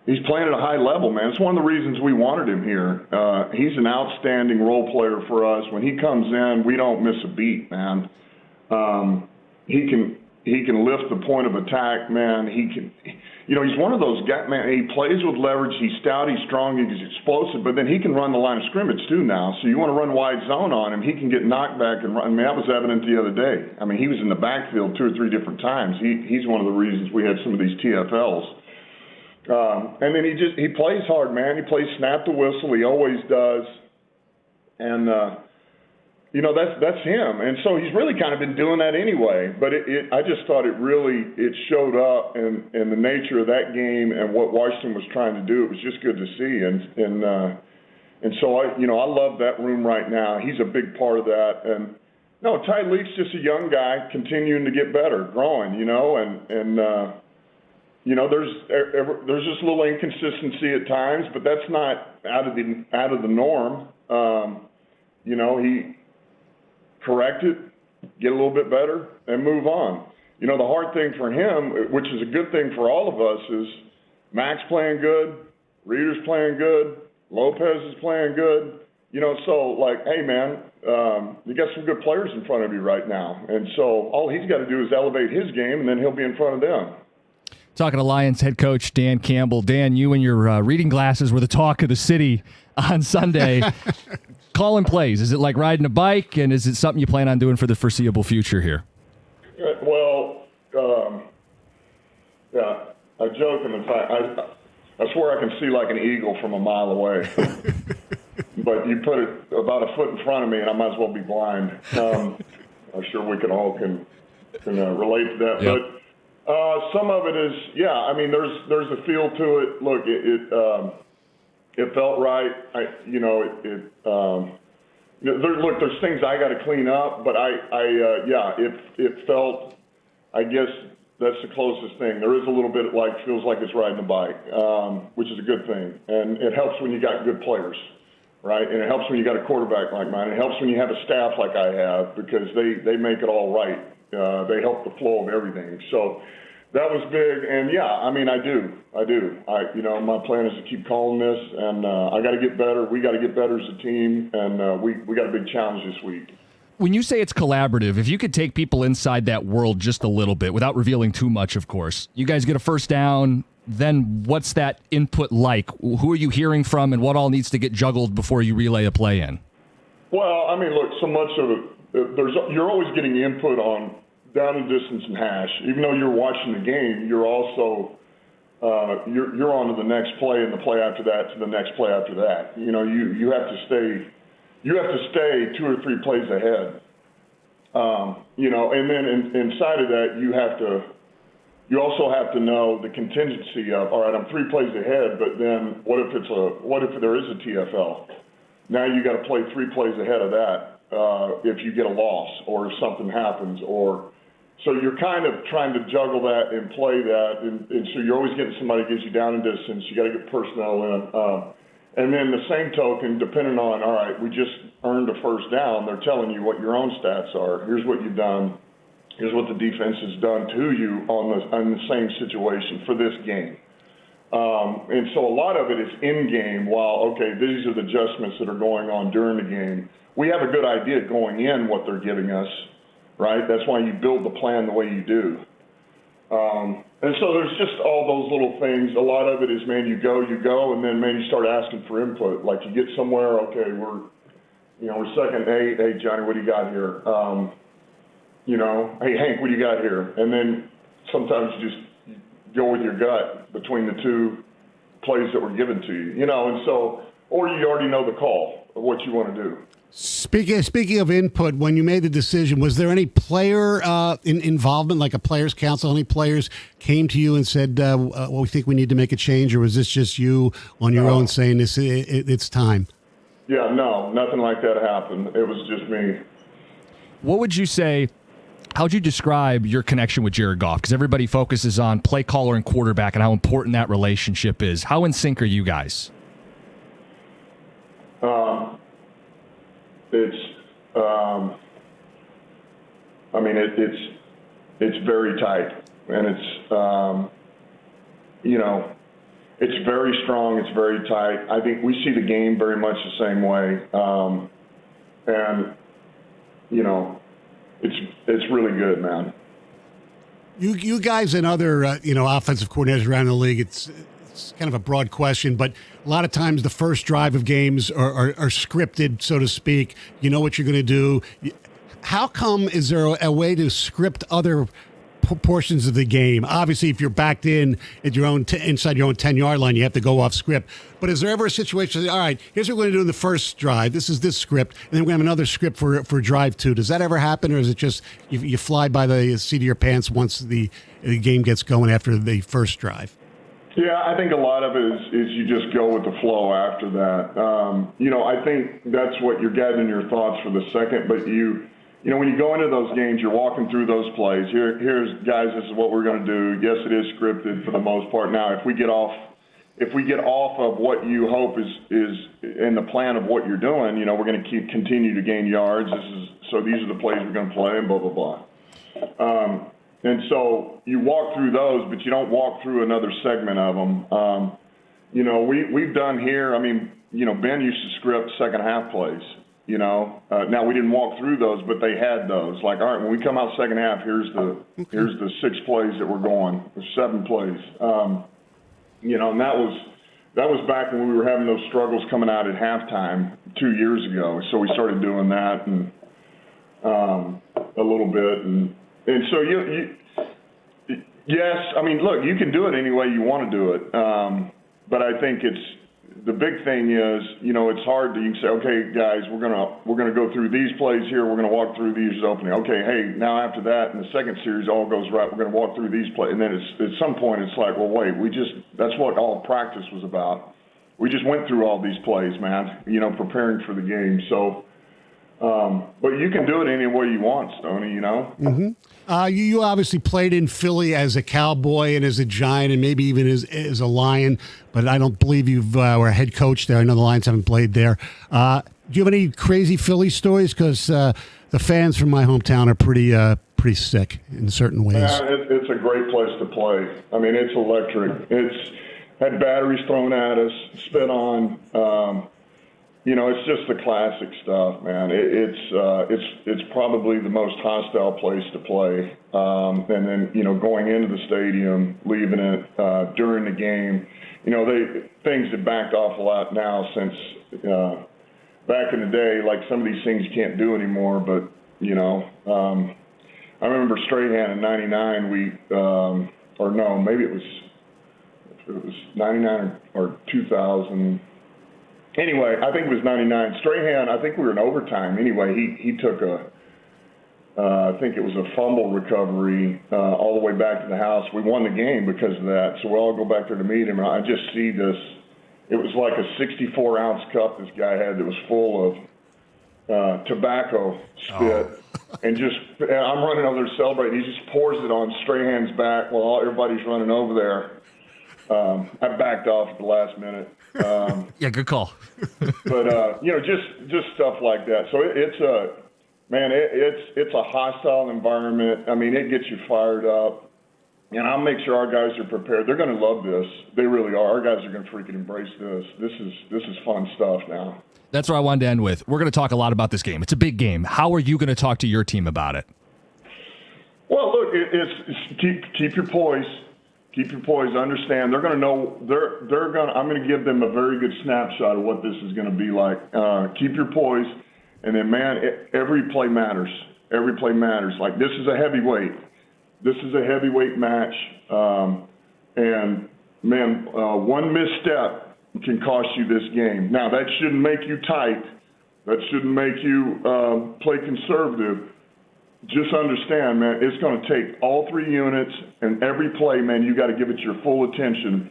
He's playing at a high level, man. It's one of the reasons we wanted him here. He's an outstanding role player for us. When he comes in, we don't miss a beat, man. He can lift the point of attack, man. He's one of those guys, man. He plays with leverage. He's stout. He's strong. He's explosive. But then he can run the line of scrimmage too now. So you want to run wide zone on him, he can get knocked back and run. I mean, that was evident the other day. I mean, he was in the backfield 2 or 3 different times. He's one of the reasons we had some of these TFLs. And then he plays hard, man. He plays snap to whistle. He always does. And, that's him. And so he's really kind of been doing that anyway. But I just thought it showed up in the nature of that game and what Washington was trying to do. It was just good to see. And so I love that room right now. He's a big part of that. And no, Tyleek's just a young guy continuing to get better, growing, there's just a little inconsistency at times, but that's not out of the norm. He correct it, get a little bit better, and move on. The hard thing for him, which is a good thing for all of us, is Max playing good, Reader's playing good, Lopez is playing good. Hey, man, you got some good players in front of you right now. And so all he's got to do is elevate his game, and then he'll be in front of them. Talking to Lions head coach Dan Campbell. Dan, you and your reading glasses were the talk of the city on Sunday. Calling plays, is it like riding a bike, and is it something you plan on doing for the foreseeable future here? Well, yeah, I joke in the fact I swear I can see like an eagle from a mile away. But you put it about a foot in front of me, and I might as well be blind. I'm sure we can all can relate to that. Yep. But some of it is, there's a feel to it. Look, it felt right. There's things I got to clean up, but it felt, I guess that's the closest thing. There is a little bit feels like it's riding a bike, which is a good thing. And it helps when you got good players, right? And it helps when you got a quarterback like mine. It helps when you have a staff like I have, because they make it all right. They help the flow of everything. So that was big. And I do. My plan is to keep calling this, and I got to get better. We got to get better as a team, and we got a big challenge this week. When you say it's collaborative, if you could take people inside that world just a little bit, without revealing too much, of course, you guys get a first down, then what's that input like? Who are you hearing from, and what all needs to get juggled before you relay a play in? Well, look, so much of it, you're always getting input on down and distance and hash. Even though you're watching the game, you're also you're on to the next play and the play after that to the next play after that. You have to stay 2 or 3 plays ahead. And then inside of that, you also have to know the contingency of, all right, I'm 3 plays ahead, but then what if there is a TFL? Now you got to play 3 plays ahead of that if you get a loss or if something happens, so you're kind of trying to juggle that and play that, and so you're always getting somebody that gets you down in distance. You got to get personnel in. And then the same token, depending on, all right, we just earned a first down, they're telling you what your own stats are. Here's what you've done. Here's what the defense has done to you on the same situation for this game. And so a lot of it is in-game, while, okay, these are the adjustments that are going on during the game. We have a good idea going in what they're giving us, right? That's why you build the plan the way you do. And so there's just all those little things. A lot of it is, man, you go, and then, man, you start asking for input. Like you get somewhere, okay, we're second. Hey, Johnny, what do you got here? Hey, Hank, what do you got here? And then sometimes you just go with your gut between the 2 plays that were given to you, and so, or you already know the call of what you want to do. Speaking of input, when you made the decision, was there any player involvement, like a players' council? Any players came to you and said, we think we need to make a change, or was this just you on your own saying it's time? Yeah, no, nothing like that happened. It was just me. What would you say? How would you describe your connection with Jared Goff? Because everybody focuses on play caller and quarterback and how important that relationship is. How in sync are you guys? It's very tight, and it's very strong. It's very tight. I think we see the game very much the same way, it's really good, man. You guys and other offensive coordinators around the league, it's kind of a broad question, but a lot of times the first drive of games are scripted, so to speak. You know what you're going to do. How come is there a way to script other portions of the game? Obviously, if you're backed in at your own inside your own 10-yard line, you have to go off script. But is there ever a situation, all right, here's what we're going to do in the first drive. This is this script, and then we're going to have another script for drive 2. Does that ever happen, or is it just you fly by the seat of your pants once the game gets going after the first drive? Yeah, I think a lot of it is you just go with the flow after that. I think that's what you're getting in your thoughts for the second, but when you go into those games, you're walking through those plays. Here's guys, this is what we're going to do. Yes, it is scripted for the most part. Now, if we get off of what you hope is in the plan of what you're doing, we're going to continue to gain yards. So these are the plays we're going to play, and blah blah blah. And so you walk through those, but you don't walk through another segment of them. We've done here. I mean, Ben used to script second half plays. Now we didn't walk through those, but they had those. Like, all right, when we come out second half, here's the 6 plays that we're going, or 7 plays. And that was back when we were having those struggles coming out at halftime 2 years ago. So we started doing that and a little bit, and so yes, I mean, look, you can do it any way you want to do it, but I think the big thing is, it's hard you can say, okay, guys, we're gonna go through these plays here. We're gonna walk through these opening. Okay, hey, now after that, in the second series, all goes right. We're gonna walk through these plays, and then at some point, it's like, well, wait, that's what all practice was about. We just went through all these plays, man. Preparing for the game. So, but you can do it any way you want, Stoney. Mm-hmm. You obviously played in Philly as a Cowboy and as a Giant and maybe even as a Lion, but I don't believe you were a head coach there. I know the Lions haven't played there. Do you have any crazy Philly stories? Because the fans from my hometown are pretty sick in certain ways. Yeah, it's a great place to play. I mean, it's electric. It's had batteries thrown at us, spit on. It's just the classic stuff, man. It's probably the most hostile place to play. And then, going into the stadium, leaving it during the game, things have backed off a lot now since back in the day. Like some of these things you can't do anymore. But I remember Strahan in '99. Maybe it was '99 or 2000. Anyway, I think it was 99. Strahan, I think we were in overtime. Anyway, he took I think it was a fumble recovery all the way back to the house. We won the game because of that. So we all go back there to meet him, and I just see this. It was like a 64-ounce cup this guy had that was full of tobacco spit. Oh. And I'm running over there celebrating. He just pours it on Strahan's back while everybody's running over there. I backed off at the last minute. Yeah, good call. But just stuff like that. So it's a hostile environment. I mean, it gets you fired up, and I'll make sure our guys are prepared. They're going to love this. They really are. Our guys are going to freaking embrace this. This is fun stuff now. That's what I wanted to end with. We're going to talk a lot about this game. It's a big game. How are you going to talk to your team about it? Well, look, it's keep your poise. Keep your poise. Understand they're going to know they're going. I'm going to give them a very good snapshot of what this is going to be like. Keep your poise, and then every play matters. Every play matters. Like this is a heavyweight. This is a heavyweight match, and one misstep can cost you this game. Now that shouldn't make you tight. That shouldn't make you play conservative. Just understand, man, it's going to take all 3 units, and every play, man, you got to give it your full attention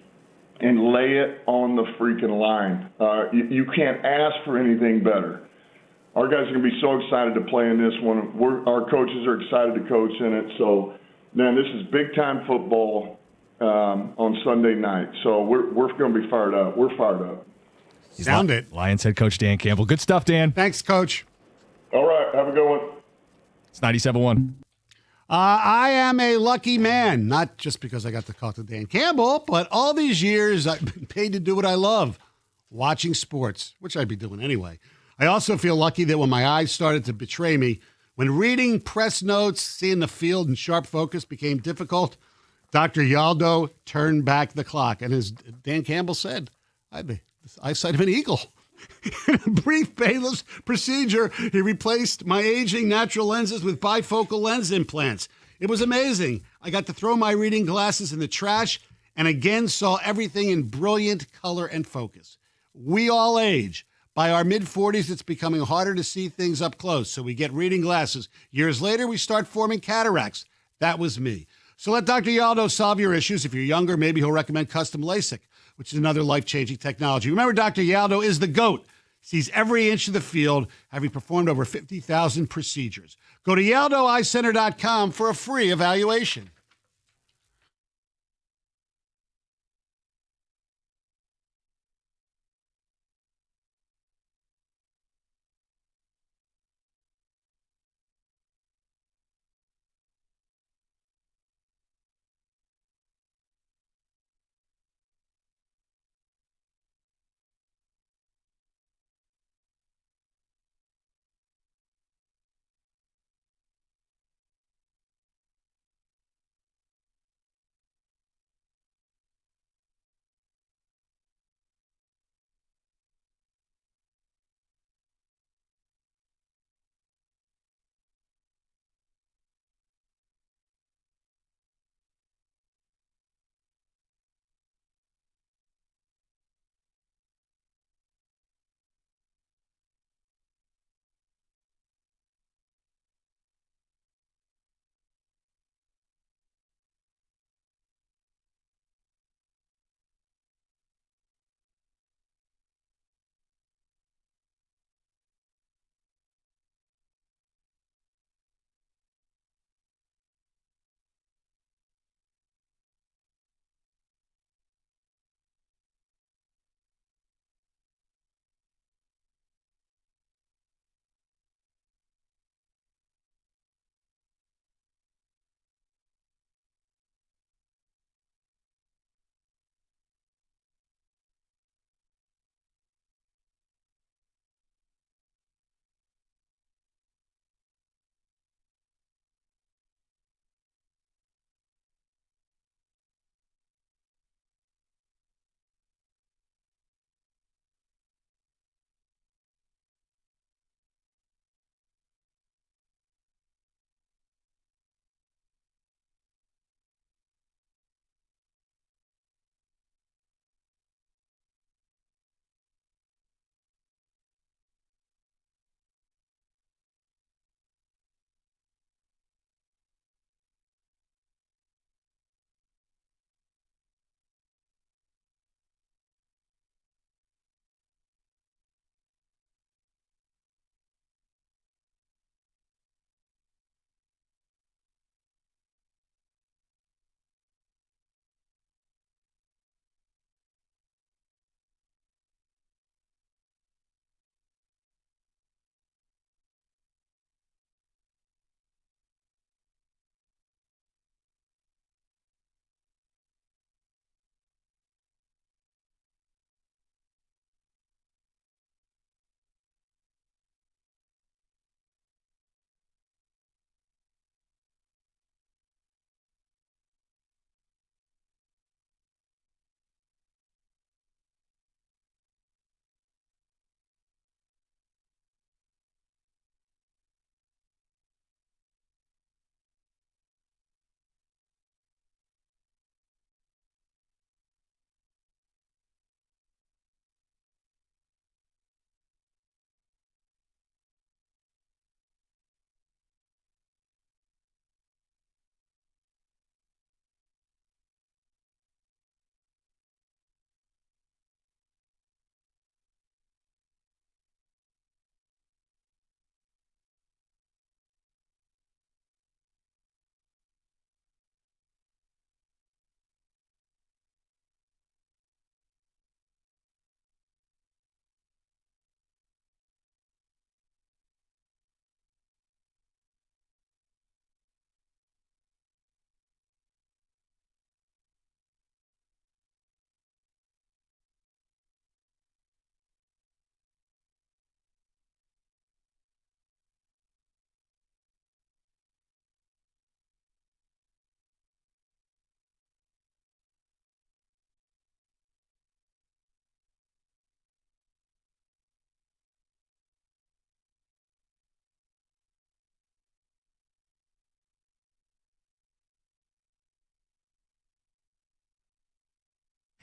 and lay it on the freaking line. You can't ask for anything better. Our guys are going to be so excited to play in this one. Our coaches are excited to coach in it. So, man, this is big-time football on Sunday night. So we're going to be fired up. We're fired up. Sound it. Lions head coach Dan Campbell. Good stuff, Dan. Thanks, Coach. All right. Have a good one. It's 97.1. I am a lucky man, not just because I got to talk to Dan Campbell, but all these years I've been paid to do what I love, watching sports, which I'd be doing anyway. I also feel lucky that when my eyes started to betray me, when reading press notes, seeing the field in sharp focus became difficult, Dr. Yaldo turned back the clock. And as Dan Campbell said, I had the eyesight of an eagle. In a brief painless procedure, he replaced my aging natural lenses with bifocal lens implants. It was amazing. I got to throw my reading glasses in the trash and again saw everything in brilliant color and focus. We all age. By our mid-40s, it's becoming harder to see things up close, so we get reading glasses. Years later, we start forming cataracts. That was me. So let Dr. Yaldo solve your issues. If you're younger, maybe he'll recommend custom LASIK, which is another life-changing technology. Remember, Dr. Yaldo is the GOAT. Sees every inch of the field, having performed over 50,000 procedures. Go to YaldoEyeCenter.com for a free evaluation.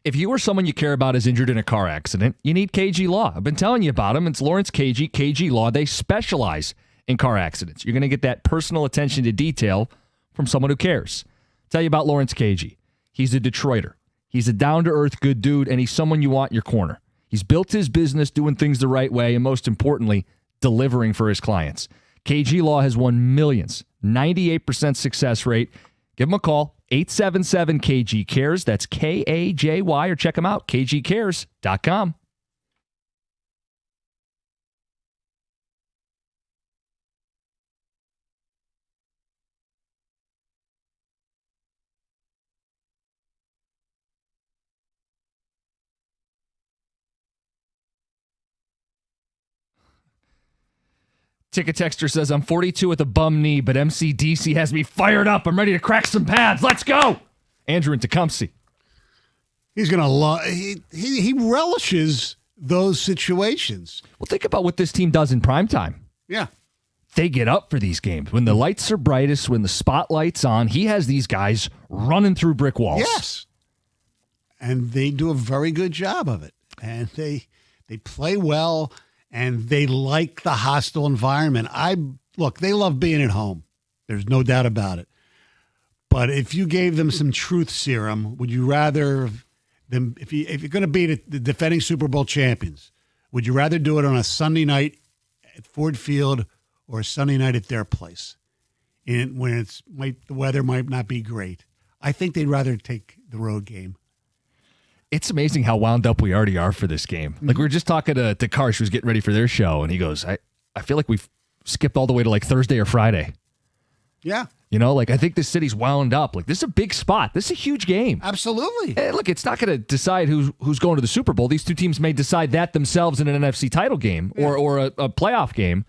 If you or someone you care about is injured in a car accident, you need KG Law. I've been telling you about them. It's Lawrence KG Law. They specialize in car accidents. You're going to get that personal attention to detail from someone who cares. Tell you about Lawrence KG. He's a Detroiter. He's a down-to-earth good dude, and he's someone you want in your corner. He's built his business doing things the right way, and most importantly, delivering for his clients. KG Law has won millions, 98% success rate. Give him a call, 877-KG-CARES. That's K-A-J-Y, or check him out, kgcares.com. Ticket Texter says, I'm 42 with a bum knee, but MCDC has me fired up. I'm ready to crack some pads. Let's go. Andrew in Tecumseh. He's going to love, he relishes those situations. Well, think about what this team does in primetime. Yeah. They get up for these games. When the lights are brightest, when the spotlight's on, he has these guys running through brick walls. Yes. And they do a very good job of it. And they play well. And they like the hostile environment. Look, they love being at home. There's no doubt about it. But if you gave them some truth serum, would you rather them, if you're going to beat the defending Super Bowl champions, would you rather do it on a Sunday night at Ford Field or a Sunday night at their place, when the weather might not be great? I think they'd rather take the road game. It's amazing how wound up we already are for this game. Like, we were just talking to Karsh, who's getting ready for their show, and he goes, I feel like we've skipped all the way to like Thursday or Friday. Yeah. You know, like, I think this city's wound up. Like, this is a big spot. This is a huge game. Absolutely. Hey, look, it's not going to decide who's going to the Super Bowl. These two teams may decide that themselves in an NFC title game or a playoff game.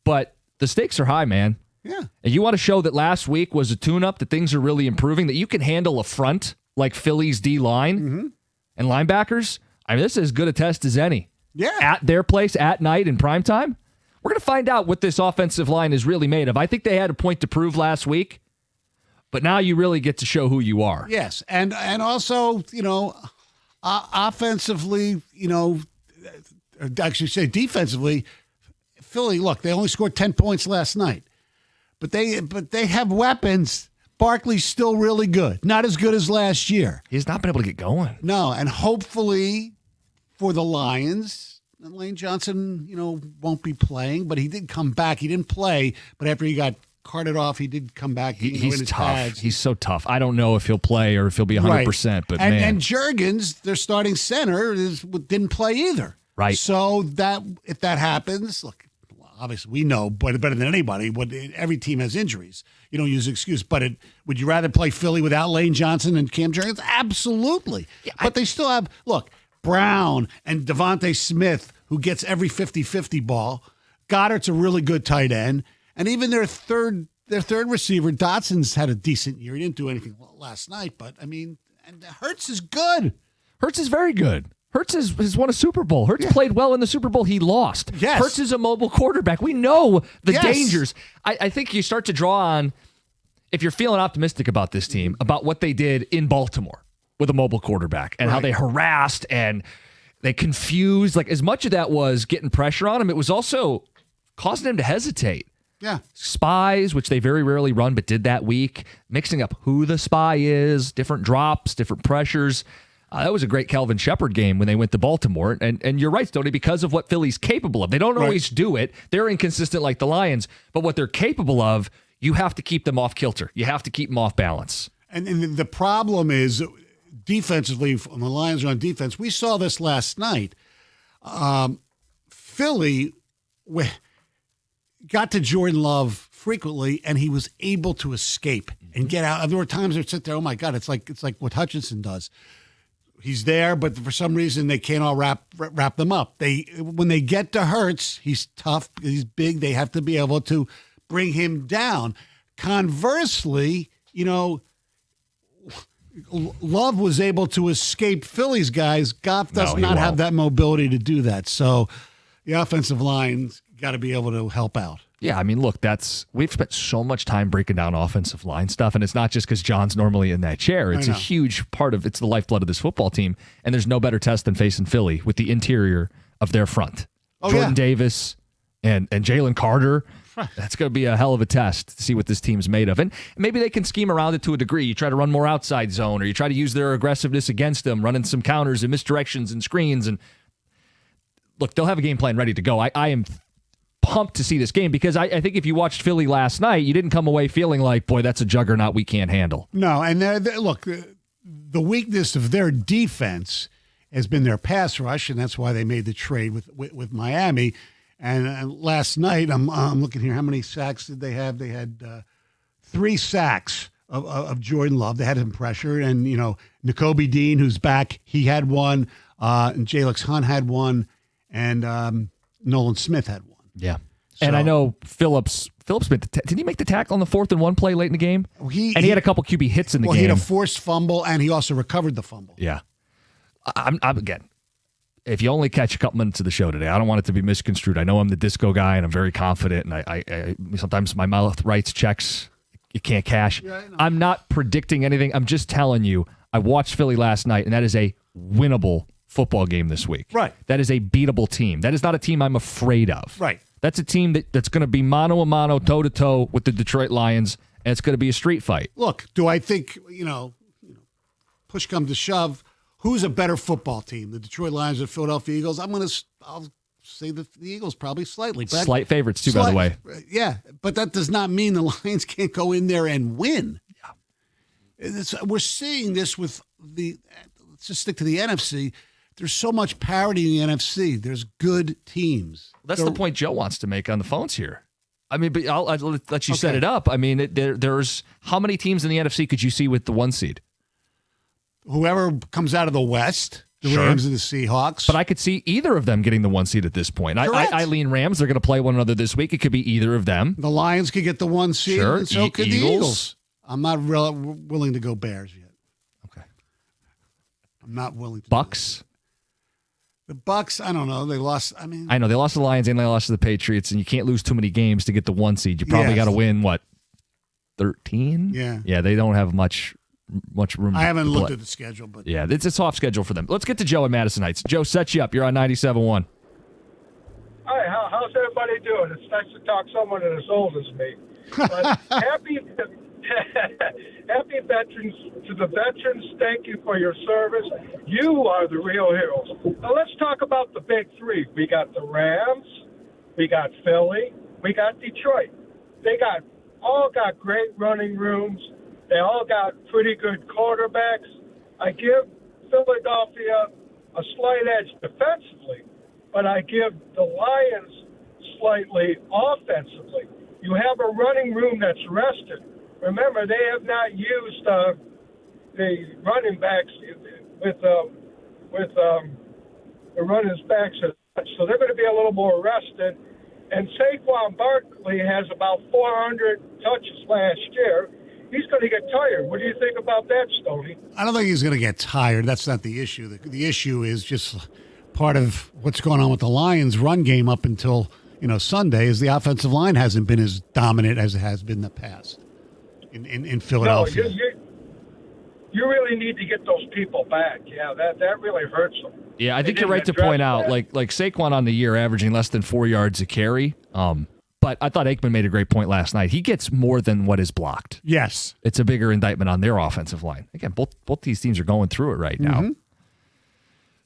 But the stakes are high, man. Yeah. And you want to show that last week was a tune-up, that things are really improving, that you can handle a front like Philly's D-line and linebackers. I mean, this is as good a test as any. Yeah. At their place, at night, in primetime. We're going to find out what this offensive line is really made of. I think they had a point to prove last week, but now you really get to show who you are. Yes, and also, offensively, actually say defensively, Philly, look, they only scored 10 points last night, but they have weapons. Barkley's still really good. Not as good as last year. He's not been able to get going. No, and hopefully for the Lions, Lane Johnson, won't be playing, but he did come back. He didn't play, but after he got carted off, he did come back. He's tough. Pads. He's so tough. I don't know if he'll play or if he'll be 100%, right. But man. And Juergens, their starting center, didn't play either. Right. So if that happens, look, obviously we know better than anybody, every team has injuries. You don't use an excuse. But would you rather play Philly without Lane Johnson and Cam Juergens? Absolutely. Yeah, but they still have, look, Brown and Devontae Smith, who gets every 50-50 ball. Goddard's a really good tight end. And even their third receiver, Dotson's had a decent year. He didn't do anything last night, but, and Hurts is good. Hurts is very good. Hurts has won a Super Bowl. Hurts played well in the Super Bowl. He lost. Yes. Hurts is a mobile quarterback. We know the dangers. I think you start to draw on, if you're feeling optimistic about this team, about what they did in Baltimore with a mobile quarterback and how they harassed and they confused. Like, as much of that was getting pressure on him, it was also causing him to hesitate. Yeah. Spies, which they very rarely run, but did that week, mixing up who the spy is, different drops, different pressures. That was a great Calvin Shepard game when they went to Baltimore. And you're right, Stoney, because of what Philly's capable of. They don't always do it. They're inconsistent like the Lions. But what they're capable of, you have to keep them off kilter. You have to keep them off balance. And the problem is, defensively, when the Lions are on defense, we saw this last night. Philly got to Jordan Love frequently, and he was able to escape and get out. There were times where I'd sit there, oh, my God, it's like what Hutchinson does. He's there, but for some reason they can't all wrap them up. When they get to Hurts, he's tough, he's big. They have to be able to bring him down. Conversely, Love was able to escape Philly's guys. Goff does not have that mobility to do that. So the offensive line's got to be able to help out. Yeah, I mean, look, we've spent so much time breaking down offensive line stuff, and it's not just because John's normally in that chair. It's a huge part of it's the lifeblood of this football team, and there's no better test than facing Philly with the interior of their front. Jordan Davis and Jalen Carter. That's going to be a hell of a test to see what this team's made of. And maybe they can scheme around it to a degree. You try to run more outside zone, or you try to use their aggressiveness against them, running some counters and misdirections and screens. And look, they'll have a game plan ready to go. I am pumped to see this game because I think if you watched Philly last night, you didn't come away feeling like, boy, that's a juggernaut we can't handle. No, and look, the weakness of their defense has been their pass rush, and that's why they made the trade with Miami. And last night, I'm looking here, how many sacks did they have? They had 3 sacks of Jordan Love. They had him pressured, and, Nakobe Dean, who's back, he had one, and Jalen Hunt had one, and Nolan Smith had one. Yeah. And I know Phillips did he make the tackle on the 4th and 1 play late in the game? He had a couple QB hits in the game. He had a forced fumble, and he also recovered the fumble. Yeah. I'm again, if you only catch a couple minutes of the show today, I don't want it to be misconstrued. I know I'm the disco guy, and I'm very confident, and I sometimes my mouth writes checks you can't cash. Yeah, I'm not predicting anything. I'm just telling you, I watched Philly last night, and that is a winnable football game this week. Right. That is a beatable team. That is not a team I'm afraid of. Right. That's a team that's going to be mano-a-mano, toe-to-toe with the Detroit Lions, and it's going to be a street fight. Look, do I think, push comes to shove, who's a better football team, the Detroit Lions or the Philadelphia Eagles? I'll say the Eagles probably slightly. But slight favorites, too, by the way. Yeah, but that does not mean the Lions can't go in there and win. Yeah. We're seeing this with let's just stick to the NFC. There's so much parity in the NFC. There's good teams. That's the point Joe wants to make on the phones here. I mean, but I'll let you set it up. I mean, there's how many teams in the NFC could you see with the 1 seed? Whoever comes out of the West, the Rams and the Seahawks. But I could see either of them getting the 1 seed at this point. I lean Rams. They're going to play one another this week. It could be either of them. The Lions could get the 1 seed, sure. And so could the Eagles. I'm not willing to go Bears yet. Okay. I'm not willing to. Bucks. The Bucks, I don't know. They lost. I know they lost to the Lions and they lost to the Patriots, and you can't lose too many games to get the 1 seed. You probably got to win 13? Yeah. Yeah, they don't have much room. I haven't looked at the schedule, but yeah, it's a soft schedule for them. Let's get to Joe in Madison Heights. Joe, set you up. You're on 97.1. Hi, how's everybody doing? It's nice to talk to someone as old as me. But happy veterans to the veterans. Thank you for your service. You are the real heroes. Now let's talk about the big 3. We got the Rams, we got Philly, we got Detroit. They all got great running rooms. They all got pretty good quarterbacks. I give Philadelphia a slight edge defensively, but I give the Lions slightly offensively. You have a running room that's rested. Remember, they have not used the running backs with the running backs as much, so they're going to be a little more rested. And Saquon Barkley has about 400 touches last year. He's going to get tired. What do you think about that, Stoney? I don't think he's going to get tired. That's not the issue. The issue is just part of what's going on with the Lions' run game up until Sunday. Is the offensive line hasn't been as dominant as it has been in the past in Philadelphia. No, you really need to get those people back. Yeah, that really hurts them. Yeah, I think you're right to point out, like Saquon on the year averaging less than 4 yards a carry. But I thought Aikman made a great point last night. He gets more than what is blocked. Yes. It's a bigger indictment on their offensive line. Again, both these teams are going through it right now.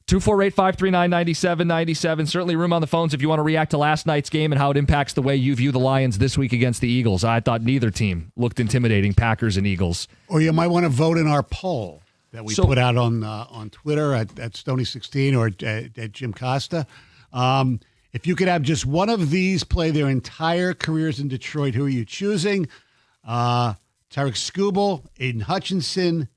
248-539-9797. Certainly room on the phones if you want to react to last night's game and how it impacts the way you view the Lions this week against the Eagles. I thought neither team looked intimidating, Packers and Eagles. Or you might want to vote in our poll that we put out on Twitter at Stoney16 or at Jim Costa. If you could have just one of these play their entire careers in Detroit, who are you choosing? Tarek Skubal, Aiden Hutchinson,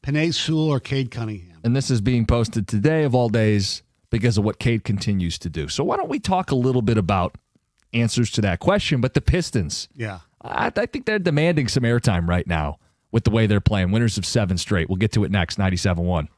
Penei Sewell, or Cade Cunningham? And this is being posted today of all days because of what Cade continues to do. So why don't we talk a little bit about answers to that question? But the Pistons, I think they're demanding some airtime right now with the way they're playing. Winners of 7 straight. We'll get to it next, 97.1.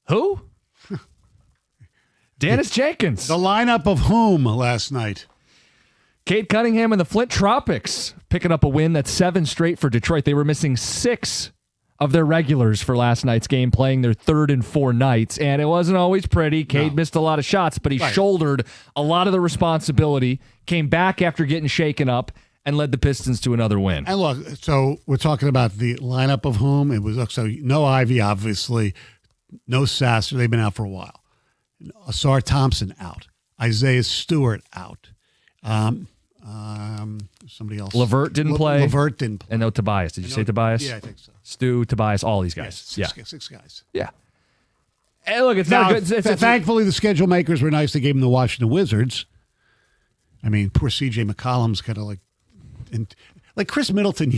Who? Dennis Jenkins. The lineup of whom last night? Cade Cunningham and the Flint Tropics picking up a win. That's 7 straight for Detroit. They were missing 6 of their regulars for last night's game, playing their 3rd and 4 nights, and it wasn't always pretty. Cade missed a lot of shots, but he shouldered a lot of the responsibility, came back after getting shaken up, and led the Pistons to another win. And look, so we're talking about the lineup of whom. It was so no Ivy, obviously, no Sasser. They've been out for a while. Asar Thompson out. Isaiah Stewart out. Somebody else. Levert didn't play. Levert didn't play. And no Tobias. Did you say Tobias? Yeah, I think so. Stu, Tobias, all these guys. Yes, six guys. Yeah. And look, it's Now, not good. thankfully, the schedule makers were nice. They gave him the Washington Wizards. I mean, poor C.J. McCollum's kind of like Chris Middleton.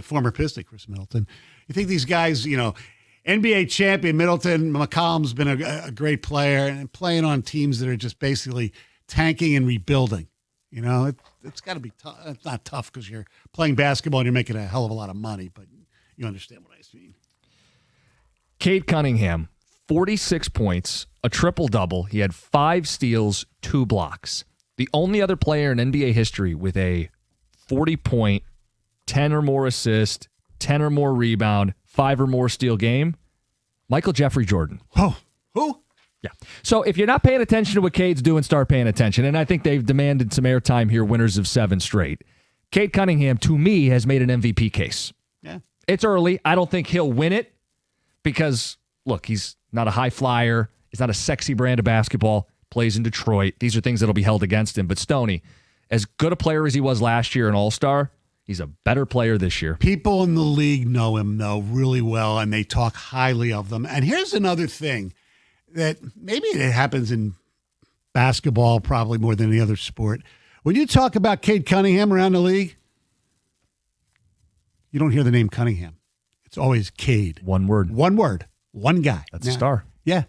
Former Piston Chris Middleton. You think these guys, NBA champion Middleton, McCollum's been a great player and playing on teams that are just basically tanking and rebuilding. It's got to be tough. It's not tough because you're playing basketball and you're making a hell of a lot of money, but you understand what I mean. Cade Cunningham, 46 points, a triple-double. He had 5 steals, 2 blocks. The only other player in NBA history with a 40-point, 10 or more assist, 10 or more rebound, 5 or more steal game, Michael Jeffrey Jordan. Oh, who? Yeah. So if you're not paying attention to what Cade's doing, start paying attention. And I think they've demanded some airtime here, winners of 7 straight. Cade Cunningham, to me, has made an MVP case. Yeah. It's early. I don't think he'll win it because, look, he's not a high flyer. He's not a sexy brand of basketball. Plays in Detroit. These are things that'll be held against him. But Stoney, as good a player as he was last year, an all-star, he's a better player this year. People in the league know him, though, really well, and they talk highly of them. And here's another thing that maybe it happens in basketball probably more than any other sport. When you talk about Cade Cunningham around the league, you don't hear the name Cunningham. It's always Cade. One word. One word. One guy. That's a star. Yeah.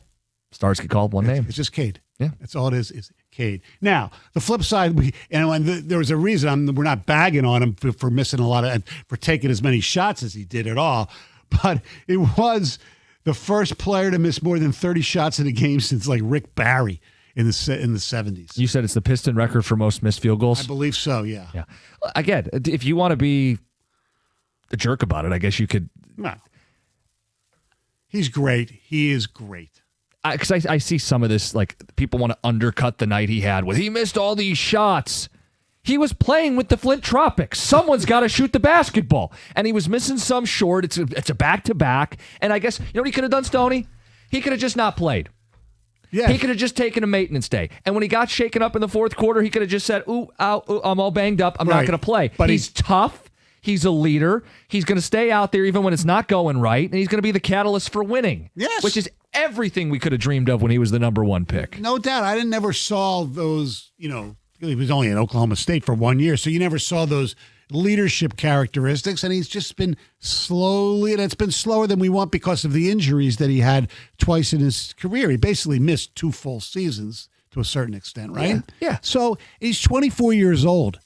Stars get called one name. It's just Cade. Yeah. That's all it is Cade. Now, the flip side, there was a reason we're not bagging on him for missing a lot of, for taking as many shots as he did at all, but it was the first player to miss more than 30 shots in a game since like Rick Barry in the 70s. You said it's the Piston record for most missed field goals? I believe so, yeah. Yeah. Again, if you want to be a jerk about it, I guess you could. No. He's great. He is great. Because I see some of this, like, people want to undercut the night he had with, he missed all these shots. He was playing with the Flint Tropics. Someone's got to shoot the basketball. And he was missing some short. It's a back-to-back. And I guess, you know what he could have done, Stoney? He could have just not played. Yeah. He could have just taken a maintenance day. And when he got shaken up in the fourth quarter, he could have just said, ooh, I'm all banged up. I'm not going to play. But he's tough. He's a leader. He's going to stay out there even when it's not going right. And he's going to be the catalyst for winning. Yes. Which is everything we could have dreamed of when he was the number 1 pick. No doubt. I never saw those, he was only in Oklahoma State for 1 year, so you never saw those leadership characteristics, and he's just been and it's been slower than we want because of the injuries that he had twice in his career. He basically missed 2 full seasons to a certain extent, right? Yeah. So he's 24 years old.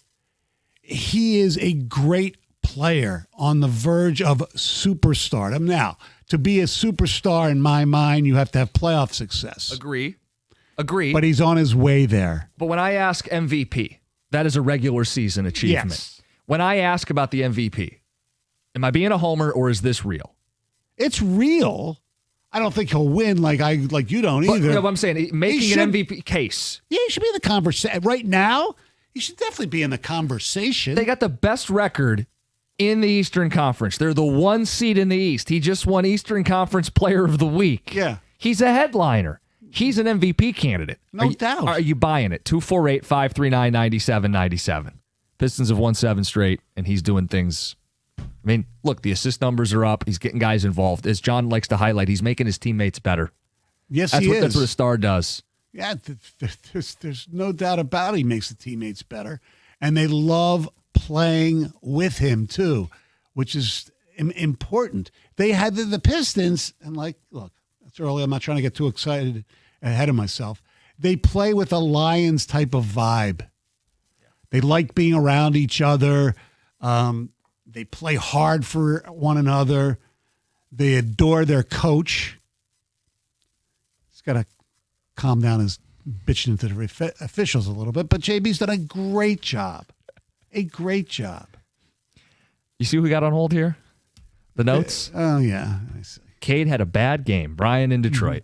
He is a great player on the verge of superstardom. Now, to be a superstar in my mind, you have to have playoff success. Agree. But he's on his way there. But when I ask MVP, that is a regular season achievement. Yes. When I ask about the MVP, am I being a homer or is this real? It's real. I don't think he'll win like you don't either. You know what I'm saying? Making an MVP case. Yeah, he should be in the conversation. Right now, he should definitely be in the conversation. They got the best record in the Eastern Conference. They're the 1 seed in the East. He just won Eastern Conference Player of the Week. Yeah. He's a headliner. He's an MVP candidate. No doubt. Are you buying it? 248-539-9797. Pistons have won 7 straight, and he's doing things. I mean, look, the assist numbers are up. He's getting guys involved. As John likes to highlight, he's making his teammates better. Yes, he is. That's what a star does. Yeah, there's no doubt about it. He makes the teammates better. And they love playing with him, too, which is important. They had the Pistons, and look, that's early. I'm not trying to get too excited ahead of myself. They play with a Lions type of vibe. They like being around each other. They play hard for one another. They adore their coach. He's got to calm down his bitching to the officials a little bit. But JB's done a great job. A great job. You see who we got on hold here? The notes? Oh, yeah. I see. Cade had a bad game. Brian in Detroit.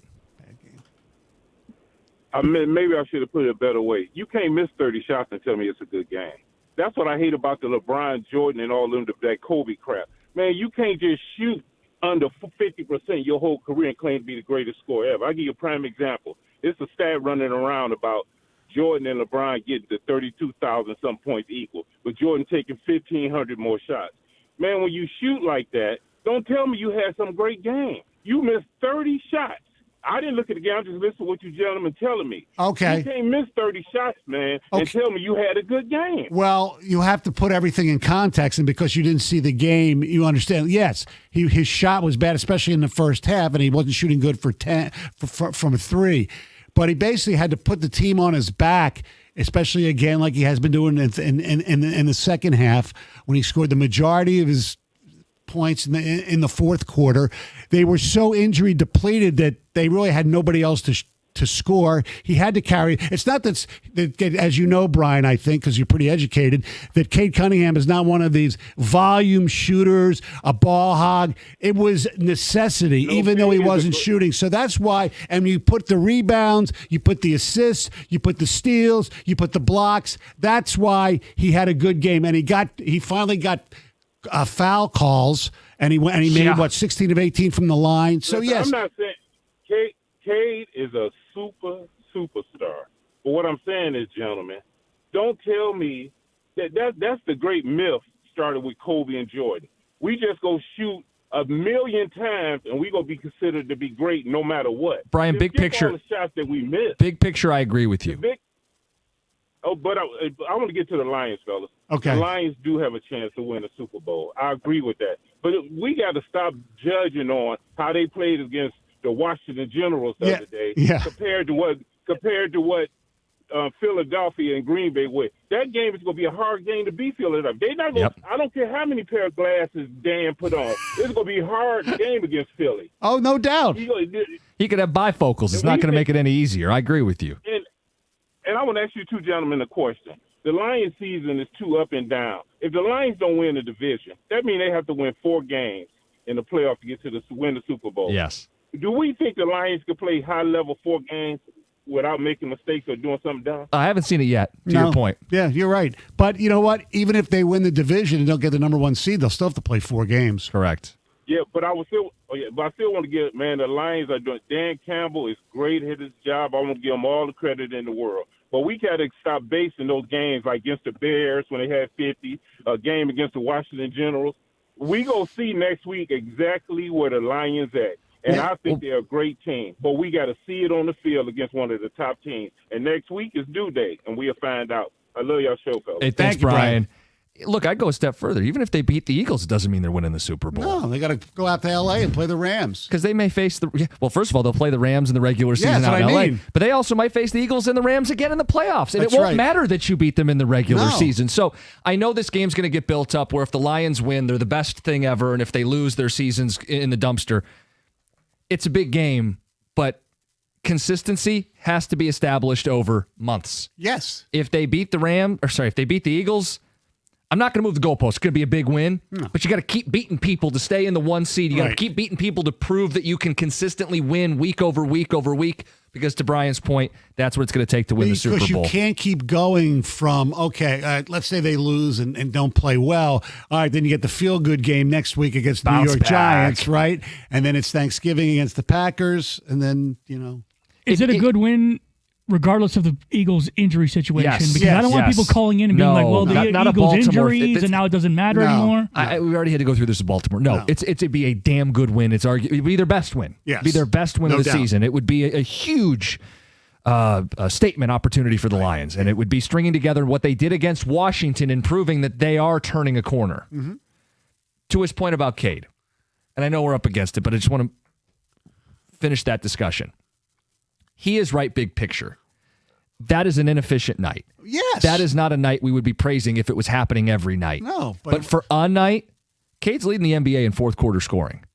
I mean, maybe I should have put it a better way. You can't miss 30 shots and tell me it's a good game. That's what I hate about the LeBron, Jordan, and all them, that Kobe crap. Man, you can't just shoot under 50% your whole career and claim to be the greatest scorer ever. I'll give you a prime example. It's a stat running around about Jordan and LeBron getting to 32,000-some points equal, with Jordan taking 1,500 more shots. Man, when you shoot like that, don't tell me you had some great game. You missed 30 shots. I didn't look at the game. I'm just listening to what you gentlemen telling me. Okay. You can't miss 30 shots, man, and tell me you had a good game. Well, you have to put everything in context, and because you didn't see the game, you understand. Yes, his shot was bad, especially in the first half, and he wasn't shooting good from 3. But he basically had to put the team on his back, especially again like he has been doing in the second half when he scored the majority of his points in the fourth quarter. They were so injury depleted that they really had nobody else to score. He had to carry. It's not that as you know, Brian, I think, because you're pretty educated, that Cade Cunningham is not one of these volume shooters, a ball hog. It was necessity, even though he wasn't shooting. So that's why, and you put the rebounds, you put the assists, you put the steals, you put the blocks. That's why he had a good game. And he finally got foul calls, and he made 16 of 18 from the line. So Listen, yes, I'm not saying Cade is a superstar. But what I'm saying is, gentlemen, don't tell me that's the great myth started with Kobe and Jordan. We just go shoot 1,000,000 times, and we gonna be considered to be great no matter what. Brian, Just big get picture. all the shots that we missed. Big picture, I agree with you. But I want to get to the Lions, fellas. Okay. The Lions do have a chance to win a Super Bowl. I agree with that. But we got to stop judging on how they played against the Washington Generals the other day compared to what Philadelphia and Green Bay were. That game is going to be a hard game to beat Philadelphia. They're not going. I don't care how many pair of glasses Dan put on. It's going to be a hard game against Philly. Oh, no doubt. He could have bifocals. It's not going to make it any easier. I agree with you. And I want to ask you two gentlemen a question. The Lions season is too up and down. If the Lions don't win the division, that means they have to win 4 games in the playoff to get to win the Super Bowl. Yes. Do we think the Lions could play high-level 4 games without making mistakes or doing something dumb? I haven't seen it yet, to your point. Yeah, you're right. But you know what? Even if they win the division and don't get the number 1 seed, they'll still have to play 4 games. Correct. Yeah, but I still want to give, man, the Lions are doing. Dan Campbell is great at his job. I want to give him all the credit in the world. But we got to stop basing those games like against the Bears when they had 50, a game against the Washington Generals. We go see next week exactly where the Lions at. And I think they're a great team. But we got to see it on the field against one of the top teams. And next week is due date, and we'll find out. I love y'all show, fellas. Hey, thanks, Brian. Look, I'd go a step further. Even if they beat the Eagles, it doesn't mean they're winning the Super Bowl. No, they got to go out to L.A. and play the Rams. Because they may face well, first of all, they'll play the Rams in the regular season out in L.A. But they also might face the Eagles and the Rams again in the playoffs. And it won't matter that you beat them in the regular season. So I know this game's going to get built up where if the Lions win, they're the best thing ever. And if they lose, their season's in the dumpster. It's a big game, but consistency has to be established over months. Yes. If they beat if they beat the Eagles, I'm not going to move the goalpost. It's going to be a big win, but you got to keep beating people to stay in the 1 seed. You got to keep beating people to prove that you can consistently win week over week over week. Because to Brian's point, that's what it's going to take to win the Super Bowl. Because you can't keep going from, let's say they lose and don't play well. All right, then you get the feel-good game next week against the New York Giants, right? And then it's Thanksgiving against the Packers, and then, Is it a good win regardless of the Eagles' injury situation? Yes. Because I don't want people calling in and being like, well, the Eagles' injuries, and now it doesn't matter anymore. We already had to go through this with Baltimore. No. It'd be a damn good win. It'd be their best win. Yes. It'd be their best win of the season. It would be a huge statement opportunity for the Lions, and it would be stringing together what they did against Washington and proving that they are turning a corner. Mm-hmm. To his point about Cade, and I know we're up against it, but I just want to finish that discussion. He is right big picture. That is an inefficient night. Yes. That is not a night we would be praising if it was happening every night. No. But for a night, Cade's leading the NBA in fourth quarter scoring.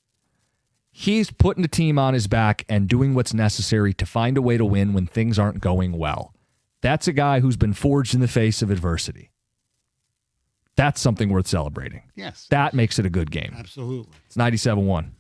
He's putting the team on his back and doing what's necessary to find a way to win when things aren't going well. That's a guy who's been forged in the face of adversity. That's something worth celebrating. Yes. That makes it a good game. Absolutely. It's 97-1.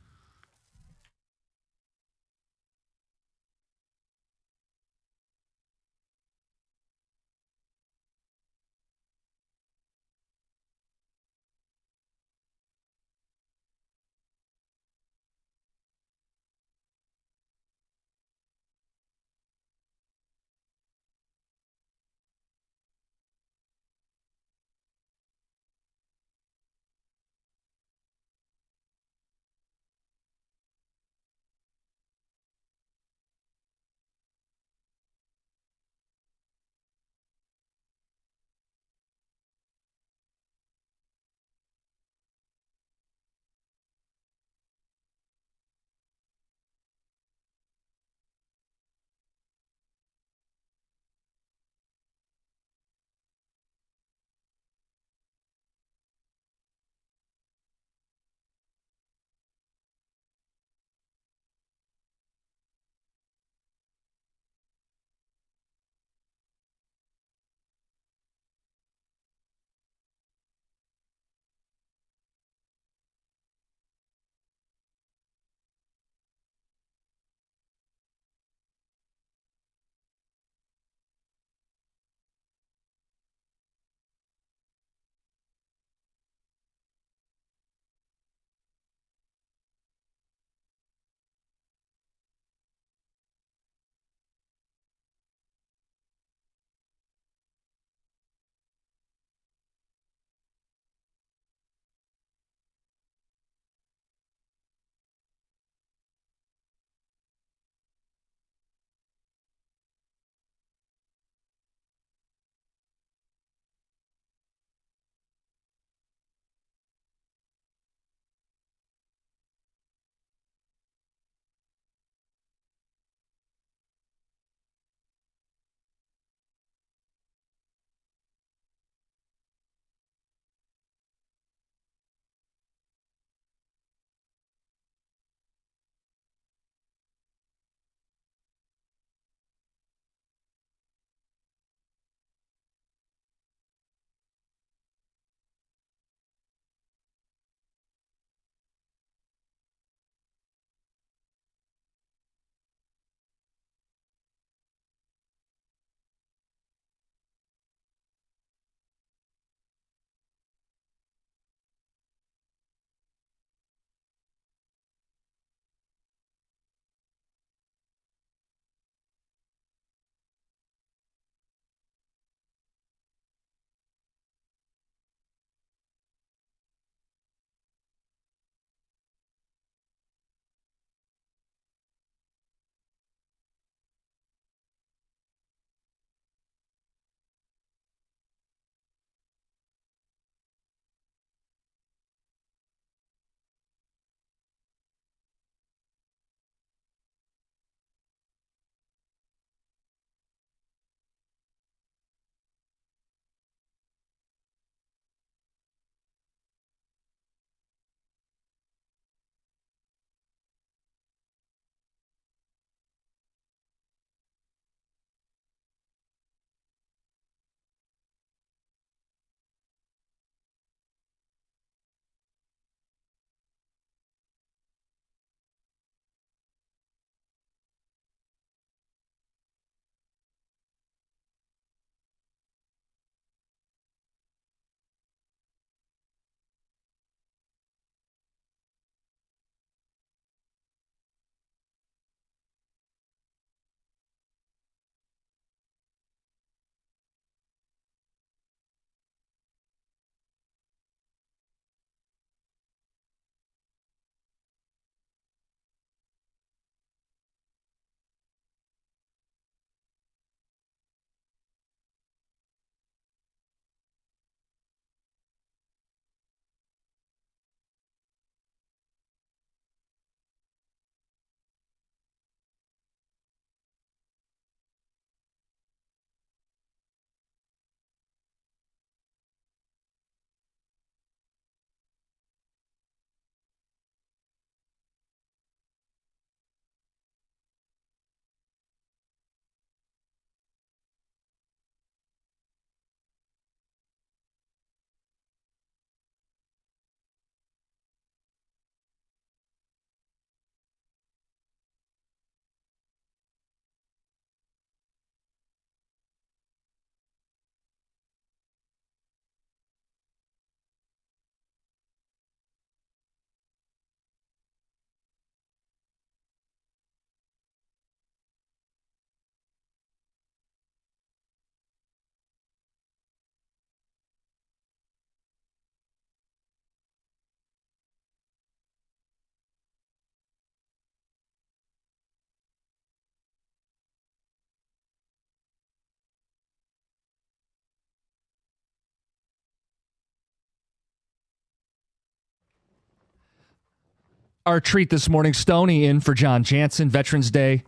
our treat this morning. Stoney in for John Jansen, Veterans Day.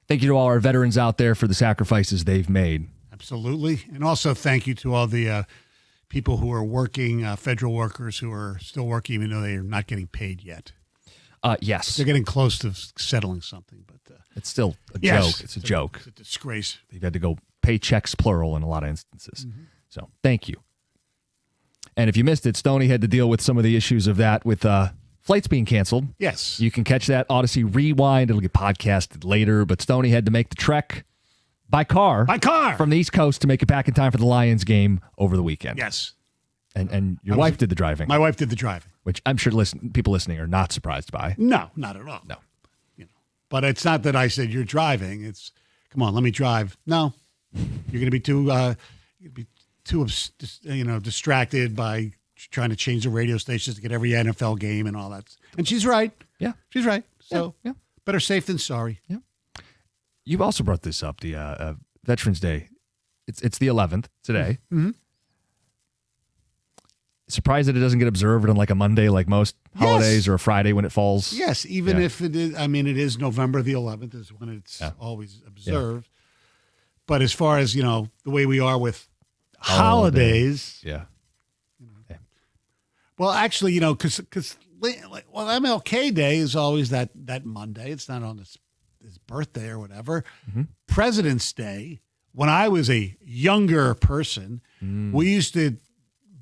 Thank you to all our veterans out there for the sacrifices they've made. Absolutely. And also thank you to all the people who are working, federal workers who are still working even though they are not getting paid yet. Yes. They're getting close to settling something, but it's still a yes, joke. It's a joke. It's a disgrace. They've had to go paychecks plural in a lot of instances. Mm-hmm. So thank you. And if you missed it, Stoney had to deal with some of the issues of that with flights being canceled. Yes. You can catch that Odyssey Rewind. It'll get podcasted later, but Stoney had to make the trek by car from the East Coast to make it back in time for the Lions game over the weekend. Yes. And your wife did the driving. My wife did the driving. Which I'm sure people listening are not surprised by. No, not at all. No. But it's not that I said you're driving. It's, come on, let me drive. No. You're going to be too distracted by trying to change the radio stations to get every NFL game and all that. And she's right. Yeah. She's right. So yeah. Better safe than sorry. Yeah. You also brought this up, the Veterans Day. It's the 11th today. Mm-hmm. Surprised that it doesn't get observed on like a Monday like most holidays or a Friday when it falls. Yes, even if it is, I mean, it is November the 11th is when it's always observed. Yeah. But as far as, the way we are with holidays. Yeah. Well, actually, because MLK Day is always that Monday. It's not on his birthday or whatever. Mm-hmm. President's Day, when I was a younger person, we used to,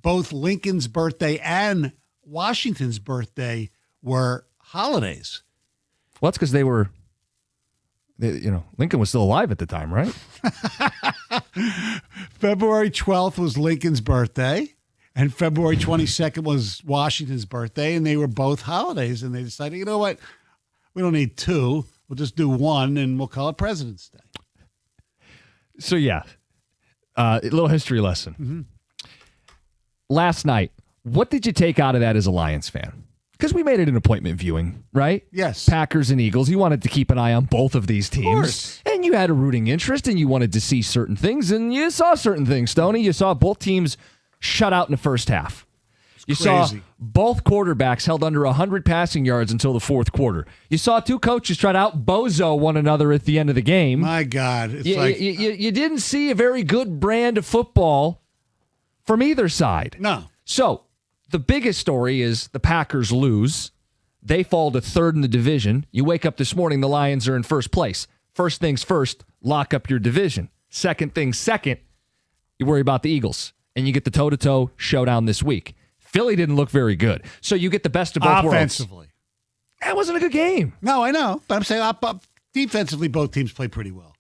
both Lincoln's birthday and Washington's birthday were holidays. Well, that's because Lincoln was still alive at the time, right? February 12th was Lincoln's birthday, and February 22nd was Washington's birthday, and they were both holidays. And they decided, you know what? We don't need two. We'll just do one, and we'll call it President's Day. So, a little history lesson. Mm-hmm. Last night, what did you take out of that as a Lions fan? Because we made it an appointment viewing, right? Yes. Packers and Eagles. You wanted to keep an eye on both of these teams. Of course. And you had a rooting interest, and you wanted to see certain things, and you saw certain things, Stoney. You saw both teams shut out in the first half. You saw both quarterbacks held under 100 passing yards until the fourth quarter. You saw two coaches try to out-bozo one another at the end of the game. My God. You didn't see a very good brand of football from either side. No. So the biggest story is the Packers lose. They fall to third in the division. You wake up this morning, the Lions are in first place. First things first, lock up your division. Second things second, you worry about the Eagles. And you get the toe-to-toe showdown this week. Philly didn't look very good. So you get the best of both worlds. Offensively. That wasn't a good game. No, I know. But I'm saying defensively, both teams played pretty well.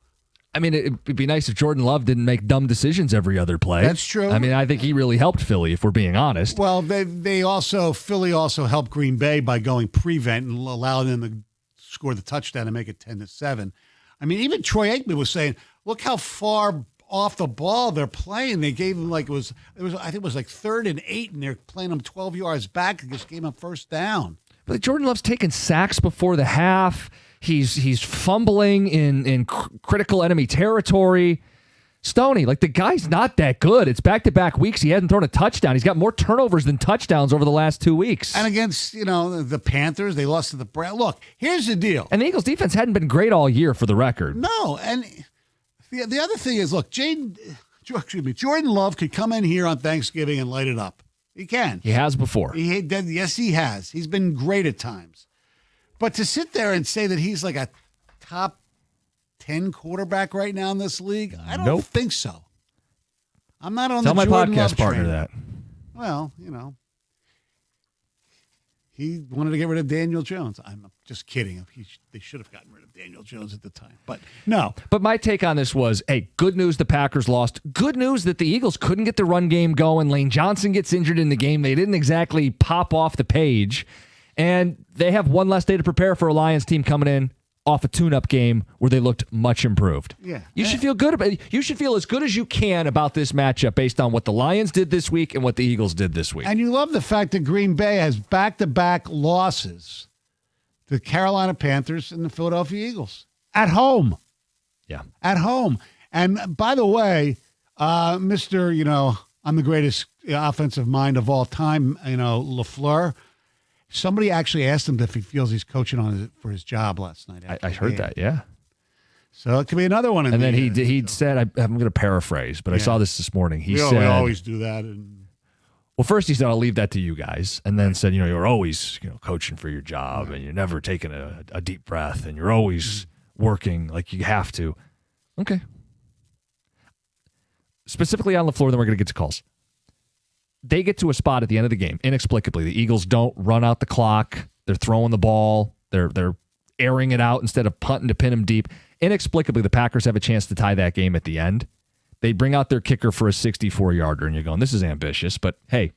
I mean, it'd be nice if Jordan Love didn't make dumb decisions every other play. That's true. I mean, I think he really helped Philly, if we're being honest. Well, Philly also helped Green Bay by going prevent and allowing them to score the touchdown and make it 10-7. I mean, even Troy Aikman was saying, look how far off the ball they're playing. They gave them I think it was like 3rd and 8, and they're playing them 12 yards back and just gave them first down. But Jordan Love's taking sacks before the half. He's fumbling in critical enemy territory. Stoney, the guy's not that good. It's back-to-back weeks. He hasn't thrown a touchdown. He's got more turnovers than touchdowns over the last 2 weeks. And against, the Panthers, they lost to the Browns. Look, here's the deal. And the Eagles' defense hadn't been great all year, for the record. No, and the other thing is, look, Jordan Love could come in here on Thanksgiving and light it up. He can. He has before. Yes, he has. He's been great at times. But to sit there and say that he's like a top 10 quarterback right now in this league, I don't think so. I'm not on Tell the Jordan my podcast Love partner train. that. Well, he wanted to get rid of Daniel Jones. I'm just kidding. They should have gotten rid of Daniel Jones at the time. But no. But my take on this was, hey, good news the Packers lost. Good news that the Eagles couldn't get the run game going. Lane Johnson gets injured in the game. They didn't exactly pop off the page. And they have one less day to prepare for a Lions team coming in off a tune-up game where they looked much improved. Yeah. You should feel good about it. You should feel as good as you can about this matchup based on what the Lions did this week and what the Eagles did this week. And you love the fact that Green Bay has back-to-back losses to the Carolina Panthers and the Philadelphia Eagles at home. Yeah. At home. And by the way, Mr., I'm the greatest offensive mind of all time, LaFleur. Somebody actually asked him if he feels he's coaching for his job last night. I heard that, yeah. So it could be another one. And then he said, I'm going to paraphrase, but I saw this morning. He said, we always do that. Well, first he said, I'll leave that to you guys. And then said, you're always coaching for your job and you're never taking a deep breath and you're always working like you have to. Okay. Specifically on LaFleur, then we're going to get to calls. They get to a spot at the end of the game, inexplicably. The Eagles don't run out the clock. They're throwing the ball. They're airing it out instead of punting to pin them deep. Inexplicably, the Packers have a chance to tie that game at the end. They bring out their kicker for a 64-yarder, and you're going, this is ambitious. But, hey,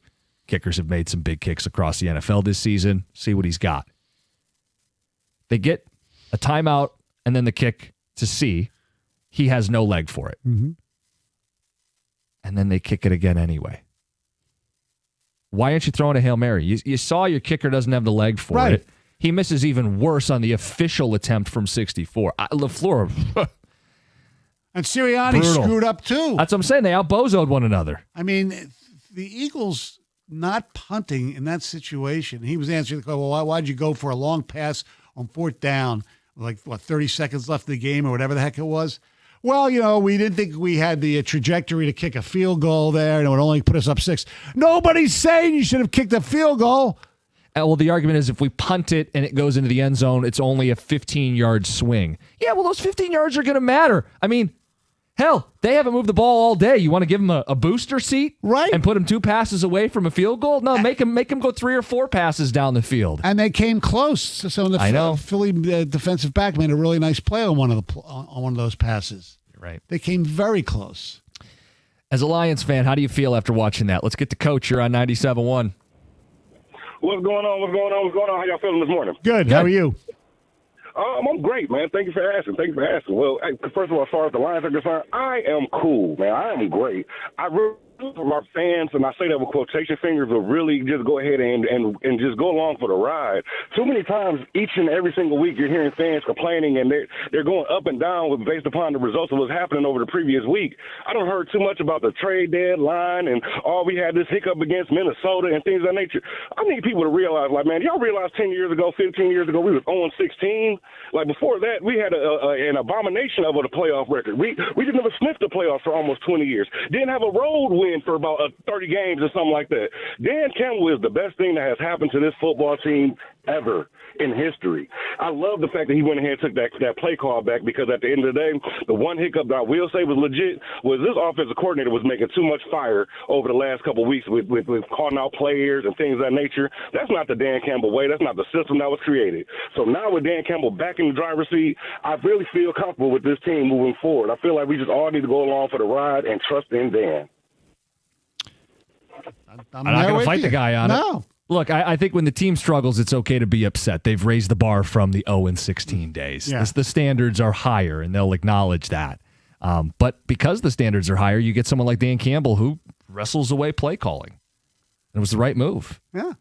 kickers have made some big kicks across the NFL this season. See what he's got. They get a timeout and then the kick to C. He has no leg for it. Mm-hmm. And then they kick it again anyway. Why aren't you throwing a Hail Mary? You saw your kicker doesn't have the leg for it. He misses even worse on the official attempt from 64. LaFleur. And Sirianni screwed up too. That's what I'm saying. They out-bozoed one another. I mean, the Eagles not punting in that situation. He was answering the question, well, why'd you go for a long pass on 4th down, 30 seconds left in the game or whatever the heck it was? Well, we didn't think we had the trajectory to kick a field goal there, and it would only put us up 6. Nobody's saying you should have kicked a field goal. Well, the argument is if we punt it and it goes into the end zone, it's only a 15-yard swing. Yeah, well, those 15 yards are going to matter. I mean, hell, they haven't moved the ball all day. You want to give them a booster seat? Right. And put them 2 passes away from a field goal? No, make them go 3 or 4 passes down the field. And they came close. So the Philly defensive back made a really nice play on one of those passes. Right. They came very close. As a Lions fan, how do you feel after watching that? Let's get to Coach. You're on 97.1. What's going on? How y'all feeling this morning? Good. How are you? I'm great, man. Thank you for asking. Well, first of all, as far as the Lions are concerned, I am cool, man. I am great. I really, from our fans, and I say that with quotation fingers, will really just go ahead and just go along for the ride. Too many times, each and every single week, you're hearing fans complaining, and they're going up and down based upon the results of what's happening over the previous week. I don't heard too much about the trade deadline and we had this hiccup against Minnesota and things of that nature. I need people to realize, man, y'all realize 10 years ago, 15 years ago, we was 0-16. Before that, we had an abomination of a playoff record. We didn't ever sniff the playoffs for almost 20 years. Didn't have a road win for about 30 games or something like that. Dan Campbell is the best thing that has happened to this football team ever in history. I love the fact that he went ahead and took that play call back, because at the end of the day, the one hiccup that I will say was legit was this offensive coordinator was making too much fire over the last couple of weeks with calling out players and things of that nature. That's not the Dan Campbell way. That's not the system that was created. So now with Dan Campbell back in the driver's seat, I really feel comfortable with this team moving forward. I feel like we just all need to go along for the ride and trust in Dan. I'm not going to fight the guy on it. Look, I think when the team struggles, it's okay to be upset. They've raised the bar from the 0-16 days. Yeah. The standards are higher, and they'll acknowledge that. But because the standards are higher, you get someone like Dan Campbell who wrestles away play calling. And it was the right move. Yeah.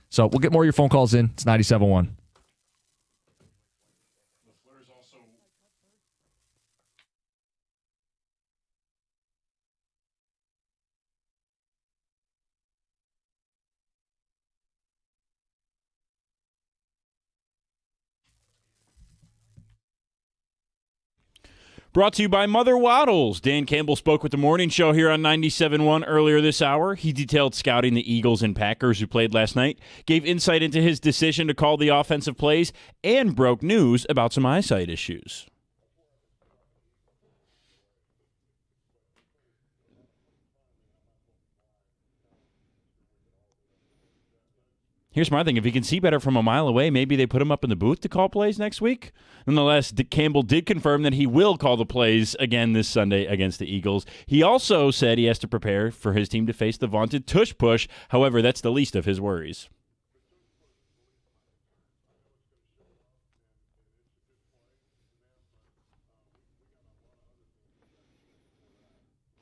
So we'll get more of your phone calls in. It's 97.1. Brought to you by Mother Waddles. Dan Campbell spoke with the morning show here on 97.1 earlier this hour. He detailed scouting the Eagles and Packers who played last night, gave insight into his decision to call the offensive plays, and broke news about some eyesight issues. Here's my thing. If he can see better from a mile away, maybe they put him up in the booth to call plays next week. Nonetheless, Campbell did confirm that he will call the plays again this Sunday against the Eagles. He also said he has to prepare for his team to face the vaunted tush push. However, that's the least of his worries.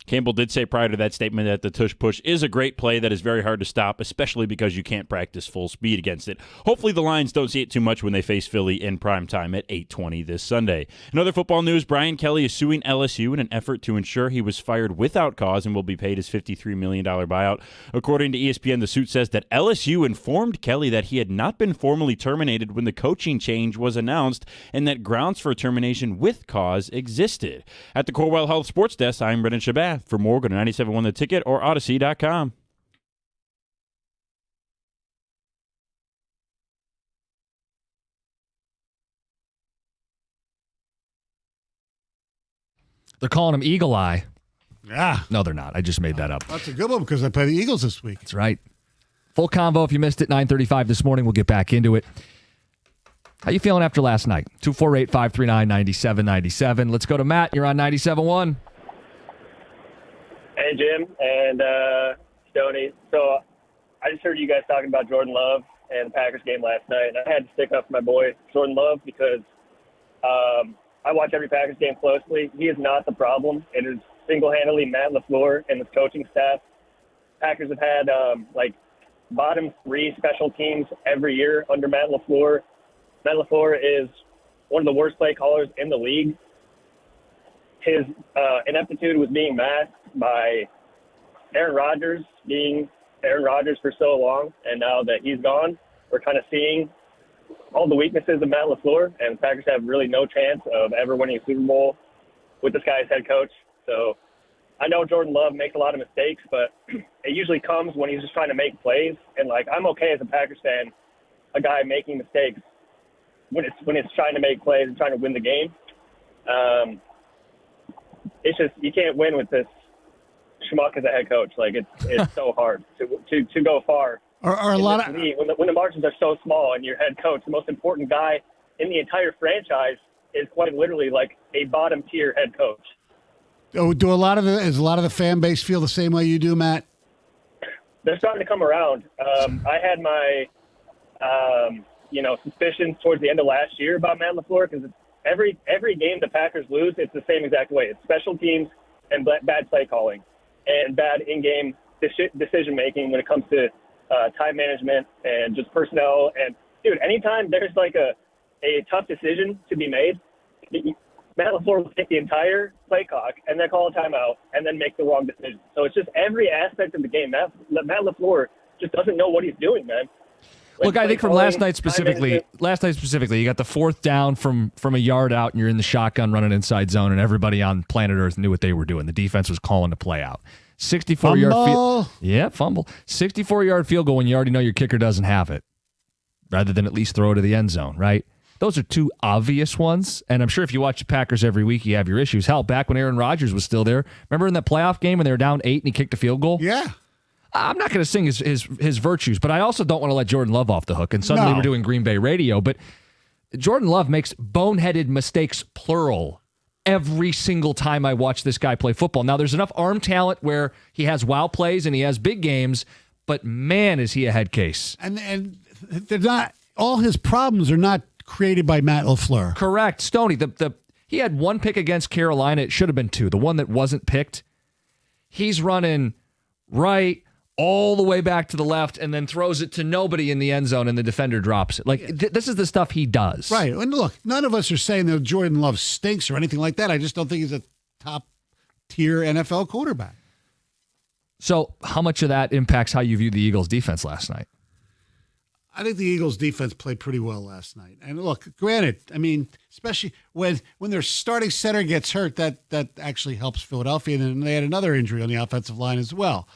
Campbell did say prior to that statement that the tush push is a great play that is very hard to stop, especially because you can't practice full speed against it. Hopefully the Lions don't see it too much when they face Philly in prime time at 8:20 this Sunday. In other football news, Brian Kelly is suing LSU in an effort to ensure he was fired without cause and will be paid his $53 million buyout. According to ESPN, the suit says that LSU informed Kelly that he had not been formally terminated when the coaching change was announced and that grounds for termination with cause existed. At the Corewell Health Sports Desk, I'm Brendan Shabat. For more, go to 97.1 The Ticket or Odyssey.com. They're calling him Eagle Eye. Yeah. No, they're not. I just made that up. That's a good one because I play the Eagles this week. That's right. Full convo if you missed it, 9:35 this morning. We'll get back into it. How you feeling after last night? 248-539-9797. Let's go to Matt. You're on 97.1. Hey, Jim and Stoney. So I just heard you guys talking about Jordan Love and the Packers game last night, and I had to stick up for my boy Jordan Love because I watch every Packers game closely. He is not the problem. It is single-handedly Matt LaFleur and his coaching staff. Packers have had bottom 3 special teams every year under Matt LaFleur. Matt LaFleur is one of the worst play callers in the league. His ineptitude was being masked by Aaron Rodgers being Aaron Rodgers for so long, and now that he's gone, we're kind of seeing all the weaknesses of Matt LaFleur, and the Packers have really no chance of ever winning a Super Bowl with this guy as head coach. So I know Jordan Love makes a lot of mistakes, but it usually comes when he's just trying to make plays. And I'm okay as a Packers fan, a guy making mistakes when it's trying to make plays and trying to win the game. It's just you can't win with this schmuck as a head coach. It's so hard to go far. Are a lot of when the margins are so small and your head coach, the most important guy in the entire franchise, is quite literally like a bottom tier head coach. does a lot of the fan base feel the same way you do, Matt? They're starting to come around. I had my suspicions towards the end of last year about Matt LaFleur because every game the Packers lose, it's the same exact way. It's special teams and bad play calling and bad in-game decision making when it comes to time management and just personnel. And dude, anytime there's a tough decision to be made, Matt LaFleur will take the entire play clock and then call a timeout and then make the wrong decision. So it's just every aspect of the game. Matt LaFleur just doesn't know what he's doing, man. Look, I think from last night specifically, you got the 4th down from a yard out, and you're in the shotgun running inside zone, and everybody on planet Earth knew what they were doing. The defense was calling the play out. 64-yard field. Yeah, fumble. 64-yard field goal when you already know your kicker doesn't have it, rather than at least throw it to the end zone, right? Those are 2 obvious ones, and I'm sure if you watch the Packers every week, you have your issues. Hell, back when Aaron Rodgers was still there, remember in that playoff game when they were down 8 and he kicked a field goal? Yeah. I'm not going to sing his virtues, but I also don't want to let Jordan Love off the hook. And suddenly we're doing Green Bay radio. But Jordan Love makes boneheaded mistakes, plural, every single time I watch this guy play football. Now, there's enough arm talent where he has wow plays and he has big games, but man, is he a head case. And they're not, all his problems are not created by Matt LaFleur. Correct. Stoney, he had 1 pick against Carolina. It should have been 2. The one that wasn't picked, he's running right all the way back to the left and then throws it to nobody in the end zone and the defender drops it. This is the stuff he does. Right. And look, none of us are saying that Jordan Love stinks or anything like that. I just don't think he's a top-tier NFL quarterback. So how much of that impacts how you view the Eagles' defense last night? I think the Eagles' defense played pretty well last night. And look, granted, I mean, especially when their starting center gets hurt, that actually helps Philadelphia. And then they had another injury on the offensive line as well.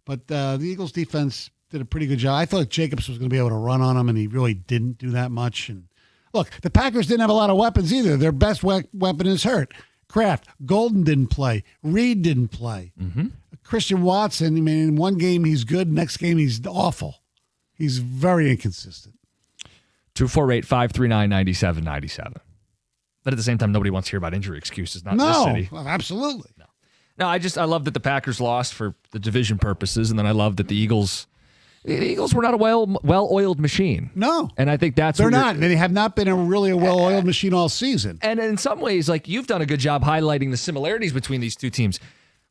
But the Eagles' defense did a pretty good job. I thought Jacobs was going to be able to run on them, and he really didn't do that much. And look, the Packers didn't have a lot of weapons either. Their best weapon is hurt. Kraft, Golden didn't play. Reed didn't play. Mm-hmm. Christian Watson, I mean, in one game he's good, next game he's awful. He's very inconsistent. 248-539-9797. But at the same time, nobody wants to hear about injury excuses, not in this city. No, absolutely. No, I love that the Packers lost for the division purposes, and then I love that the Eagles were not a well-oiled machine. No. And I think they're not. They have not been a well-oiled machine all season. And in some ways, you've done a good job highlighting the similarities between these two teams.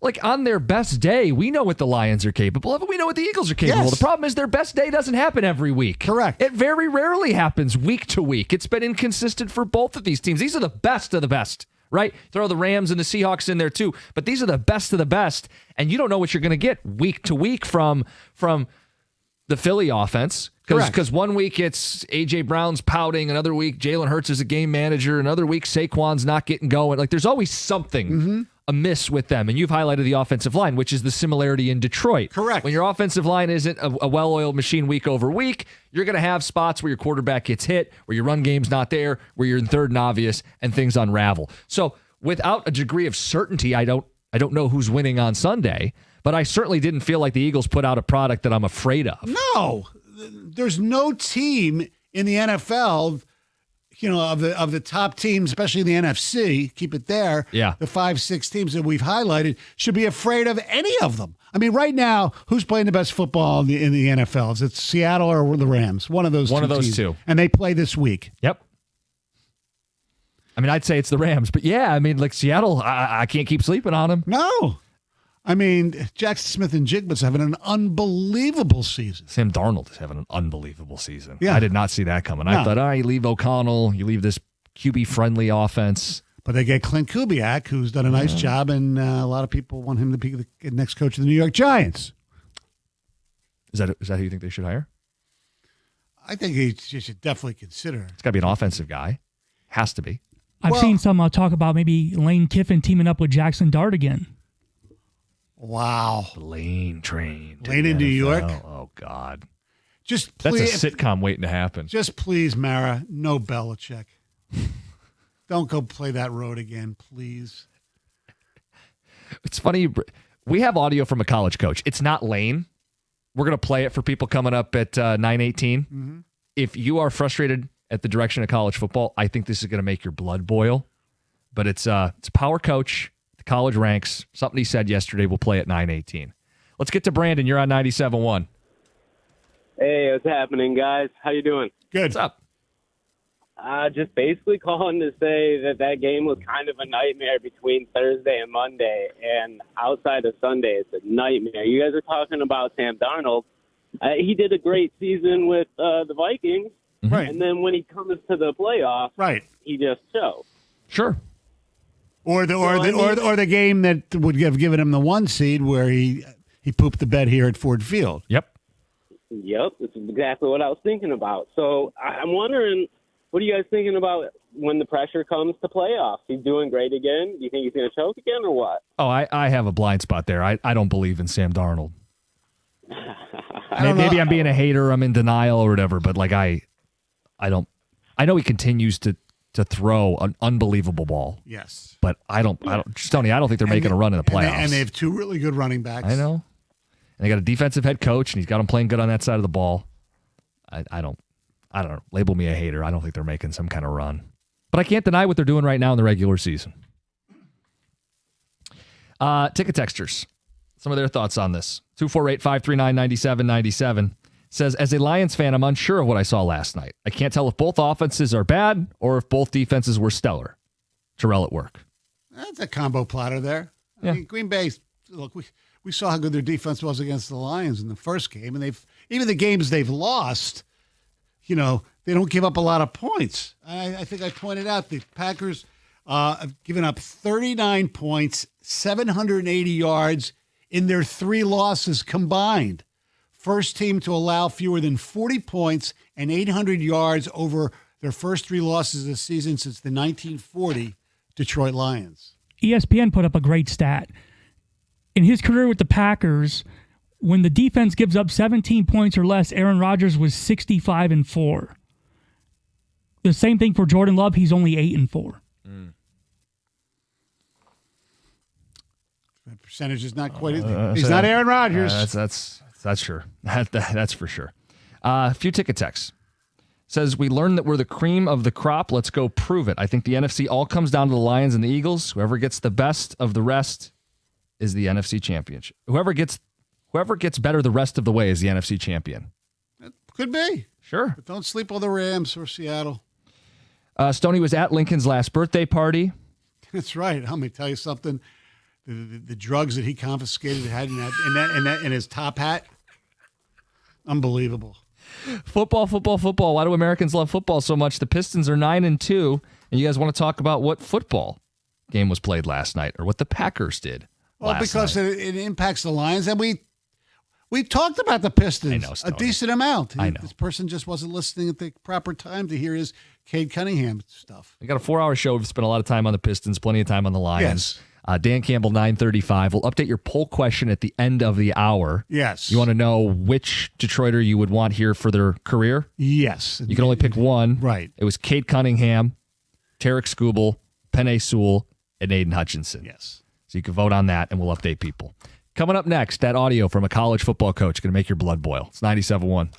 Like, on their best day, we know what the Lions are capable of, and we know what the Eagles are capable of. Yes. The problem is their best day doesn't happen every week. Correct. It very rarely happens week to week. It's been inconsistent for both of these teams. These are the best of the best, right? Throw the Rams and the Seahawks in there too, but these are the best of the best, and you don't know what you're going to get week to week from the Philly offense. Because one week it's A.J. Brown's pouting, another week Jalen Hurts is a game manager, another week Saquon's not getting going. Like, there's always something amiss with them. And you've highlighted the offensive line, which is the similarity in Detroit. Correct. When your offensive line isn't a well-oiled machine week over week, you're going to have spots where your quarterback gets hit, where your run game's not there, where you're in third and obvious, and things unravel. So without a degree of certainty, I don't know who's winning on Sunday, but I certainly didn't feel like the Eagles put out a product that I'm afraid of. No, there's no team in the NFL, of the top teams, especially in the NFC, keep it there. Yeah. The 5-6 teams that we've highlighted should be afraid of any of them. I mean, right now, who's playing the best football in the NFL? Is it Seattle or the Rams? One of those teams. Two. And they play this week. Yep. I mean, I'd say it's the Rams, but yeah, I mean, like Seattle, I can't keep sleeping on them. No. I mean, Jackson Smith and Jigba's having an unbelievable season. Sam Darnold is having an unbelievable season. Yeah. I did not see that coming. No. I thought, you leave O'Connell, you leave this QB-friendly offense. But they get Clint Kubiak, who's done a nice job, and a lot of people want him to be the next coach of the New York Giants. Is that who you think they should hire? I think he should definitely consider it. It's got to be an offensive guy. Has to be. I've seen some talk about maybe Lane Kiffin teaming up with Jackson Dart again. Wow. Lane train. Lane in New York? Oh, God. That's a sitcom waiting to happen. Just please, Mara, no Belichick. Don't go play that road again, please. It's funny. We have audio from a college coach. It's not Lane. We're going to play it for people coming up at 9:18. Mm-hmm. If you are frustrated at the direction of college football, I think this is going to make your blood boil. But it's a power coach. The college ranks. Something he said yesterday. We'll play at 9:18. Let's get to Brandon. You're on 97.1. Hey, what's happening, guys? How you doing? Good. What's up? Just basically calling to say that game was kind of a nightmare between Thursday and Monday, and outside of Sunday, it's a nightmare. You guys are talking about Sam Darnold. He did a great season with the Vikings, right? And then when he comes to the playoffs, right, he just shows. Sure. Or the game that would have given him the 1 seed where he pooped the bed here at Ford Field. Yep. Yep, that's exactly what I was thinking about. So I'm wondering, what are you guys thinking about when the pressure comes to playoffs? He's doing great again. Do you think he's going to choke again or what? Oh, I have a blind spot there. I don't believe in Sam Darnold. Maybe I'm being a hater. I'm in denial or whatever. But like I don't. I know he continues to throw an unbelievable ball. Yes. But I don't. Stoney, I don't think they're making a run in the playoffs. And they have 2 really good running backs. I know. And they got a defensive head coach, and he's got them playing good on that side of the ball. I don't know. Label me a hater. I don't think they're making some kind of run. But I can't deny what they're doing right now in the regular season. Ticket texters. Some of their thoughts on this. 248-539-9797 says, as a Lions fan, I'm unsure of what I saw last night. I can't tell if both offenses are bad or if both defenses were stellar. Terrell at work. That's a combo platter there. Yeah. I mean, Green Bay, look, we saw how good their defense was against the Lions in the first game, and even the games they've lost, they don't give up a lot of points. I think I pointed out the Packers have given up 39 points, 780 yards in their 3 losses combined. First team to allow fewer than 40 points and 800 yards over their first 3 losses this season since the 1940 Detroit Lions. ESPN put up a great stat. In his career with the Packers, when the defense gives up 17 points or less, Aaron Rodgers was 65-4. The same thing for Jordan Love. He's only 8-4. That percentage is not quite. He's not Aaron Rodgers. That's sure. That's for sure. A few ticket texts. Says, we learned that we're the cream of the crop. Let's go prove it. I think the NFC all comes down to the Lions and the Eagles. Whoever gets the best of the rest is the NFC championship. Whoever gets better the rest of the way is the NFC champion. It could be. Sure. But don't sleep on the Rams or Seattle. Stoney was at Lincoln's last birthday party. That's right. Let me tell you something. the drugs that he confiscated had in his top hat. Unbelievable. Football. Why do Americans love football so much? The Pistons are 9-2, and you guys want to talk about what football game was played last night or what the Packers did. Well, last because night. it impacts the Lions, and we talked about the Pistons I know, a Stoney. decent amount. I know. This person just wasn't listening at the proper time to hear his Cade Cunningham stuff. We got a 4-hour show. We've spent a lot of time on the Pistons, plenty of time on the Lions. Yes. Dan Campbell, 9:35. We'll update your poll question at the end of the hour. Yes. You want to know which Detroiter you would want here for their career? Yes. You can only pick one. Right. It was Cade Cunningham, Tarek Skubal, Penei Sewell, and Aiden Hutchinson. Yes. So you can vote on that, and we'll update people. Coming up next, that audio from a college football coach going to make your blood boil. It's 97.1.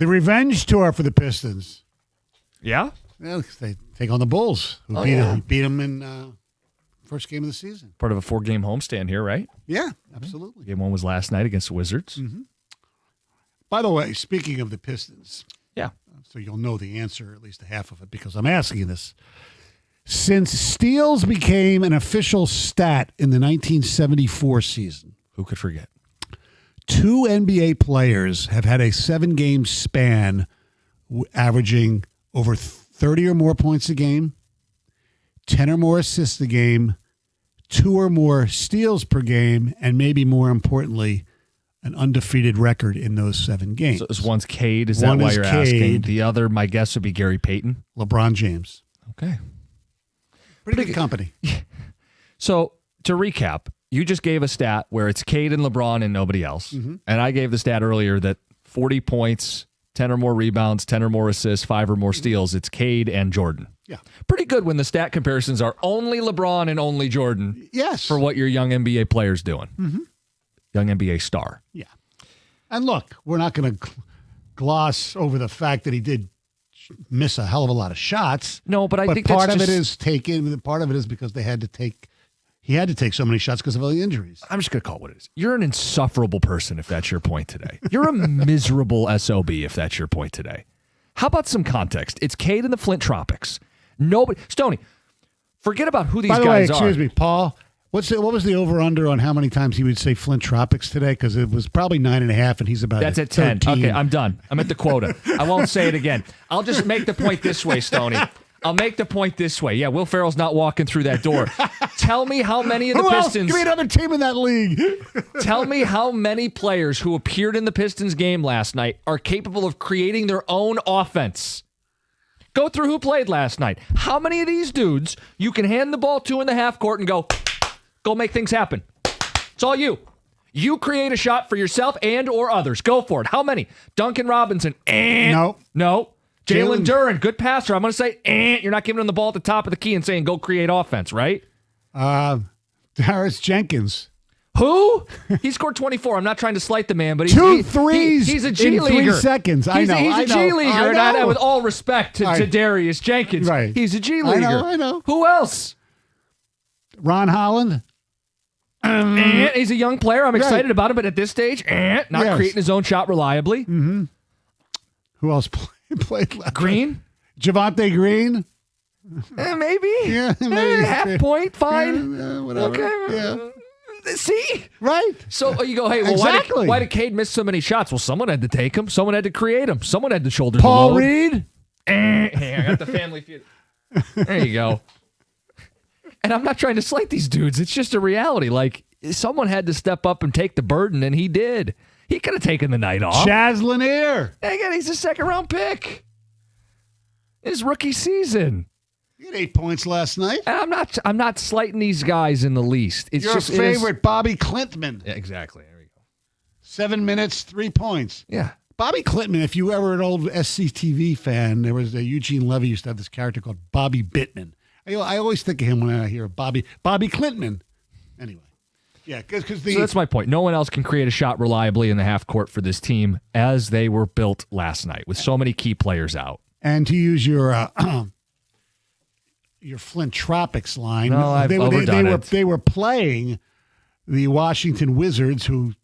The revenge tour for the Pistons. Yeah? Well, they take on the Bulls, who beat them in first game of the season. Part of a 4-game homestand here, right? Yeah, absolutely. Game 1 was last night against the Wizards. Mm-hmm. By the way, speaking of the Pistons. Yeah. So you'll know the answer, at least half of it, because I'm asking you this. Since steals became an official stat in the 1974 season. Who could forget? 2 NBA players have had a 7-game span averaging over 30 or more points a game, 10 or more assists a game, 2 or more steals per game, and maybe more importantly, an undefeated record in those 7 games. So one's Cade. Is that One why is you're Cade. asking? The other, my guess, would be Gary Payton. LeBron James. Okay. Pretty good company. So to recap, you just gave a stat where it's Cade and LeBron and nobody else. Mm-hmm. And I gave the stat earlier that 40 points, 10 or more rebounds, 10 or more assists, 5 or more steals. It's Cade and Jordan. Yeah. Pretty good when the stat comparisons are only LeBron and only Jordan. Yes. For what your young NBA player's doing. Mm-hmm. Young NBA star. Yeah. And look, we're not going to gloss over the fact that he did miss a hell of a lot of shots. No, but I think part that's of just, it is taken. Part of it is because he had to take so many shots because of all the injuries. I'm just going to call it what it is. You're an insufferable person if that's your point today. You're a miserable SOB if that's your point today. How about some context? It's Cade in the Flint Tropics. Nobody, Stoney, forget about who these By the guys way, are. excuse me, Paul. What was the over-under on how many times he would say Flint Tropics today? Because it was probably 9.5, and he's about That's at 10. 13. Okay, I'm done. I'm at the quota. I won't say it again. I'll just make the point this way, Stoney. I'll make the point this way. Yeah, Will Ferrell's not walking through that door. Tell me how many of the Who else? Pistons... Give me another team in that league. Tell me how many players who appeared in the Pistons game last night are capable of creating their own offense. Go through who played last night. How many of these dudes you can hand the ball to in the half court and go make things happen? It's all you. You create a shot for yourself and or others. Go for it. How many? Duncan Robinson. No. Jalen Duren, good passer. I'm going to say, you're not giving him the ball at the top of the key and saying, go create offense, right? Darius Jenkins. Who? He scored 24. I'm not trying to slight the man, but he's, Two threes he's a G in leaguer. 3 seconds. I know. He's a G leaguer, and I know. with all respect to Darius Jenkins, Right. he's a G leaguer. I know. Who else? Ron Holland. He's a young player. I'm excited about him, but at this stage, not creating his own shot reliably. Mm-hmm. Who else played last? Green? Javante Green. Maybe. Yeah, maybe. Half point, fine. Whatever. Okay. Yeah. See? Right. So you go, hey, well, Exactly. why did Cade miss so many shots? Well, someone had to take them. Someone had to create them. Someone had to shoulder Paul the load. Reed. Hey, I got the family feud. There you go. And I'm not trying to slight these dudes. It's just a reality. Like, someone had to step up and take the burden, and he did. He could have taken the night off. Chaz Lanier. Again, he's a second-round pick. His rookie season. He had 8 points last night. And I'm not slighting these guys in the least. It's Your just favorite, Bobby Klintman. Yeah, exactly. There we go. 7 minutes, 3 points. Yeah. Bobby Klintman, if you were ever an old SCTV fan, there was Eugene Levy used to have this character called Bobby Bittman. I always think of him when I hear Bobby Klintman. Anyway. Yeah, because So that's my point. No one else can create a shot reliably in the half court for this team as they were built last night with so many key players out. And to use your Flint Tropics line, No, I've overdone it. They were playing the Washington Wizards, who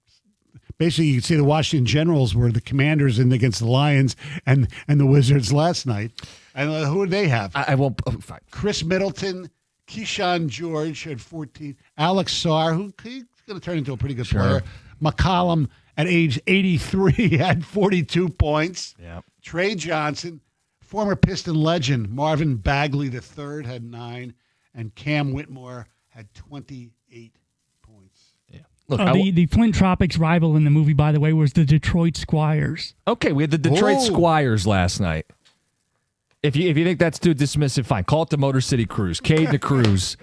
basically you could say the Washington Generals were the Commanders in against the Lions and the Wizards last night. And who did they have? I won't. Oh, fine. Chris Middleton, Keyshawn George had 14. Alex Sarr, he's going to turn into a pretty good player. McCollum at age 83 had 42 points. Yep. Trey Johnson, former Piston legend Marvin Bagley III had 9, and Cam Whitmore had 28 points. Yeah. Look, the Flint Tropics rival in the movie, by the way, was the Detroit Squires. Okay, we had the Detroit Squires last night. If you think that's too dismissive, fine. Call it the Motor City Cruise. Cade the Cruise.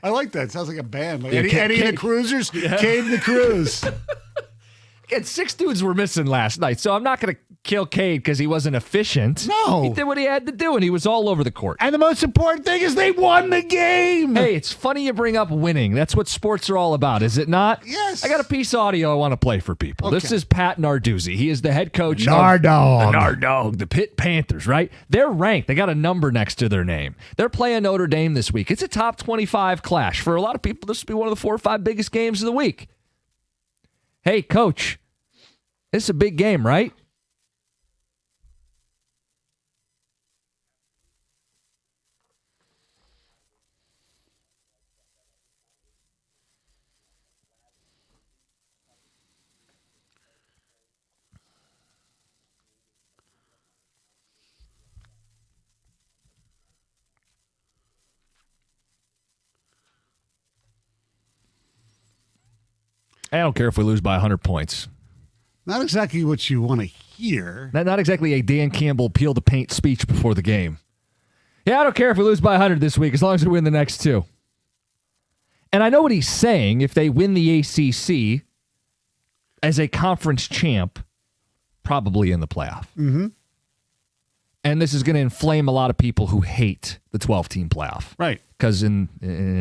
I like that. It sounds like a band. Like Yeah, Eddie and the Cruisers, Cade the Cruise. Again, 6 dudes were missing last night, so I'm not going to kill Cade because he wasn't efficient. No. He did what he had to do, and he was all over the court. And the most important thing is they won the game. Hey, it's funny you bring up winning. That's what sports are all about, is it not? Yes. I got a piece of audio I want to play for people. This is Pat Narduzzi. He is the head coach Nardog. of the Nardog, the Pitt Panthers, right? They're ranked. They got a number next to their name. They're playing Notre Dame this week. It's a top 25 clash. For a lot of people, this will be one of the 4 or 5 biggest games of the week. Hey, coach, it's a big game, right? I don't care if we lose by 100 points. Not exactly what you want to hear. Not exactly a Dan Campbell peel the paint speech before the game. Yeah, I don't care if we lose by 100 this week as long as we win the next 2. And I know what he's saying. If they win the ACC as a conference champ, probably in the playoff. Mm-hmm. And this is going to inflame a lot of people who hate the 12-team playoff. Right. Because in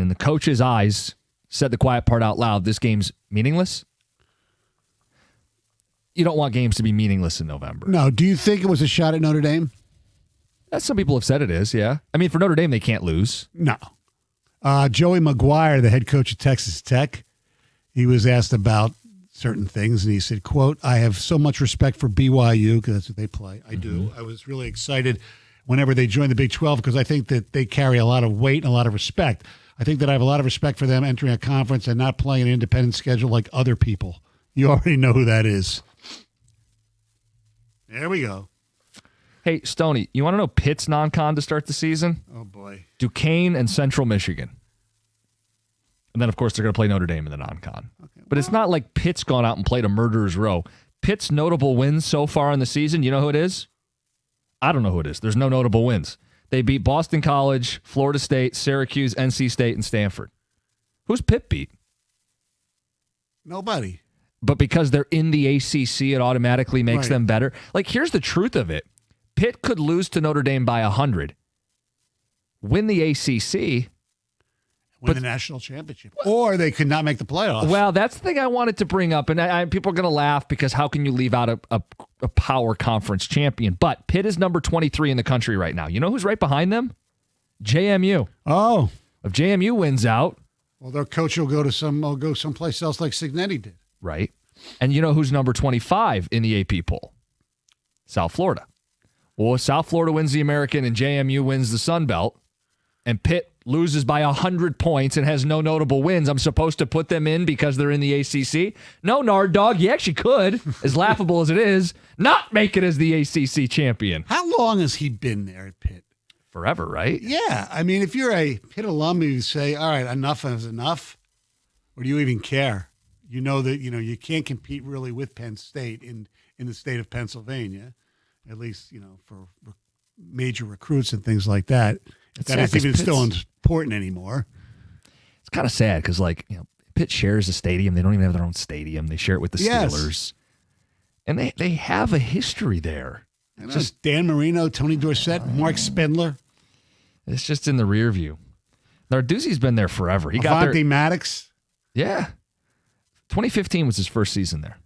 the coach's eyes, said the quiet part out loud, this game's meaningless. You don't want games to be meaningless in November. No. Do you think it was a shot at Notre Dame? Some people have said it is, yeah. I mean, for Notre Dame, they can't lose. No. Joey McGuire, the head coach of Texas Tech, he was asked about certain things, and he said, quote, I have so much respect for BYU because that's what they play. I do. I was really excited whenever they joined the Big 12 because I think that they carry a lot of weight and a lot of respect. I think that I have a lot of respect for them entering a conference and not playing an independent schedule like other people. You already know who that is. There we go. Hey, Stoney, you want to know Pitt's non-con to start the season? Oh, boy. Duquesne and Central Michigan. And then, of course, they're going to play Notre Dame in the non-con. Okay, but it's not like Pitt's gone out and played a murderer's row. Pitt's notable wins so far in the season, you know who it is? I don't know who it is. There's no notable wins. They beat Boston College, Florida State, Syracuse, NC State, and Stanford. Who's Pitt beat? Nobody. But because they're in the ACC, it automatically makes them better. Like, here's the truth of it. Pitt could lose to Notre Dame by 100, win the ACC. Win the national championship. Or they could not make the playoffs. Well, that's the thing I wanted to bring up. And people are going to laugh because how can you leave out a power conference champion? But Pitt is number 23 in the country right now. You know who's right behind them? JMU. Oh. If JMU wins out. Well, their coach will go someplace else like Cignetti did. Right. And you know who's number 25 in the AP poll? South Florida. Well, if South Florida wins the American and JMU wins the Sun Belt, and Pitt loses by 100 points and has no notable wins, I'm supposed to put them in because they're in the ACC? No, Nard Dog, you actually could, as laughable as it is, not make it as the ACC champion. How long has he been there at Pitt? Forever, right? Yeah. I mean, if you're a Pitt alum, you say, all right, enough is enough, or do you even care? You know that, you can't compete really with Penn State in the state of Pennsylvania, at least, for major recruits and things like that. That isn't even still important anymore. It's kind of sad because, Pitt shares a stadium. They don't even have their own stadium. They share it with the Steelers. And they have a history there. Just Dan Marino, Tony Dorsett, Mark Spindler. It's just in the rear view. Narduzzi's been there forever. He got there. Avante Maddox. Yeah. 2015 was his first season there.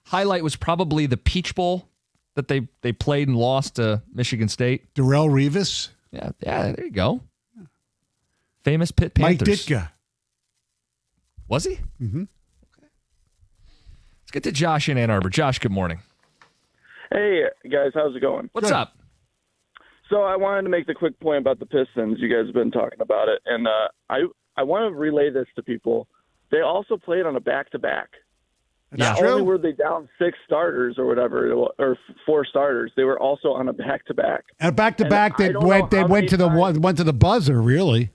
Highlight was probably the Peach Bowl that they played and lost to Michigan State. Darrelle Revis. Yeah, there you go. Famous Pitt Panthers. Mike Ditka. Was he? Mm-hmm. Okay. Let's get to Josh in Ann Arbor. Josh, good morning. Hey, guys. How's it going? What's up? So I wanted to make the quick point about the Pistons. You guys have been talking about it. And I want to relay this to people. They also played on a back-to-back. Not only were they down 6 starters or whatever, or 4 starters, they were also on a back-to-back. And back-to-back, they went to the buzzer, really.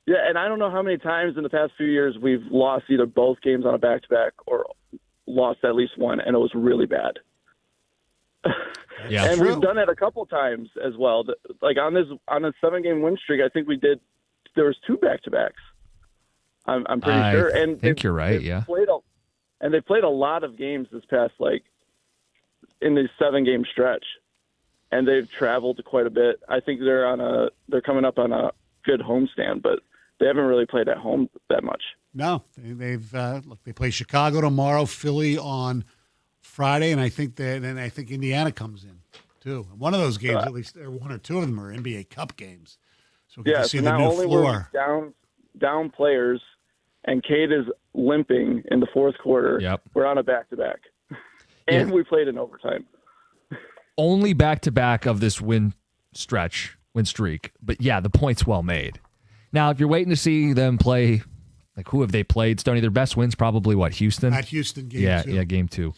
Yeah, and I don't know how many times in the past few years we've lost either both games on a back-to-back or lost at least one, and it was really bad. Yeah, and we've done it a couple times as well. Like on a 7-game win streak, I think there was 2 back-to-backs. I'm pretty sure. And I think you're right, yeah. They played a lot of games this past in this 7-game stretch, and they've traveled quite a bit. I think they're coming up on a good homestand, but they haven't really played at home that much. No, they play Chicago tomorrow, Philly on Friday, and I think Indiana comes in too. One of those games, at least, or one or two of them, are NBA Cup games. So we get to see the new floor. We're down players, and Cade is limping in the fourth quarter. Yep. We're on a back-to-back, and we played in overtime. Only back-to-back of this win streak. But yeah, the point's well made. Now, if you're waiting to see them play, like who have they played, Stoney? Their best win's probably what, Houston? At Houston, game 2. Yeah, game 2.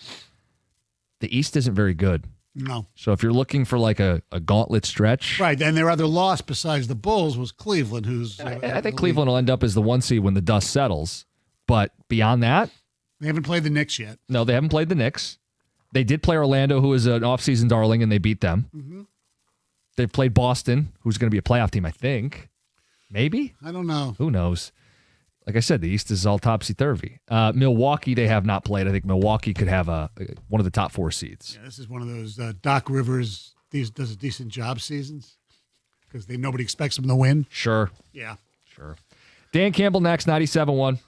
The East isn't very good. No. So if you're looking for like a gauntlet stretch. Right, and their other loss besides the Bulls was Cleveland, who's... I think Cleveland will end up as the 1 seed when the dust settles. But beyond that... They haven't played the Knicks yet. No, they haven't played the Knicks. They did play Orlando, who is an offseason darling, and they beat them. Mm-hmm. They've played Boston, who's going to be a playoff team, I think. Maybe? I don't know. Who knows? Like I said, the East is all topsy-turvy. Milwaukee, they have not played. I think Milwaukee could have one of the top 4 seeds. Yeah, this is one of those Doc Rivers does a decent job seasons because nobody expects them to win. Sure. Yeah. Sure. Dan Campbell next, 97.1.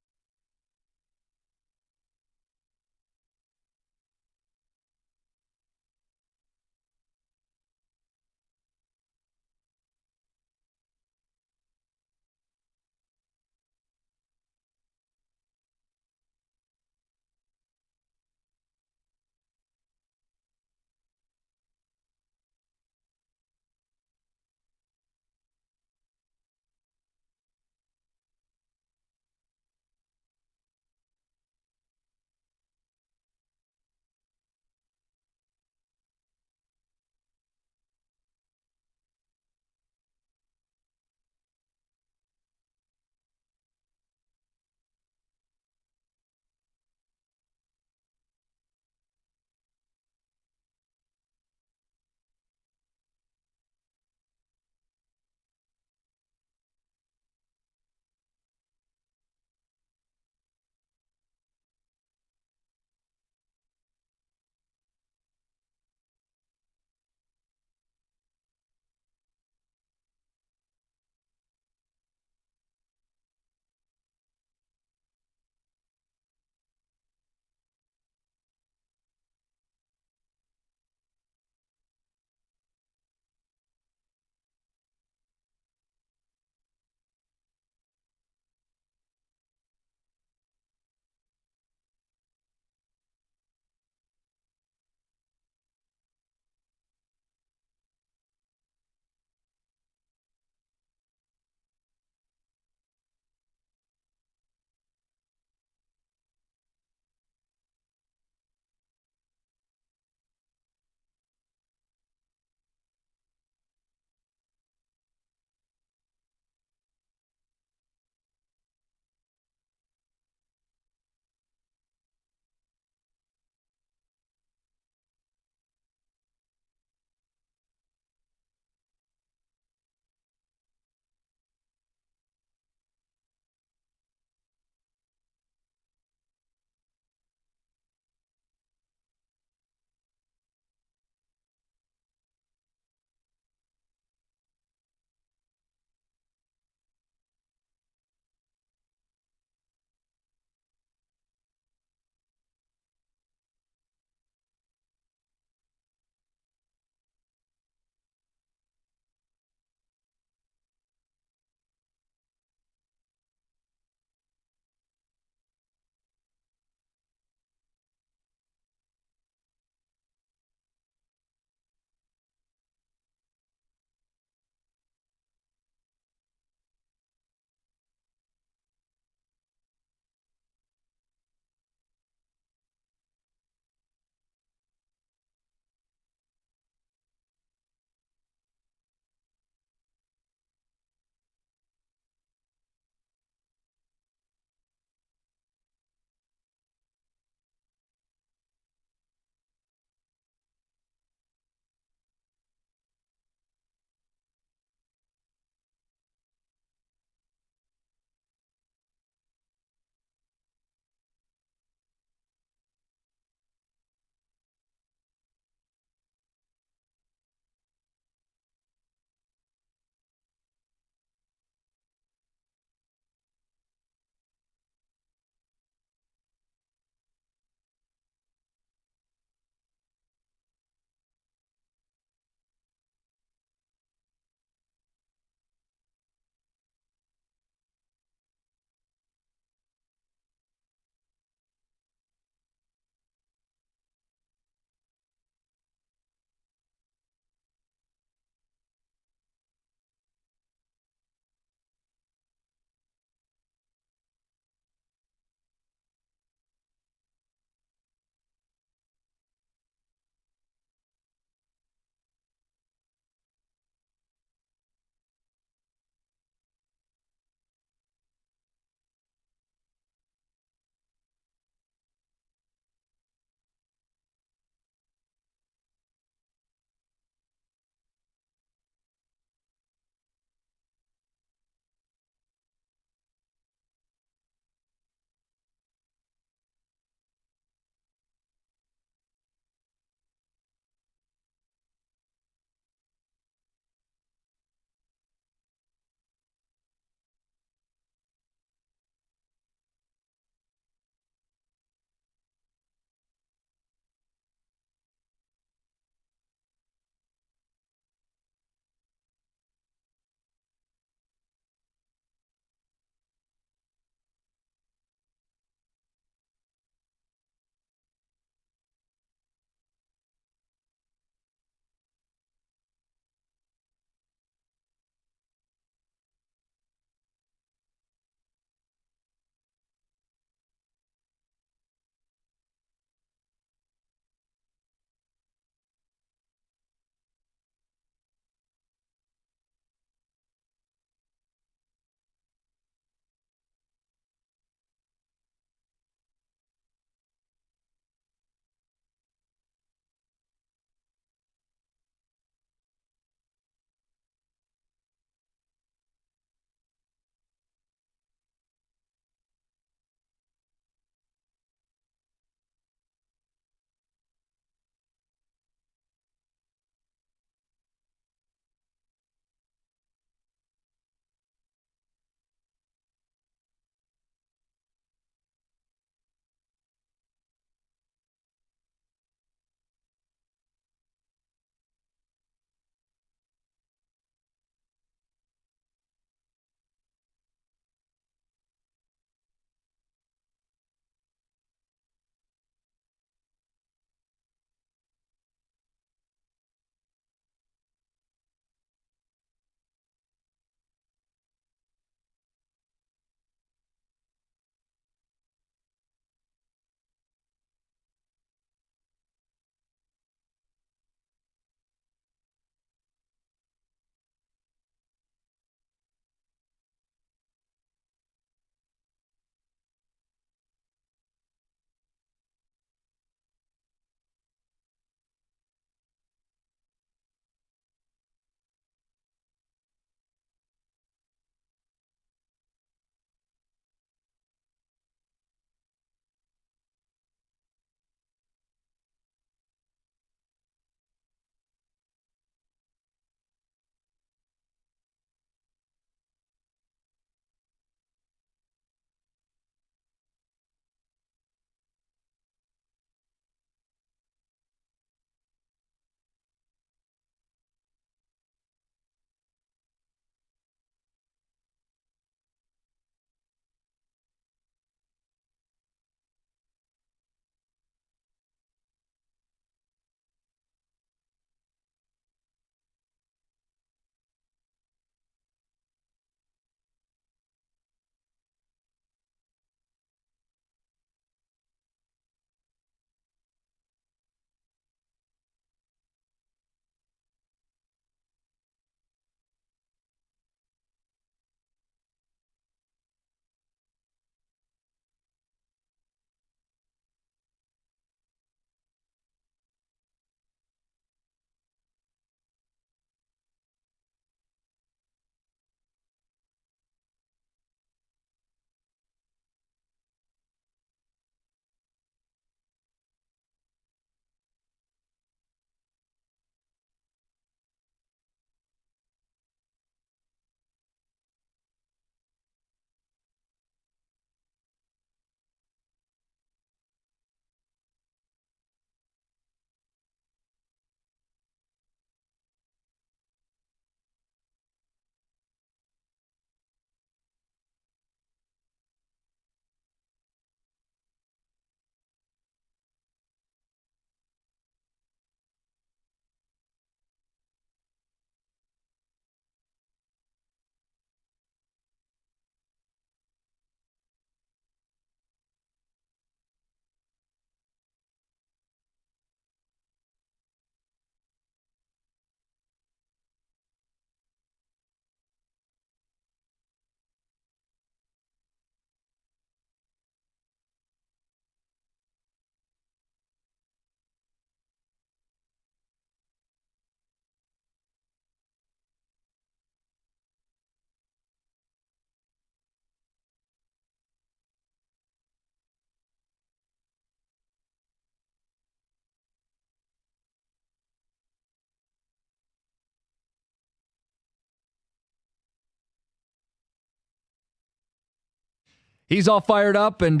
He's all fired up, and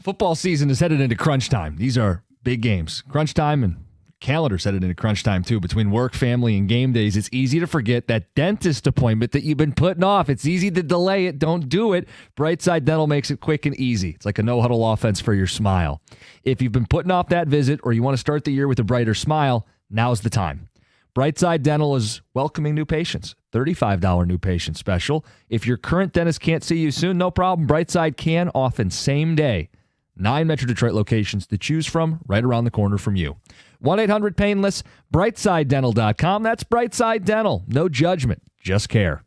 football season is headed into crunch time. These are big games. Crunch time, and calendar's headed into crunch time, too. Between work, family, and game days, it's easy to forget that dentist appointment that you've been putting off. It's easy to delay it. Don't do it. Brightside Dental makes it quick and easy. It's like a no-huddle offense for your smile. If you've been putting off that visit or you want to start the year with a brighter smile, now's the time. Brightside Dental is welcoming new patients. $35 new patient special. If your current dentist can't see you soon, no problem. Brightside can, often same day. 9 Metro Detroit locations to choose from, right around the corner from you. 1-800-PAINLESS, BrightsideDental.com. That's Brightside Dental. No judgment, just care.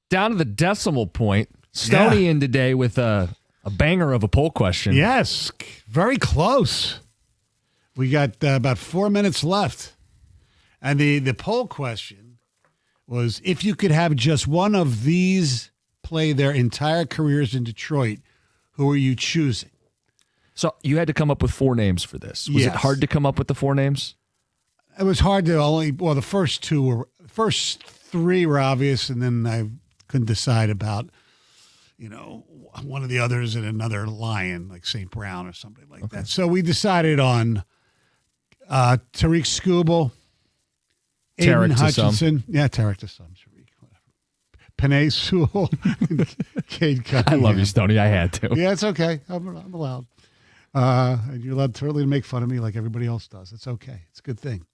Down to the decimal point. Stoney in today with a banger of a poll question. Yes, very close. We got about 4 minutes left. And the poll question was, if you could have just one of these play their entire careers in Detroit, who are you choosing? So you had to come up with 4 names for this. Was it hard to come up with the 4 names? It was hard to the first 3 were obvious, and then I couldn't decide about, one of the others and another Lion, like St. Brown or something like that. So we decided on Tariq Skubal, Aiden Hutchinson. Yeah, Tarek to some. Penei Sewell, Cade Cunningham. I love you, Stoney. I had to. Yeah, it's okay. I'm allowed. And you're allowed to make fun of me like everybody else does. It's okay. It's a good thing.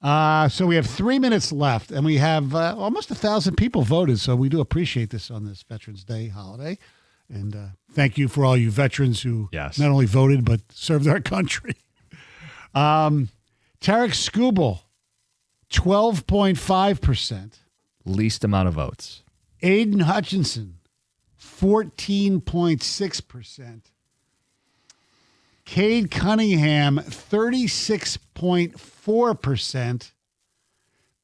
So we have 3 minutes left, and we have almost 1,000 people voted. So we do appreciate this on this Veterans Day holiday. And thank you for all you veterans who not only voted, but served our country. Tarek Skubal, 12.5%. Least amount of votes. Aiden Hutchinson, 14.6%. Cade Cunningham, 36.4%.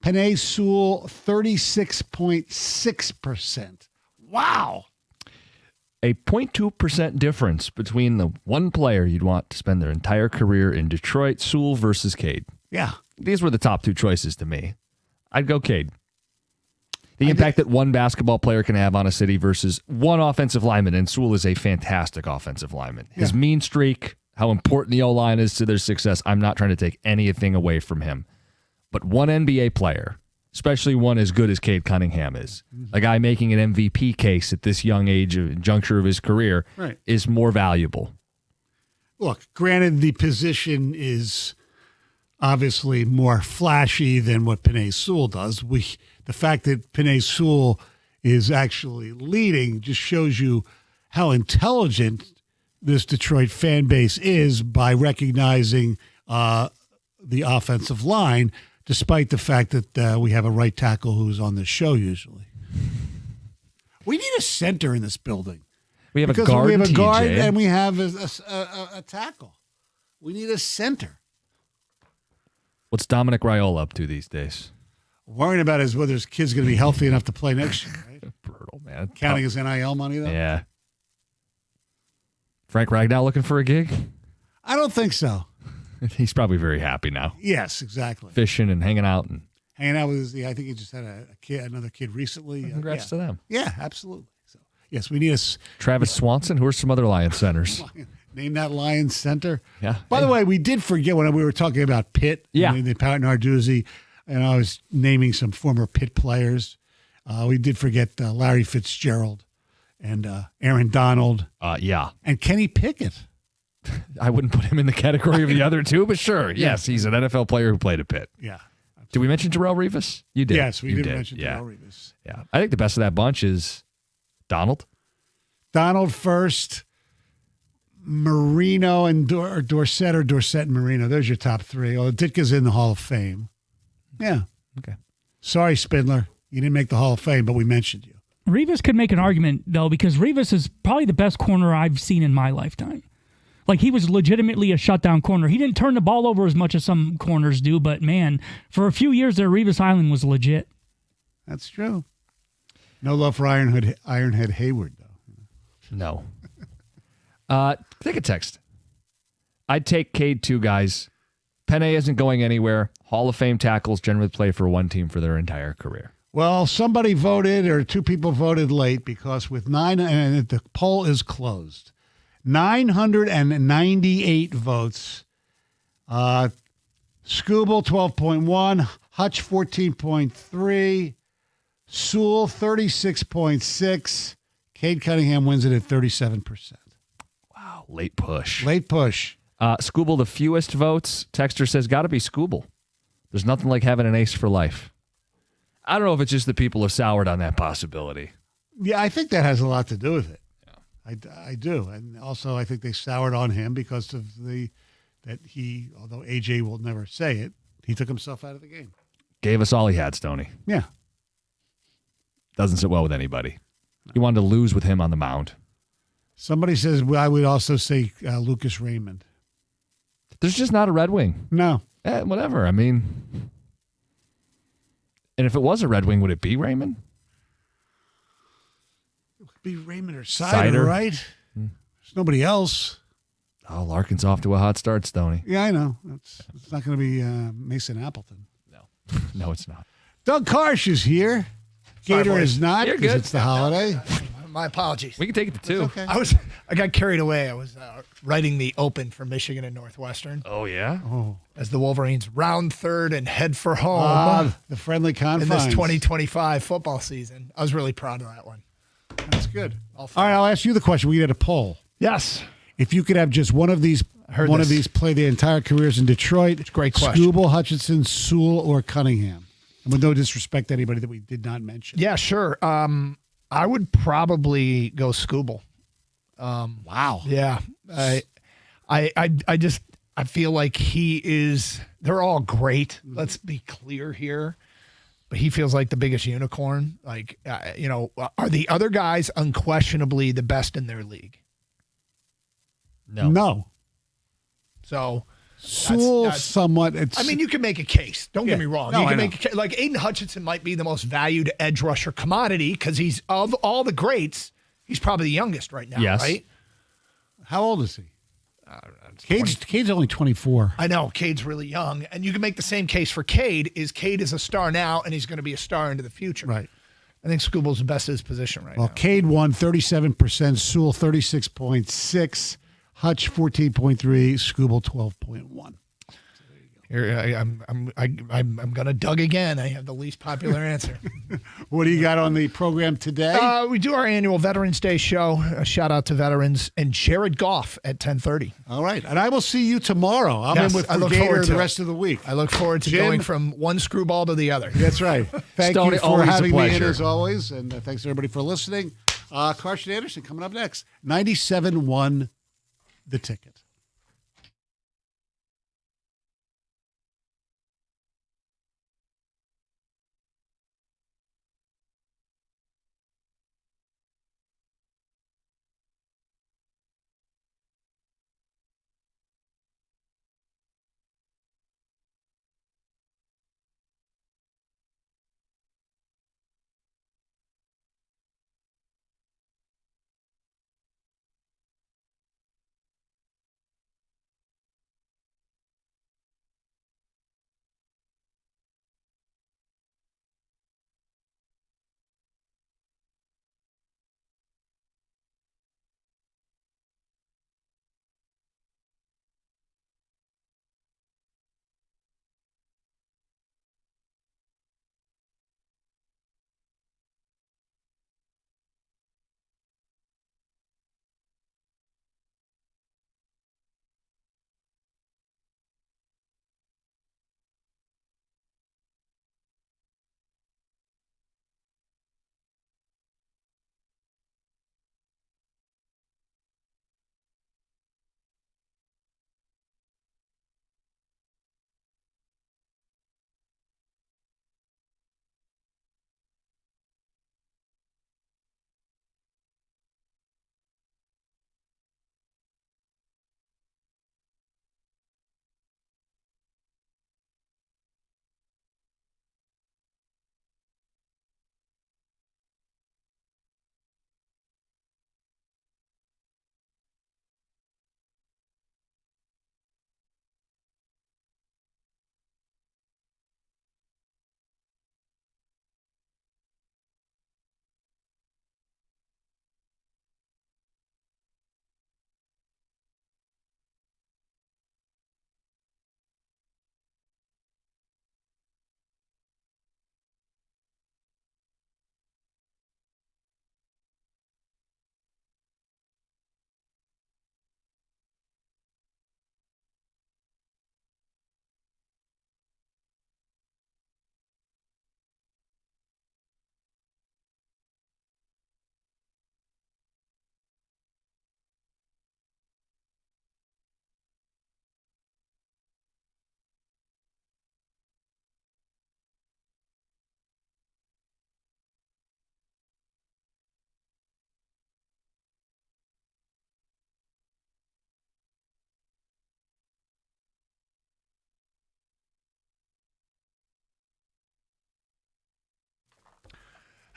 Penei Sewell, 36.6%. Wow. A 0.2% difference between the one player you'd want to spend their entire career in Detroit, Sewell versus Cade. Yeah. These were the top 2 choices to me. I'd go Cade. The impact that one basketball player can have on a city versus one offensive lineman, and Sewell is a fantastic offensive lineman. His mean streak, how important the O-line is to their success, I'm not trying to take anything away from him. But one NBA player, especially one as good as Cade Cunningham is, a guy making an MVP case at this young age, juncture of his career, is more valuable. Look, granted, the position is obviously more flashy than what Penei Sewell does. The fact that Penei Sewell is actually leading just shows you how intelligent this Detroit fan base is by recognizing the offensive line, despite the fact that we have a right tackle who's on the show usually. We need a center in this building. We have a guard, and we have a tackle. We need a center. What's Dominic Raiola up to these days? Worrying about is whether his kid's going to be healthy enough to play next year, right? Brutal, man. Counting his NIL money, though? Yeah. Frank Ragnow looking for a gig? I don't think so. He's probably very happy now. Yes, exactly. Fishing and hanging out. Hanging out with I think he just had another kid recently. Congrats to them. Yeah, absolutely. So, yes, we need a... Travis Swanson? Who are some other Lions centers? Name that Lions center. Yeah. By the way, we did forget when we were talking about Pitt. Yeah. The Pat Narduzzi, and I was naming some former Pitt players. We did forget Larry Fitzgerald and Aaron Donald. Yeah. And Kenny Pickett. I wouldn't put him in the category of the other two, but sure. Yes, he's an NFL player who played at Pitt. Yeah. Did we mention Darrelle Revis? You did. Yes, we did mention Darrelle Revis. Yeah. I think the best of that bunch is Donald. Donald first, Marino and Dorsett, or Dorsett and Marino. There's your top 3. Oh, Ditka's in the Hall of Fame. Yeah. Okay. Sorry, Spindler. You didn't make the Hall of Fame, but we mentioned you. Revis could make an argument, though, because Revis is probably the best corner I've seen in my lifetime. Like, he was legitimately a shutdown corner. He didn't turn the ball over as much as some corners do, but, man, for a few years there, Revis Island was legit. That's true. No love for Ironhead Hayward, though. No. Take a text. I'd take Cade too, guys. Penei isn't going anywhere. Hall of Fame tackles generally play for one team for their entire career. Well, somebody voted, or 2 people voted late, because with 9, and the poll is closed. 998 votes. Skubal 12.1, Hutch 14.3, Sewell 36.6. Cade Cunningham wins it at 37%. Wow, late push. Late push. Skubal, the fewest votes. Texter says, got to be Skubal. There's nothing like having an ace for life. I don't know if it's just that people have soured on that possibility. Yeah, I think that has a lot to do with it. Yeah. I do. And also I think they soured on him because of that he, although AJ will never say it, he took himself out of the game. Gave us all he had, Stoney. Yeah. doesn't sit well with anybody. You wanted to lose with him on the mound. Somebody says, well, I would also say Lucas Raymond. There's just not a Red Wing. No. Whatever. I mean, and if it was a Red Wing, would it be Raymond? It could be Raymond or Sider, right? There's nobody else. Oh, Larkin's off to a hot start, Stoney. Yeah, I know. It's not going to be Mason Appleton. No, it's not. Doug Karsh is here. Gator boys. is not You're because good. it's the holiday. My apologies. We can take it to 2. Okay. I got carried away. I was writing the Open for Michigan and Northwestern Oh, yeah? as the Wolverines round third and head for home The friendly in confines. this 2025 football season. I was really proud of that one. That's good. All right, I'll ask you the question. We had a poll. Yes. If you could have just one of these play the entire careers in Detroit, it's a great question. Scooble, Hutchinson, Sewell, or Cunningham? And with no disrespect to anybody that we did not mention. Yeah, sure. I would probably go Scooble. Wow. Yeah. I feel like he is, they're all great. Let's be clear here. But he feels like the biggest unicorn. Like, are the other guys unquestionably the best in their league? No. So Sewell somewhat. I mean, you can make a case. Don't get me wrong. No, You I can know. make a case. Like Aiden Hutchinson might be the most valued edge rusher commodity because he's of all the greats, he's probably the youngest right now. Yes. Right? How old is he? Cade's only 24. I know Cade's really young, and you can make the same case for Cade. Cade is a star now, and he's going to be a star into the future. Right. I think Scooble's the best of his position right Well, now. Cade won 37%, Sewell 36.6, Hutch 14.3, Scooble 12.1. Here, I'm gonna Doug again. I have the least popular answer. What do you got on the program today? We do our annual Veterans Day show. A shout out to veterans and Jared Goff at 10:30. All right, and I will see you tomorrow. I'm in with I look Gator forward to the it. rest of the week. I look forward to Jim? going from one screwball to the other. That's right. Thank Stoney, you for always a having me in pleasure. as always, and thanks everybody for listening. Carson Anderson coming up next. 97.1 The Ticket.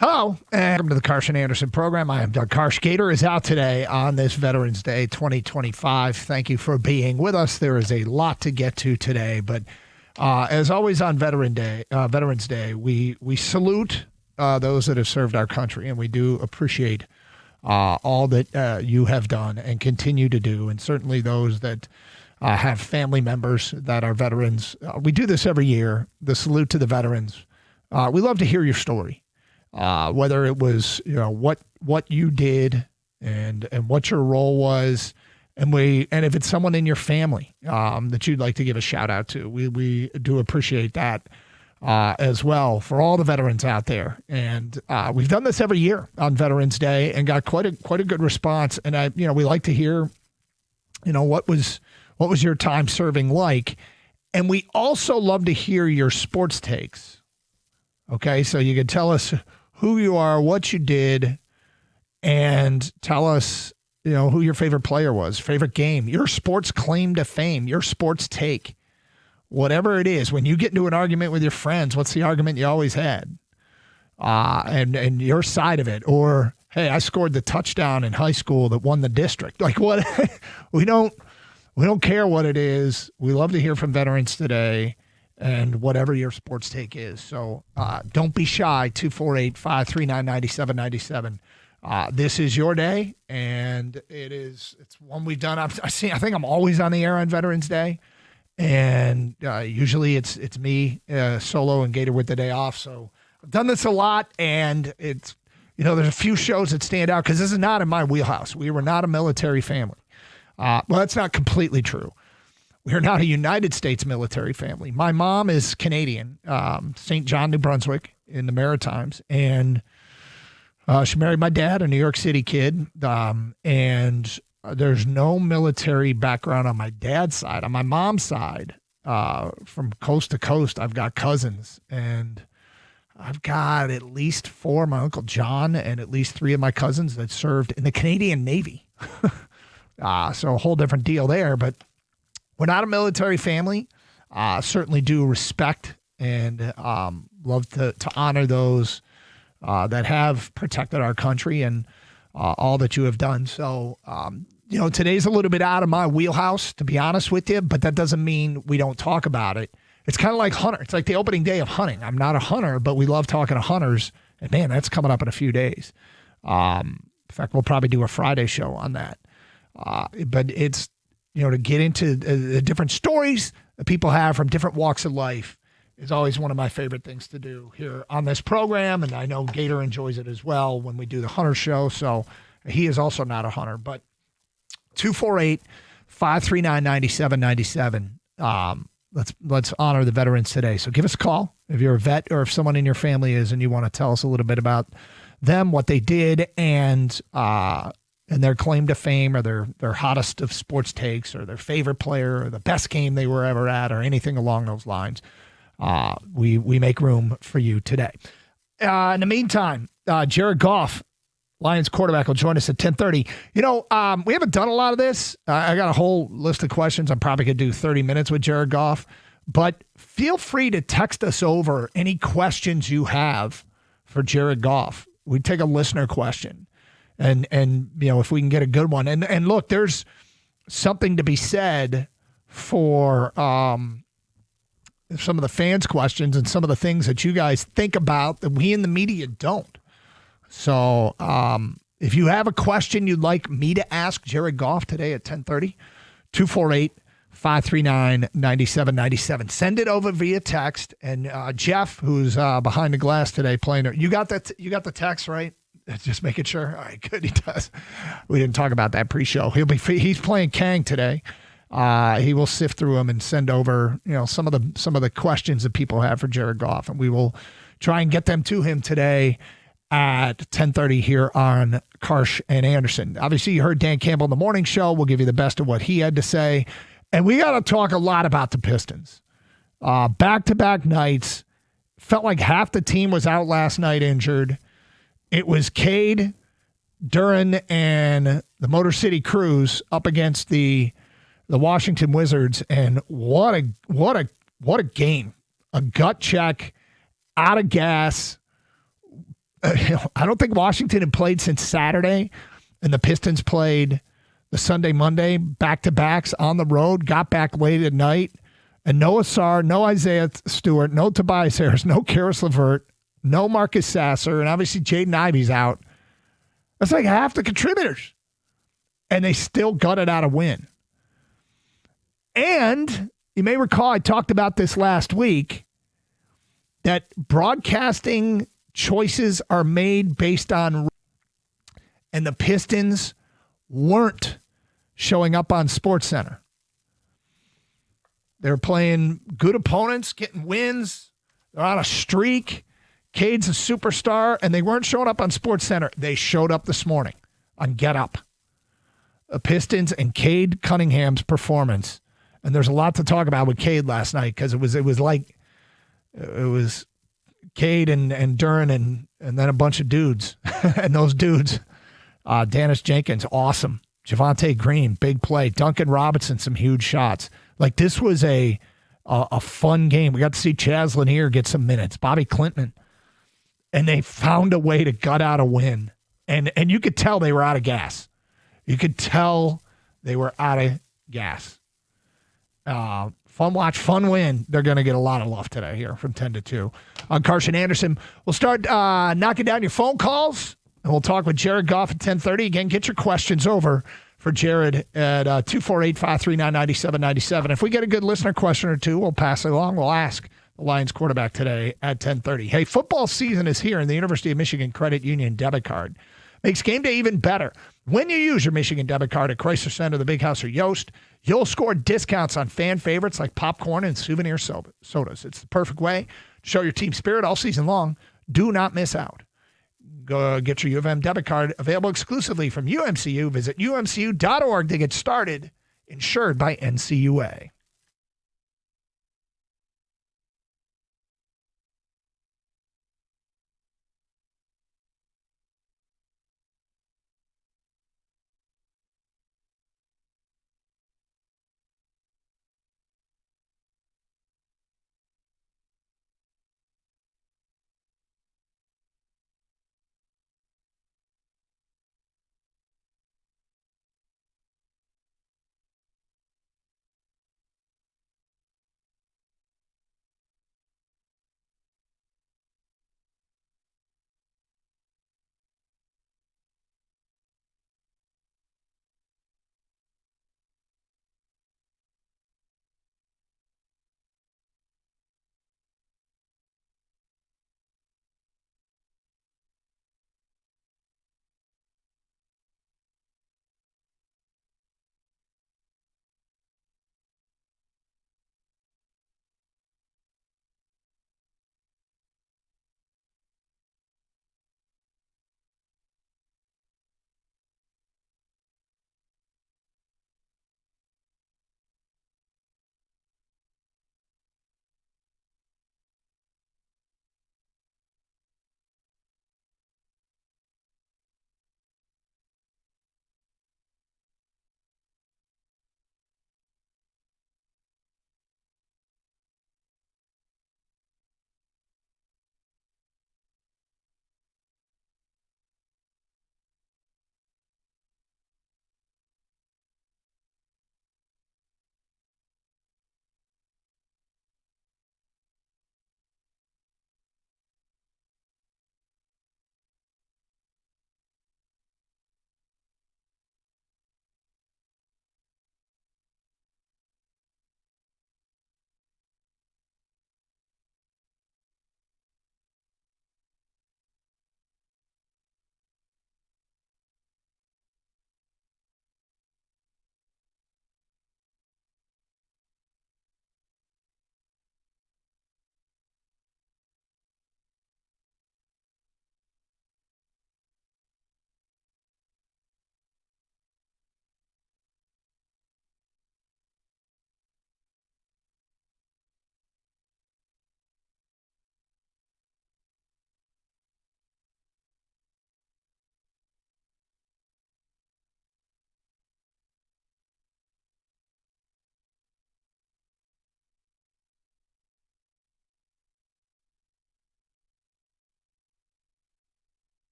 Hello, and welcome to the Karsch and Anderson program. I am Doug Karsch. Gator is out today on this Veterans Day 2025. Thank you for being with us. There is a lot to get to today, but as always on Veterans Day, we salute those that have served our country, and we do appreciate all that you have done and continue to do, and certainly those that have family members that are veterans. We do this every year, the salute to the veterans. We love to hear your story. Whether it was, what you did and what your role was, and if it's someone in your family that you'd like to give a shout out to, we do appreciate that as well for all the veterans out there. And we've done this every year on Veterans Day and got quite a good response. And we like to hear, what was your time serving like, and we also love to hear your sports takes. Okay, so you can tell us who you are, what you did, and tell us, who your favorite player was, favorite game, your sports claim to fame, your sports take, whatever it is. When you get into an argument with your friends, what's the argument you always had? And your side of it. Or, hey, I scored the touchdown in high school that won the district. Like what? We don't care what it is. We love to hear from veterans today. And whatever your sports take is. So don't be shy, 248-539-9797. This is your day, and it's one we've done. I think I'm always on the air on Veterans Day, and usually it's me solo and Gator with the day off. So I've done this a lot, and it's, there's a few shows that stand out because this is not in my wheelhouse. We were not a military family. Well, that's not completely true. We're not a United States military family. My mom is Canadian, St. John, New Brunswick in the Maritimes. And she married my dad, a New York City kid. And there's no military background on my dad's side. On my mom's side, from coast to coast, I've got cousins. And I've got at least 4, my Uncle John, and at least 3 of my cousins that served in the Canadian Navy. So a whole different deal there. But we're not a military family. Certainly do respect and love to honor those that have protected our country and all that you have done. So, today's a little bit out of my wheelhouse, to be honest with you, but that doesn't mean we don't talk about it. It's kind of like hunter. It's like the opening day of hunting. I'm not a hunter, but we love talking to hunters. And, man, that's coming up in a few days. In fact, we'll probably do a Friday show on that. But it's, to get into the different stories that people have from different walks of life is always one of my favorite things to do here on this program. And I know Gator enjoys it as well when we do the hunter show. So he is also not a hunter. But 248-539-9797. Let's honor the veterans today. So give us a call if you're a vet or if someone in your family is and you want to tell us a little bit about them, what they did, and their claim to fame, or their hottest of sports takes, or their favorite player, or the best game they were ever at, or anything along those lines. We make room for you today. In the meantime, Jared Goff, Lions quarterback, will join us at 10:30. We haven't done a lot of this. I got a whole list of questions. I'm probably going to do 30 minutes with Jared Goff. But feel free to text us over any questions you have for Jared Goff. We take a listener question. And if we can get a good one. And look, there's something to be said for some of the fans' questions and some of the things that you guys think about that we in the media don't. So if you have a question you'd like me to ask Jared Goff today at 10:30, 248-539-9797. Send it over via text. And Jeff, who's behind the glass today playing, you got the text, right? Just making sure. All right, good. He does. We didn't talk about that pre-show. He's playing Kang today. He will sift through them and send over, some of the questions that people have for Jared Goff, and we will try and get them to him today at 10:30 here on Karsch and Anderson. Obviously, you heard Dan Campbell in the morning show. We'll give you the best of what he had to say, and we got to talk a lot about the Pistons. Back-to-back nights. Felt like half the team was out last night injured. It was Cade, Duren, and the Motor City Cruise up against the Washington Wizards, and what a game! A gut check, out of gas, I don't think Washington had played since Saturday, and the Pistons played the Sunday, Monday, back-to-backs on the road, got back late at night, and no Asar, no Isaiah Stewart, no Tobias Harris, no Karis LeVert, no Marcus Sasser, and obviously Jaden Ivey's out. That's like half the contributors. And they still gutted out a win. And you may recall I talked about this last week, that broadcasting choices are made based on, and the Pistons weren't showing up on SportsCenter. They're playing good opponents, getting wins. They're on a streak. Cade's a superstar, and they weren't showing up on SportsCenter. They showed up this morning on Get Up. The Pistons and Cade Cunningham's performance. And there's a lot to talk about with Cade last night, because it was Cade and Duren and then a bunch of dudes. And those dudes, Dennis Jenkins, awesome. Javonte Green, big play. Duncan Robinson, some huge shots. Like, this was a fun game. We got to see Chaz Lanier get some minutes. Bobby Clinton. And they found a way to gut out a win. And you could tell they were out of gas. You could tell they were out of gas. Fun watch, fun win. They're going to get a lot of love today here from 10 to 2. I'm Carson Anderson. We'll start knocking down your phone calls, and we'll talk with Jared Goff at 10:30. Again, get your questions over for Jared at 248-539-9797. If we get a good listener question or two, we'll pass it along. We'll ask the Lions quarterback today at 10:30. Hey, football season is here, and the University of Michigan Credit Union debit card makes game day even better. When you use your Michigan debit card at Chrysler Center, the Big House, or Yost, you'll score discounts on fan favorites like popcorn and souvenir sodas. It's the perfect way to show your team spirit all season long. Do not miss out. Go get your U of M debit card, available exclusively from UMCU. Visit umcu.org to get started. Insured by NCUA.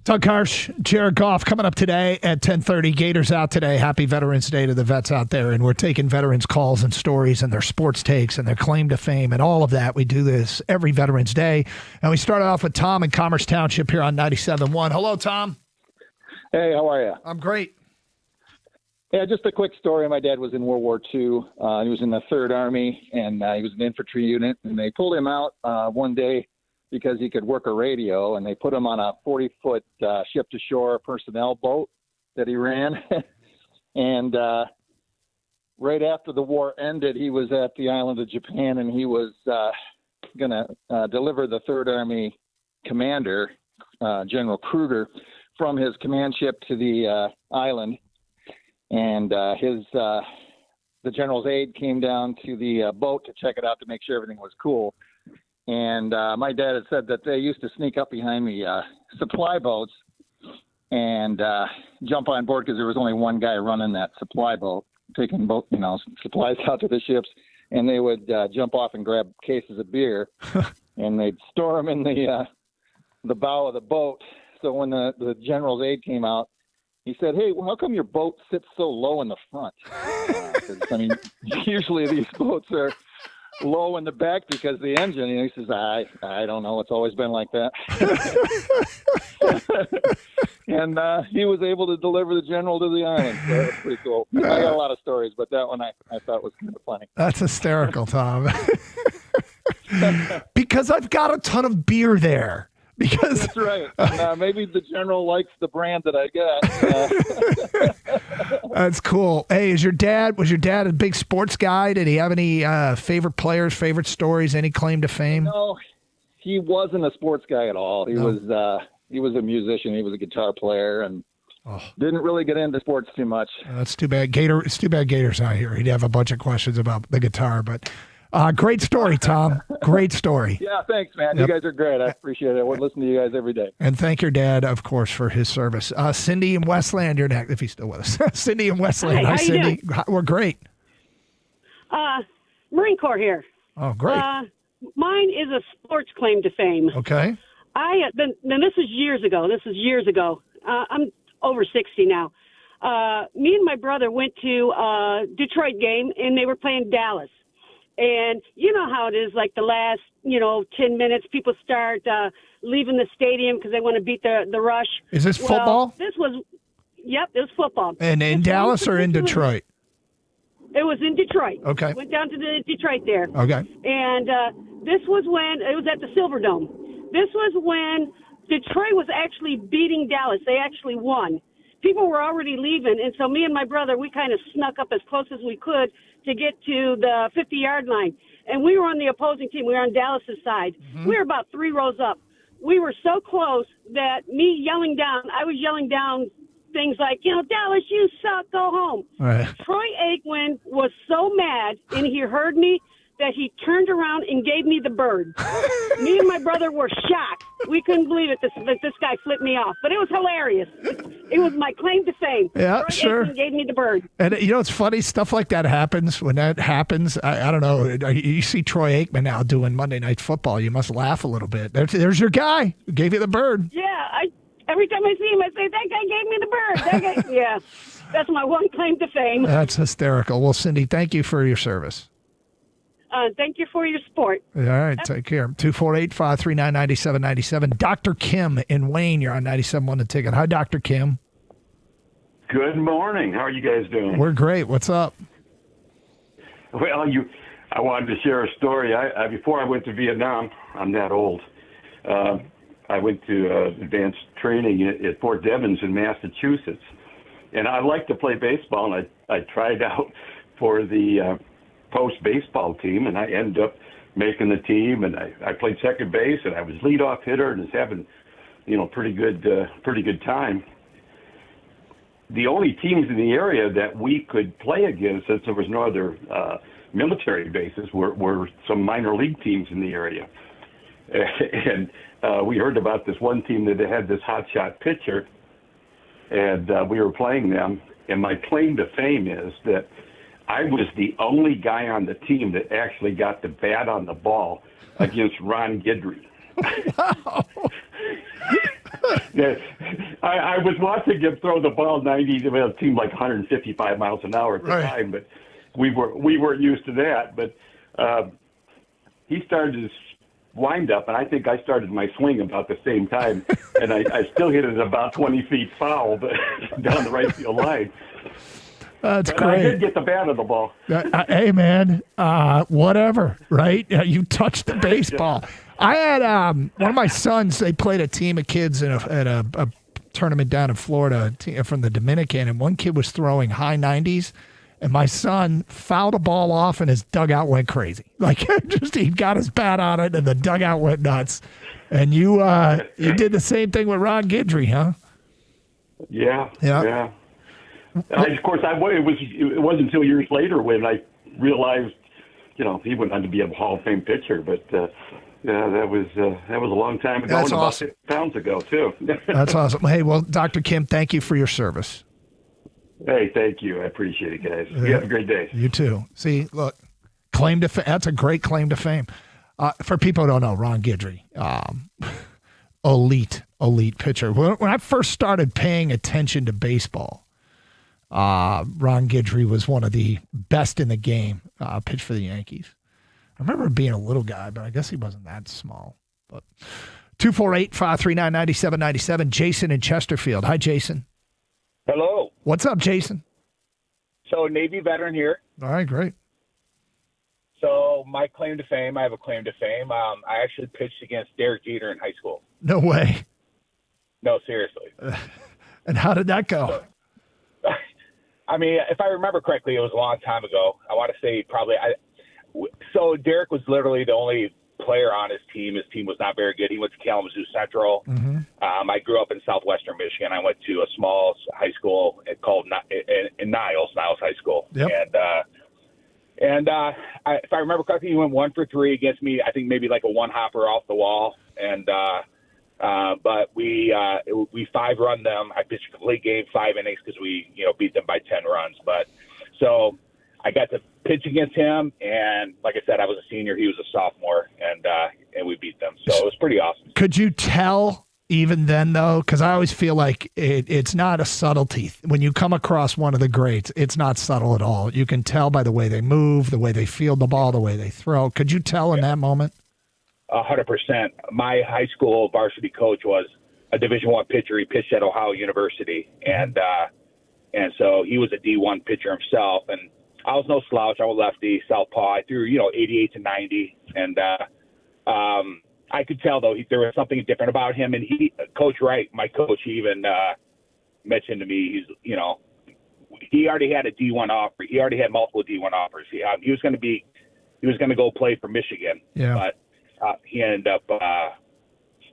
Doug Harsh, Jared Goff coming up today at 10:30. Gators out today. Happy Veterans Day to the vets out there. And we're taking veterans' calls and stories and their sports takes and their claim to fame and all of that. We do this every Veterans Day. And we started off with Tom in Commerce Township here on 97.1. Hello, Tom. Hey, how are you? I'm great. Yeah, just a quick story. My dad was in World War II. He was in the 3rd Army, and he was an infantry unit. And they pulled him out one day because he could work a radio, and they put him on a 40-foot ship-to-shore personnel boat that he ran. And right after the war ended, he was at the island of Japan, and he was going to deliver the 3rd Army commander, General Kruger, from his command ship to the island. And the general's aide came down to the boat to check it out to make sure everything was cool. And my dad had said that they used to sneak up behind the supply boats and jump on board because there was only one guy running that supply boat, taking supplies out to the ships. And they would jump off and grab cases of beer, and they'd store them in the bow of the boat. So when the general's aide came out, he said, "Hey, well, how come your boat sits so low in the front?" 'Cause, usually these boats are low in the back because the engine. And he says, I don't know. It's always been like that. And he was able to deliver the general to the island. So that's pretty cool. I got a lot of stories, but that one I thought was kind of funny. That's hysterical, Tom. Because I've got a ton of beer there. Because that's right. And, maybe the general likes the brand that I got. That's cool. Hey, was your dad a big sports guy? Did he have any favorite players, favorite stories, any claim to fame? No, he wasn't a sports guy at all. He was a musician. He was a guitar player and didn't really get into sports too much. That's too bad. It's too bad Gator's not here. He'd have a bunch of questions about the guitar, but great story, Tom. Great story. Yeah, thanks, man. Yep. You guys are great. I appreciate it. I would listen to you guys every day. And thank your dad, of course, for his service. Cindy in Westland, you're next, if he's still with us. Cindy in Westland. Hi, Cindy. We're great. Marine Corps here. Oh, great. Mine is a sports claim to fame. Okay. Then this is years ago. I'm over 60 now. Me and my brother went to a Detroit game, and they were playing Dallas. And you know how it is, like the last, 10 minutes, people start leaving the stadium because they want to beat the rush. Is this football? It was football. And in Dallas or in Detroit? It was in Detroit. Okay. Went down to the Detroit there. Okay. And this was when, it was at the Silverdome. This was when Detroit was actually beating Dallas. They actually won. People were already leaving, and so me and my brother, we kind of snuck up as close as we could to get to the 50-yard line. And we were on the opposing team. We were on Dallas's side. Mm-hmm. We were about 3 rows up. We were so close that I was yelling down things like, Dallas, you suck, go home. Right. Troy Aikman was so mad, and he heard me, that he turned around and gave me the bird. Me and my brother were shocked. We couldn't believe it that this guy flipped me off. But it was hilarious. It was my claim to fame. Yeah, Troy sure. Aikman gave me the bird. And it's funny, stuff like that happens. When that happens, I don't know, you see Troy Aikman now doing Monday Night Football, you must laugh a little bit. There's your guy who gave you the bird. Yeah, every time I see him, I say, that guy gave me the bird. That guy, yeah, that's my one claim to fame. That's hysterical. Well, Cindy, thank you for your service. Thank you for your support. All right, take care. 248-539-9797. Dr. Kim in Wayne, you're on 97.1 The Ticket. Hi, Dr. Kim. Good morning. How are you guys doing? We're great. What's up? Well, I wanted to share a story. Before I went to Vietnam, I'm that old, I went to advanced training at Fort Devens in Massachusetts. And I like to play baseball, and I tried out for the post baseball team, and I ended up making the team, and I played second base, and I was leadoff hitter, and was having, pretty good time. The only teams in the area that we could play against, since there was no other military bases, were some minor league teams in the area. And we heard about this one team that had this hotshot pitcher, and we were playing them. And my claim to fame is that I was the only guy on the team that actually got the bat on the ball against Ron Guidry. Yeah, I was watching him throw the ball 90. Well, it seemed like 155 miles an hour at the time, but we weren't used to that. But he started his wind up, and I think I started my swing about the same time, and I still hit it about 20 feet foul down the right field line. That's but great. I did get the bat of the ball. Hey, man, whatever, right? You touched the baseball. I had one of my sons, they played a team of kids at a tournament down in Florida from the Dominican, and one kid was throwing high 90s, and my son fouled a ball off, and his dugout went crazy. Like, he got his bat on it, and the dugout went nuts. And you did the same thing with Ron Guidry, huh? Yeah. Of course, it wasn't until years later when I realized, he went on to be a Hall of Fame pitcher. But that was a long time ago. That's and awesome. About 6 pounds ago too. That's awesome. Hey, well, Dr. Kim, thank you for your service. Hey, thank you. I appreciate it, guys. You have a great day. You too. See, look, that's a great claim to fame. For people who don't know, Ron Guidry, elite pitcher. When I first started paying attention to baseball, Ron Guidry was one of the best in the game, pitched for the Yankees. I remember him being a little guy, but I guess he wasn't that small. But 248-539-9797, Jason in Chesterfield. Hi, Jason. Hello. What's up, Jason? So, Navy veteran here. All right, great. So, my claim to fame, I have a claim to fame. I actually pitched against Derek Jeter in high school. No way. No, seriously. And how did that go? I mean, if I remember correctly, it was a long time ago. I want to say probably so Derek was literally the only player on his team. His team was not very good. He went to Kalamazoo Central. Mm-hmm. I grew up in southwestern Michigan. I went to a small high school called in Niles High School. Yep. And if I remember correctly, he went 1 for 3 against me. I think maybe like a one hopper off the wall. And but we 5-run them. I pitched a complete game, 5 innings because we beat them by 10 runs. But so I got to pitch against him, and like I said, I was a senior, he was a sophomore, and we beat them. So it was pretty awesome. Could you tell even then, though? Because I always feel like it's not a subtlety. When you come across one of the greats, it's not subtle at all. You can tell by the way they move, the way they field the ball, the way they throw. Could you tell in that moment? 100%. My high school varsity coach was a Division I pitcher. He pitched at Ohio University, and so he was a D1 pitcher himself. And I was no slouch. I was lefty, southpaw. I threw 88 to 90, and I could tell though there was something different about him. And Coach Wright, my coach, he even mentioned to me he already had a D1 offer. He already had multiple D1 offers. He was going to go play for Michigan. Yeah. But he ended up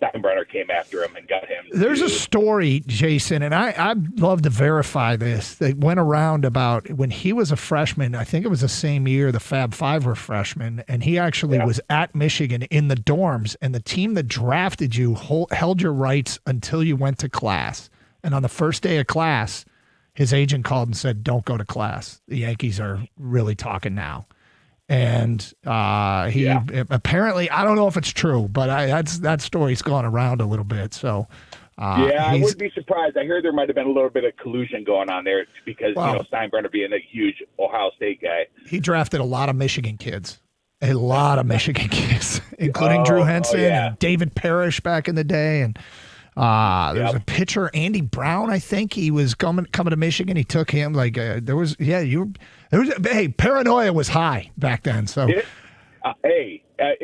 Steinbrenner came after him and got him. There's a story, Jason, and I'd love to verify this, that went around about when he was a freshman. I think it was the same year the Fab Five were freshmen, and he actually was at Michigan in the dorms, and the team that drafted you held your rights until you went to class. And on the first day of class, his agent called and said, "Don't go to class. The Yankees are really talking now." And he apparently, I don't know if it's true, but that story's gone around a little bit. So I wouldn't be surprised. I heard there might have been a little bit of collusion going on there because Steinbrenner being a huge Ohio State guy. He drafted a lot of Michigan kids, including Drew Henson and David Parrish back in the day. And there's a pitcher, Andy Brown. I think he was coming to Michigan. He took him. Paranoia was high back then. So, it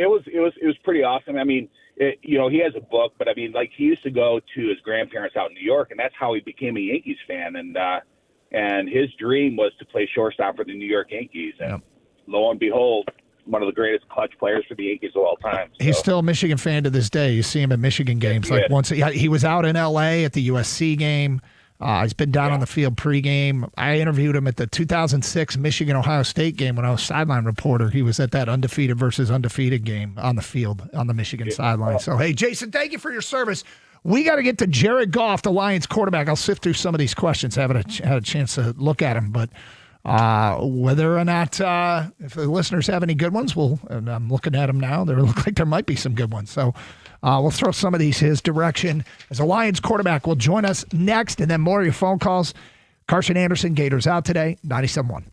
was pretty awesome. I mean, he has a book, but I mean, like he used to go to his grandparents out in New York, and that's how he became a Yankees fan. And his dream was to play shortstop for the New York Yankees. And lo and behold, one of the greatest clutch players for the Yankees of all time. So. He's still a Michigan fan to this day. You see him at Michigan games. He was out in L.A. at the USC game. He's been down on the field pregame. I interviewed him at the 2006 Michigan-Ohio State game when I was sideline reporter. He was at that undefeated versus undefeated game on the field on the Michigan sideline. So, hey, Jason, thank you for your service. We got to get to Jared Goff, the Lions quarterback. I'll sift through some of these questions. I haven't had a chance to look at him, but Whether or not, if the listeners have any good ones, and I'm looking at them now, they look like there might be some good ones. So we'll throw some of these his direction as a Lions quarterback will join us next, and then more of your phone calls. Carson Anderson, Gators out today, 97.1.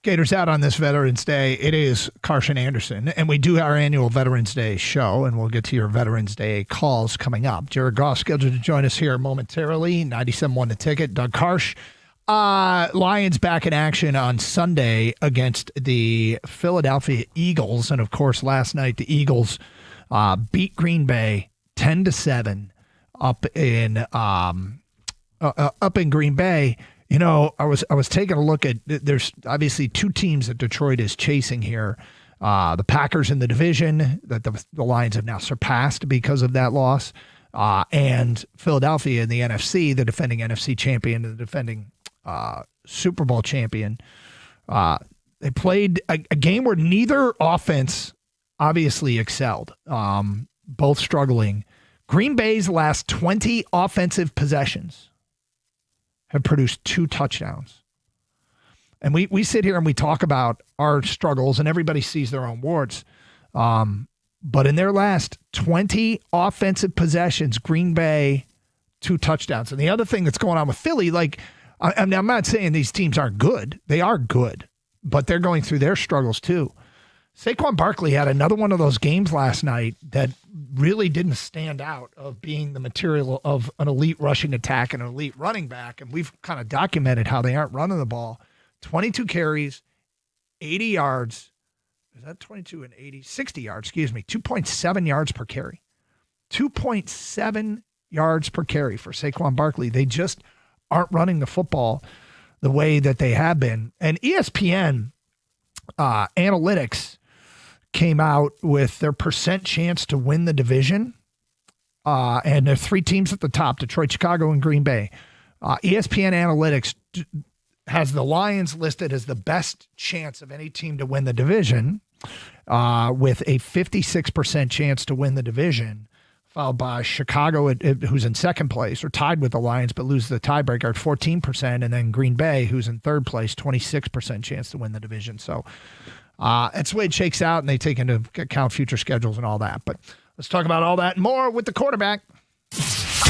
Gators out on this Veterans Day. It is Carson Anderson, and we do our annual Veterans Day show, and we'll get to your Veterans Day calls coming up. Jared Goff scheduled to join us here momentarily. 97.1 The Ticket. Doug Karsch. Lions back in action on Sunday against the Philadelphia Eagles, and of course last night the Eagles beat Green Bay 10-7. up in Green Bay. You know, I was taking a look at. There's obviously two teams that Detroit is chasing here. The Packers in the division that the Lions have now surpassed because of that loss, and Philadelphia in the NFC, the defending NFC champion, the defending Super Bowl champion. They played a game where neither offense obviously excelled, both struggling. Green Bay's last 20 offensive possessions have produced 2 touchdowns. And we sit here and we talk about our struggles, and everybody sees their own warts. But in their last 20 offensive possessions, Green Bay, 2 touchdowns. And the other thing that's going on with Philly, like, I'm not saying these teams aren't good. They are good, but they're going through their struggles too. Saquon Barkley had another one of those games last night that really didn't stand out of being the material of an elite rushing attack and an elite running back. And we've kind of documented how they aren't running the ball. 22 carries, 80 yards. Is that 22 and 80? 60 yards, 2.7 yards per carry. 2.7 yards per carry for Saquon Barkley. They just aren't running the football the way that they have been. And ESPN analytics came out with their percent chance to win the division. And there are 3 teams at the top, Detroit, Chicago, and Green Bay. ESPN analytics has the Lions listed as the best chance of any team to win the division, with a 56% chance to win the division, followed by Chicago, who's in second place, or tied with the Lions, but lose the tiebreaker at 14%, and then Green Bay, who's in third place, 26% chance to win the division. So that's the way it shakes out, and they take into account future schedules and all that. But let's talk about all that and more with the quarterback.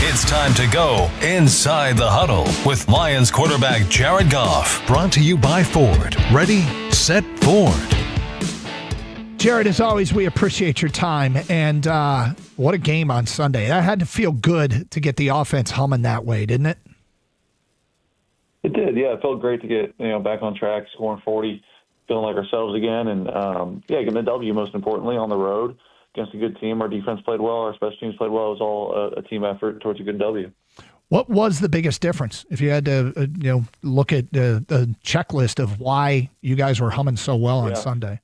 It's time to go inside the huddle with Lions quarterback Jared Goff. Brought to you by Ford. Ready, set, Ford. Jared, as always, we appreciate your time. And what a game on Sunday. That had to feel good to get the offense humming that way, didn't it? It did, yeah. It felt great to get back on track, scoring 40, feeling like ourselves again. And, getting a W, most importantly, on the road against a good team. Our defense played well. Our special teams played well. It was all a team effort towards a good W. What was the biggest difference? If you had to look at the checklist of why you guys were humming so well on Sunday.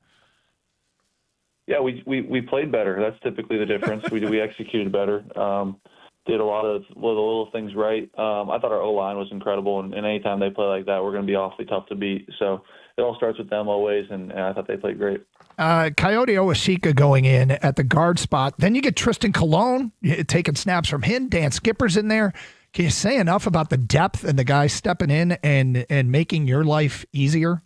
Yeah, we played better. That's typically the difference. we executed better. Did a lot of little things right. I thought our O-line was incredible, and anytime they play like that, we're going to be awfully tough to beat. So it all starts with them always, and I thought they played great. Coyote Owashika going in at the guard spot. Then you get Tristan Colon taking snaps from him. Dan Skipper's in there. Can you say enough about the depth and the guys stepping in and making your life easier?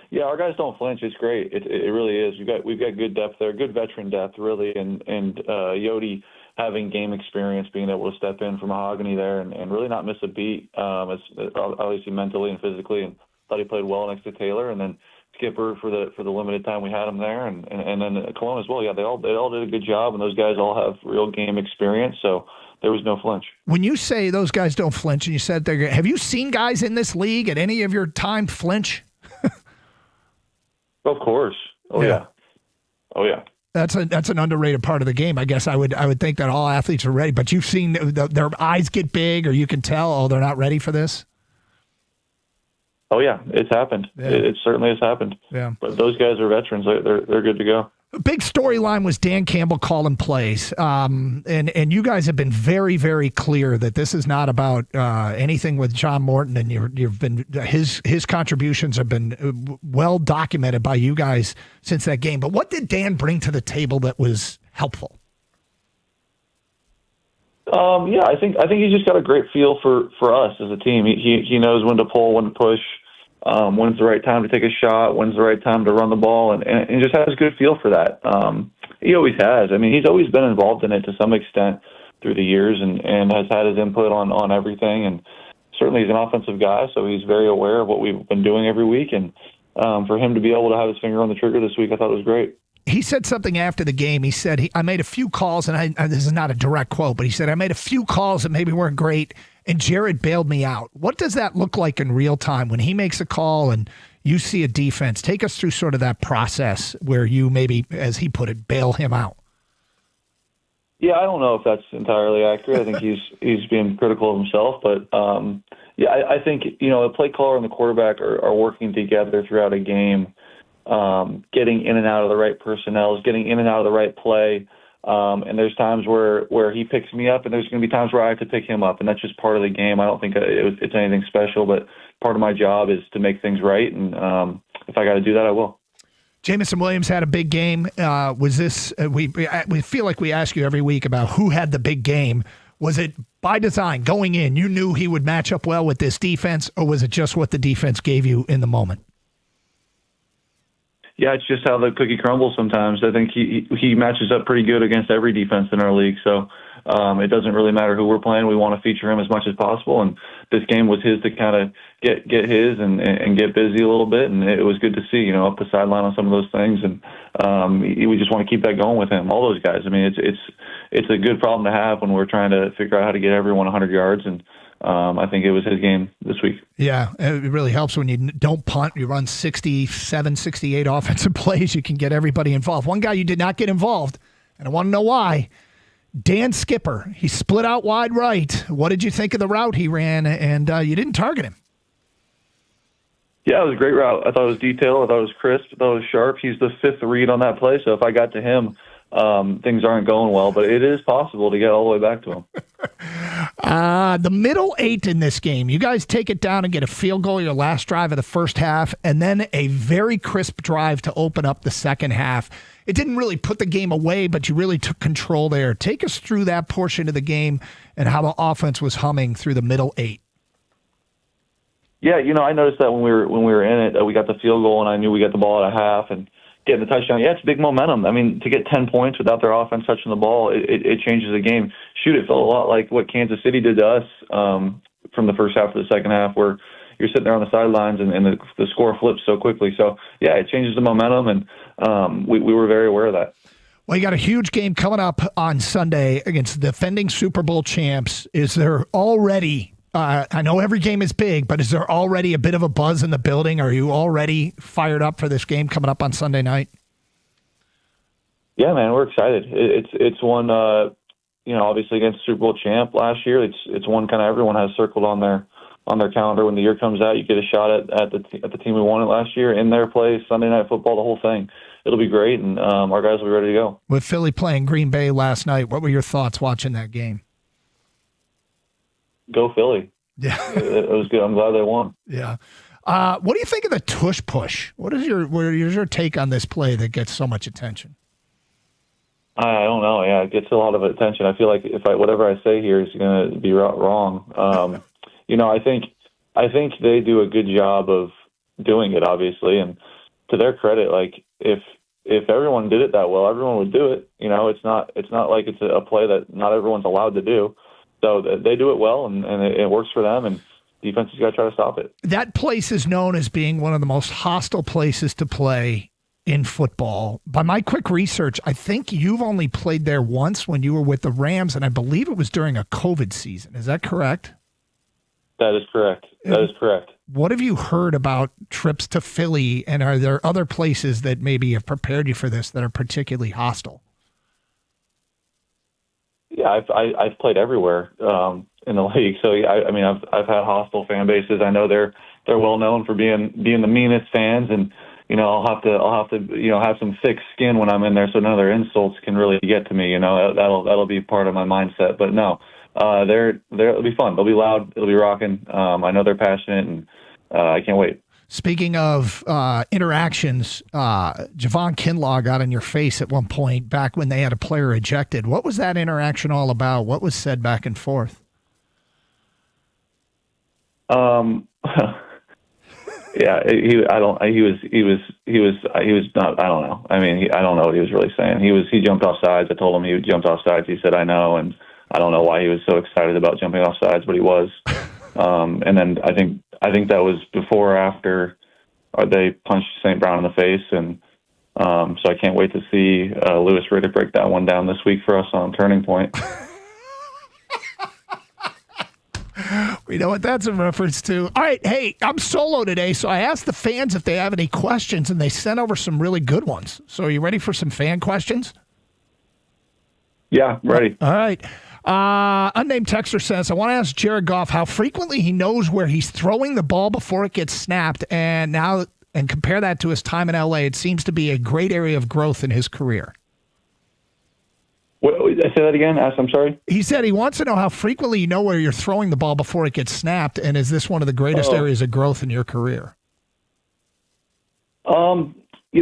Yeah, our guys don't flinch. It's great. It really is. We've got good depth there, good veteran depth, really, and Yodi having game experience, being able to step in for Mahogany there and really not miss a beat, obviously mentally and physically, and thought he played well next to Taylor, and then Skipper for the limited time we had him there, and then Cologne as well. Yeah, they all did a good job, and those guys all have real game experience, so there was no flinch. When you say those guys don't flinch, and you said have you seen guys in this league at any of your time flinch? Of course. Oh yeah. That's an underrated part of the game. I guess I would think that all athletes are ready, but you've seen their eyes get big, or you can tell, they're not ready for this. Oh yeah, it's happened. Yeah. It certainly has happened. Yeah. But those guys are veterans. They're good to go. A big storyline was Dan Campbell calling plays, and you guys have been very, very clear that this is not about anything with John Morton, and you've been his contributions have been well documented by you guys since that game. But what did Dan bring to the table that was helpful? Yeah, I think he's just got a great feel for us as a team. He knows when to pull, when to push. When's the right time to take a shot? When's the right time to run the ball? And just has a good feel for that. He always has. I mean, he's always been involved in it to some extent through the years and has had his input on everything. And certainly he's an offensive guy, so he's very aware of what we've been doing every week. And for him to be able to have his finger on the trigger this week, I thought it was great. He said something after the game. He said, I made a few calls, and this is not a direct quote, but he said, I made a few calls that maybe weren't great, and Jared bailed me out. What does that look like in real time when he makes a call and you see a defense? Take us through sort of that process where you maybe, as he put it, bail him out. Yeah, I don't know if that's entirely accurate. I think he's being critical of himself, but I think the play caller and the quarterback are working together throughout a game, getting in and out of the right personnel, getting in and out of the right play. And there's times where he picks me up, and there's going to be times where I have to pick him up, and that's just part of the game. I don't think it's anything special, but part of my job is to make things right, and if I got to do that, I will. Jamison Williams had a big game. Was this we feel like we ask you every week about who had the big game. Was it by design going in? You knew he would match up well with this defense, or was it just what the defense gave you in the moment? Yeah, it's just how the cookie crumbles sometimes. I think he matches up pretty good against every defense in our league. So it doesn't really matter who we're playing. We want to feature him as much as possible. And this game was his to kind of get his and get busy a little bit. And it was good to see, up the sideline on some of those things. And we just want to keep that going with him. All those guys. I mean, it's a good problem to have when we're trying to figure out how to get everyone 100 yards. And I think it was his game this week. Yeah, it really helps when you don't punt. You run 67, 68 offensive plays. You can get everybody involved. One guy you did not get involved, and I want to know why. Dan Skipper. He split out wide right. What did you think of the route he ran? And you didn't target him. Yeah, it was a great route. I thought it was detailed. I thought it was crisp. I thought it was sharp. He's the fifth read on that play, so if I got to him, things aren't going well, but it is possible to get all the way back to him. The middle 8 in this game, you guys take it down and get a field goal your last drive of the first half, and then a very crisp drive to open up the second half. It didn't really put the game away, but you really took control there. Take us through that portion of the game and how the offense was humming through the middle 8. Yeah, I noticed that when we were in it, we got the field goal, and I knew we got the ball at a half, and getting the touchdown. Yeah, it's big momentum. I mean, to get 10 points without their offense touching the ball, it changes the game. Shoot, it felt a lot like what Kansas City did to us from the first half to the second half, where you're sitting there on the sidelines and the score flips so quickly. So, yeah, it changes the momentum, and we were very aware of that. Well, you got a huge game coming up on Sunday against the defending Super Bowl champs. Is there already I know every game is big, but is there already a bit of a buzz in the building? Are you already fired up for this game coming up on Sunday night? Yeah, man, we're excited. It's one, obviously against Super Bowl champ last year. It's one kind of everyone has circled on their calendar. When the year comes out, you get a shot at the team we won it last year in their place, Sunday Night Football, the whole thing. It'll be great, and our guys will be ready to go. With Philly playing Green Bay last night, what were your thoughts watching that game? Go Philly. Yeah. It was good. I'm glad they won. Yeah. What do you think of the tush push? What is your take on this play that gets so much attention? I don't know. Yeah, it gets a lot of attention. I feel like whatever I say here is going to be wrong. I think they do a good job of doing it, obviously, and to their credit, like if everyone did it that well, everyone would do it. It's not like it's a play that not everyone's allowed to do. So they do it well, and it works for them, and defense has got to try to stop it. That place is known as being one of the most hostile places to play in football. By my quick research, I think you've only played there once when you were with the Rams, and I believe it was during a COVID season. Is that correct? That is correct. What have you heard about trips to Philly, and are there other places that maybe have prepared you for this that are particularly hostile? Yeah, I've played everywhere in the league, so I've had hostile fan bases. I know they're well known for being the meanest fans, and I'll have to have some thick skin when I'm in there, so none of their insults can really get to me. That'll be part of my mindset. But no, it'll be fun. They'll be loud. It'll be rocking. I know they're passionate, and I can't wait. Speaking of interactions, Javon Kinlaw got in your face at one point back when they had a player ejected. What was that interaction all about? What was said back and forth? Yeah, he was not. I don't know. I mean, I don't know what he was really saying. He jumped off sides. I told him he jumped off sides. He said, "I know," and I don't know why he was so excited about jumping off sides, but he was. And then I think that was before or after they punched St. Brown in the face, and so I can't wait to see Louis Riddick break that one down this week for us on Turning Point. We know what that's a reference to. All right, hey, I'm solo today, so I asked the fans if they have any questions, and they sent over some really good ones. So are you ready for some fan questions? Yeah, ready. All right. Unnamed texter says, I want to ask Jared Goff how frequently he knows where he's throwing the ball before it gets snapped, and compare that to his time in LA. It seems to be a great area of growth in his career. Say that again. I'm sorry. He said he wants to know how frequently you know where you're throwing the ball before it gets snapped, and is this one of the greatest areas of growth in your career?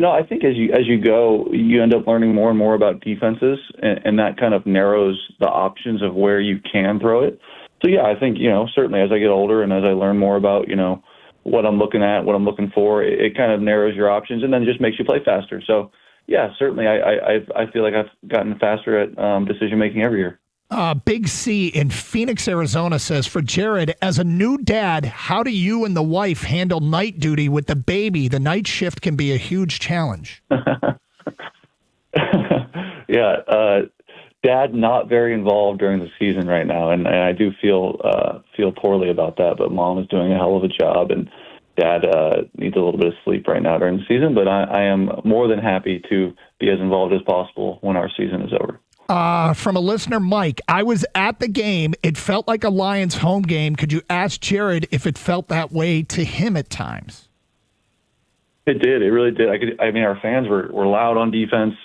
I think as you go, you end up learning more and more about defenses, and that kind of narrows the options of where you can throw it. So yeah, I think certainly as I get older and as I learn more about what I'm looking at, what I'm looking for, it kind of narrows your options, and then it just makes you play faster. So yeah, certainly I feel like I've gotten faster at decision making every year. Big C in Phoenix, Arizona says, for Jared, as a new dad, how do you and the wife handle night duty with the baby? The night shift can be a huge challenge. Yeah, Dad not very involved during the season right now, and I do feel poorly about that. But Mom is doing a hell of a job, and Dad needs a little bit of sleep right now during the season. But I am more than happy to be as involved as possible when our season is over. From a listener, Mike, I was at the game. It felt like a Lions home game. Could you ask Jared if it felt that way to him at times? It did. It really did. Our fans were loud on defense.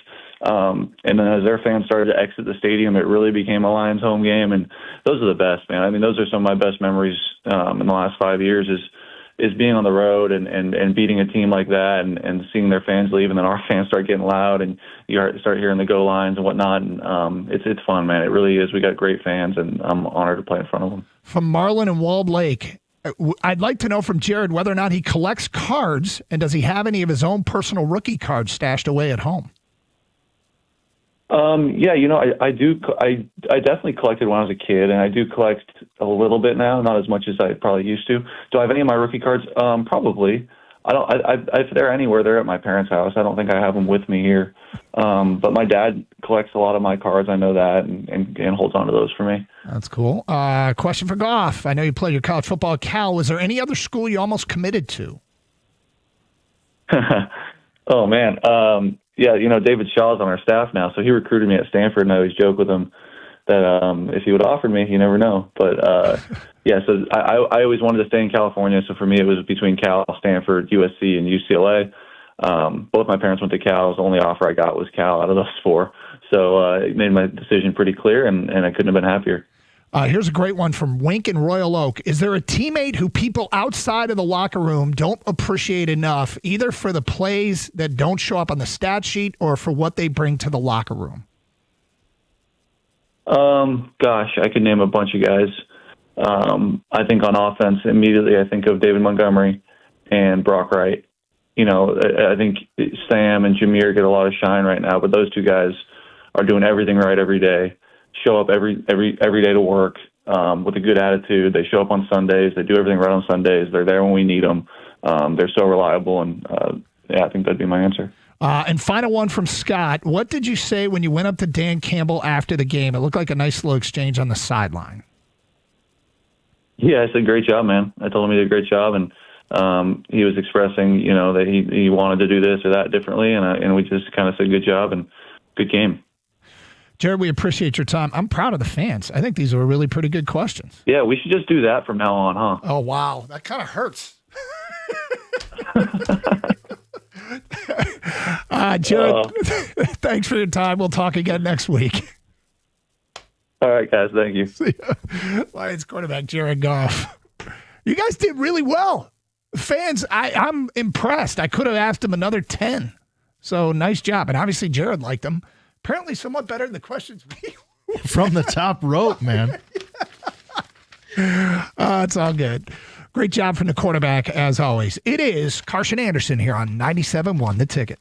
And then as their fans started to exit the stadium, it really became a Lions home game. And those are the best, man. I mean, those are some of my best memories in the last 5 years is being on the road and beating a team like that and seeing their fans leave, and then our fans start getting loud and you start hearing the go lines and whatnot. And it's fun, man. It really is. We got great fans, and I'm honored to play in front of them. From Marlon and Walled Lake, I'd like to know from Jared whether or not he collects cards, and does he have any of his own personal rookie cards stashed away at home? Yeah, I do. I definitely collected when I was a kid, and I do collect a little bit now, not as much as I probably used to. Do I have any of my rookie cards? Probably. I don't. If they're anywhere, they're at my parents' house. I don't think I have them with me here. But my dad collects a lot of my cards. I know that, and holds on to those for me. That's cool. Question for Goff. I know you played your college football at Cal. Was there any other school you almost committed to? Oh man. Yeah, David Shaw's on our staff now, so he recruited me at Stanford, and I always joke with him that if he would have offered me, you never know. But yeah, so I always wanted to stay in California, so for me it was between Cal, Stanford, USC, and UCLA. Both my parents went to Cal. The only offer I got was Cal out of those four, so it made my decision pretty clear, and I couldn't have been happier. Here's a great one from Wink in Royal Oak. Is there a teammate who people outside of the locker room don't appreciate enough, either for the plays that don't show up on the stat sheet or for what they bring to the locker room? Gosh, I could name a bunch of guys. I think on offense, immediately I think of David Montgomery and Brock Wright. I think Sam and Jameer get a lot of shine right now, but those two guys are doing everything right every day. Show up every day to work with a good attitude. They show up on Sundays. They do everything right on Sundays. They're there when we need them. They're so reliable, and I think that'd be my answer. And final one from Scott. What did you say when you went up to Dan Campbell after the game? It looked like a nice little exchange on the sideline. Yeah, I said, great job, man. I told him he did a great job, and he was expressing, that he wanted to do this or that differently, and we just kind of said, good job and good game. Jared, we appreciate your time. I'm proud of the fans. I think these were really pretty good questions. Yeah, we should just do that from now on, huh? Oh, wow. That kind of hurts. Jared, thanks for your time. We'll talk again next week. All right, guys. Thank you. See ya. Lions quarterback Jared Goff. You guys did really well. Fans, I'm impressed. I could have asked him another 10. So nice job. And obviously Jared liked them. Apparently somewhat better than the questions we from the top rope, man. It's all good. Great job from the quarterback, as always. It is Carson Anderson here on 97.1 The Ticket.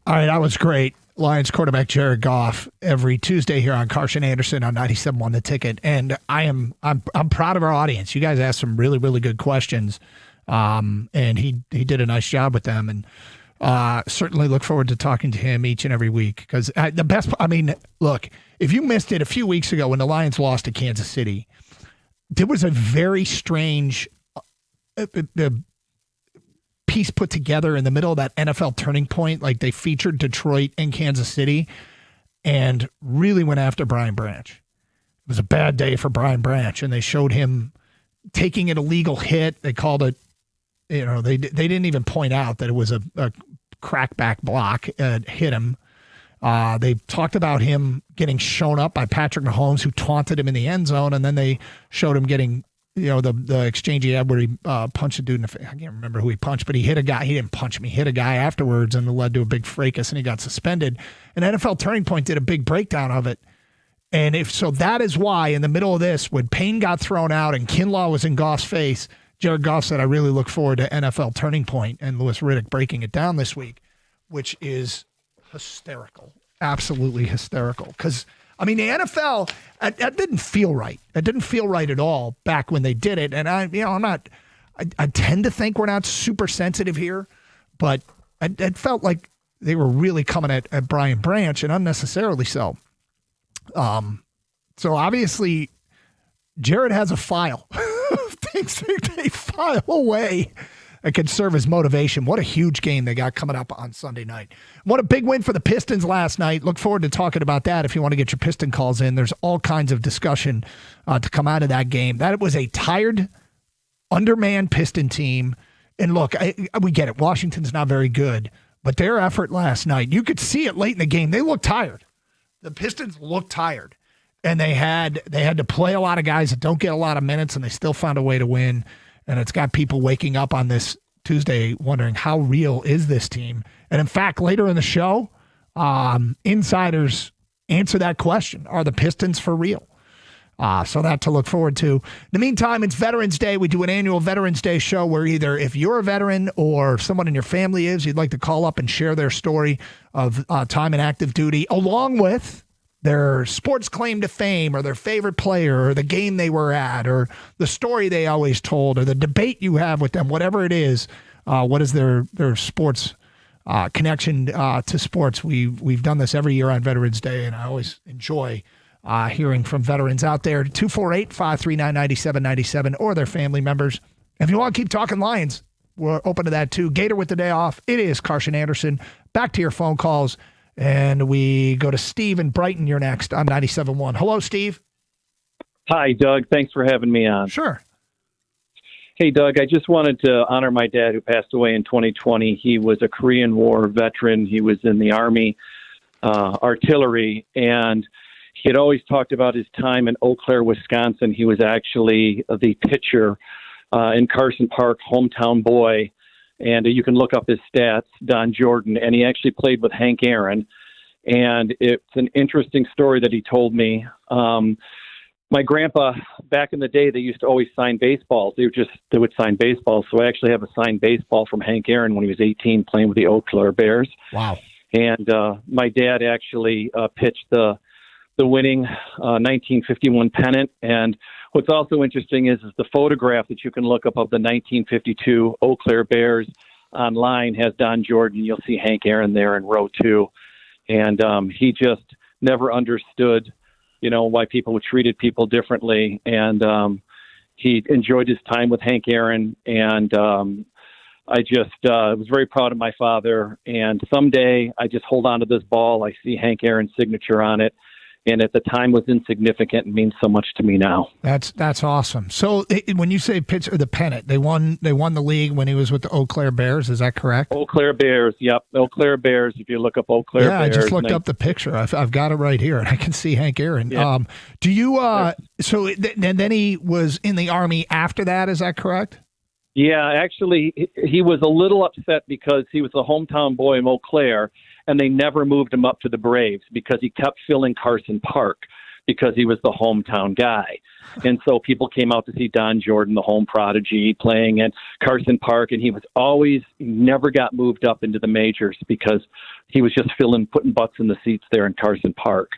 All right, that was great. Lions quarterback Jared Goff every Tuesday here on Carson Anderson on 97.1 The Ticket, and I'm proud of our audience. You guys asked some really, really good questions, and he did a nice job with them, and certainly look forward to talking to him each and every week. Because look, if you missed it a few weeks ago when the Lions lost to Kansas City, there was a very strange piece put together in the middle of that NFL turning point. Like, they featured Detroit and Kansas City and really went after Brian Branch. It was a bad day for Brian Branch, and they showed him taking an illegal hit. They called it, they didn't even point out that it was a crackback block hit him. They talked about him getting shown up by Patrick Mahomes, who taunted him in the end zone, and then they showed him getting the exchange he had where he punched a dude in the face. I can't remember who he punched, but he hit a guy. He didn't punch him. He hit a guy afterwards, and it led to a big fracas, and he got suspended. And NFL Turning Point did a big breakdown of it. And that is why in the middle of this, when Payne got thrown out and Kinlaw was in Goff's face, Jared Goff said, I really look forward to NFL Turning Point, and Louis Riddick breaking it down this week, which is hysterical. Absolutely hysterical. Because the NFL, that didn't feel right. That didn't feel right at all back when they did it. And I tend to think we're not super sensitive here, but it felt like they were really coming at Brian Branch, and unnecessarily so. So obviously, Jared has a file of things they file away that could serve as motivation. What a huge game they got coming up on Sunday night. What a big win for the Pistons last night. Look forward to talking about that if you want to get your Piston calls in. There's all kinds of discussion to come out of that game. That was a tired, undermanned Piston team. And look, we get it. Washington's not very good. But their effort last night, you could see it late in the game. They looked tired. The Pistons looked tired. And they had to play a lot of guys that don't get a lot of minutes, and they still found a way to win. And it's got people waking up on this Tuesday wondering, how real is this team? And in fact, later in the show, insiders answer that question. Are the Pistons for real? So that to look forward to. In the meantime, it's Veterans Day. We do an annual Veterans Day show where either if you're a veteran or someone in your family is, you'd like to call up and share their story of time in active duty, along with their sports claim to fame or their favorite player or the game they were at or the story they always told or the debate you have with them, whatever it is. What is their sports connection to sports? We've done this every year on Veterans Day, and I always enjoy hearing from veterans out there. 248-539-9797 or their family members. If you want to keep talking Lions, we're open to that too. Gator with the day off. It is Carson Anderson. Back to your phone calls. And we go to Steve in Brighton. You're next on 97.1. Hello, Steve. Hi, Doug. Thanks for having me on. Sure. Hey, Doug, I just wanted to honor my dad who passed away in 2020. He was a Korean War veteran. He was in the Army artillery, and he had always talked about his time in Eau Claire, Wisconsin. He was actually the pitcher in Carson Park, hometown boy. And you can look up his stats, Don Jordan, and he actually played with Hank Aaron. And it's an interesting story that he told me. My grandpa, back in the day, they used to always sign baseballs. They would sign baseballs. So I actually have a signed baseball from Hank Aaron when he was 18 playing with the Eau Claire Bears. Wow. And my dad actually pitched the winning 1951 pennant. And what's also interesting is the photograph that you can look up of the 1952 Eau Claire Bears online has Don Jordan. You'll see Hank Aaron there in row 2. And he just never understood, why people treated people differently. And he enjoyed his time with Hank Aaron. And I just was very proud of my father. And someday I just hold on to this ball. I see Hank Aaron's signature on it. And at the time was insignificant and means so much to me now. That's awesome. So when you say pitch or the pennant, they won the league when he was with the Eau Claire Bears. Is that correct? Eau Claire Bears. Yep. Eau Claire Bears. If you look up Eau Claire Bears. Yeah, I just looked up the picture. I've got it right here, and I can see Hank Aaron. Yeah. Do you? So then he was in the Army after that. Is that correct? Yeah, actually, he was a little upset because he was a hometown boy in Eau Claire, and they never moved him up to the Braves because he kept filling Carson Park. because he was the hometown guy. And so people came out to see Don Jordan, the home prodigy, playing at Carson Park, and he never got moved up into the majors because he was just putting butts in the seats there in Carson Park.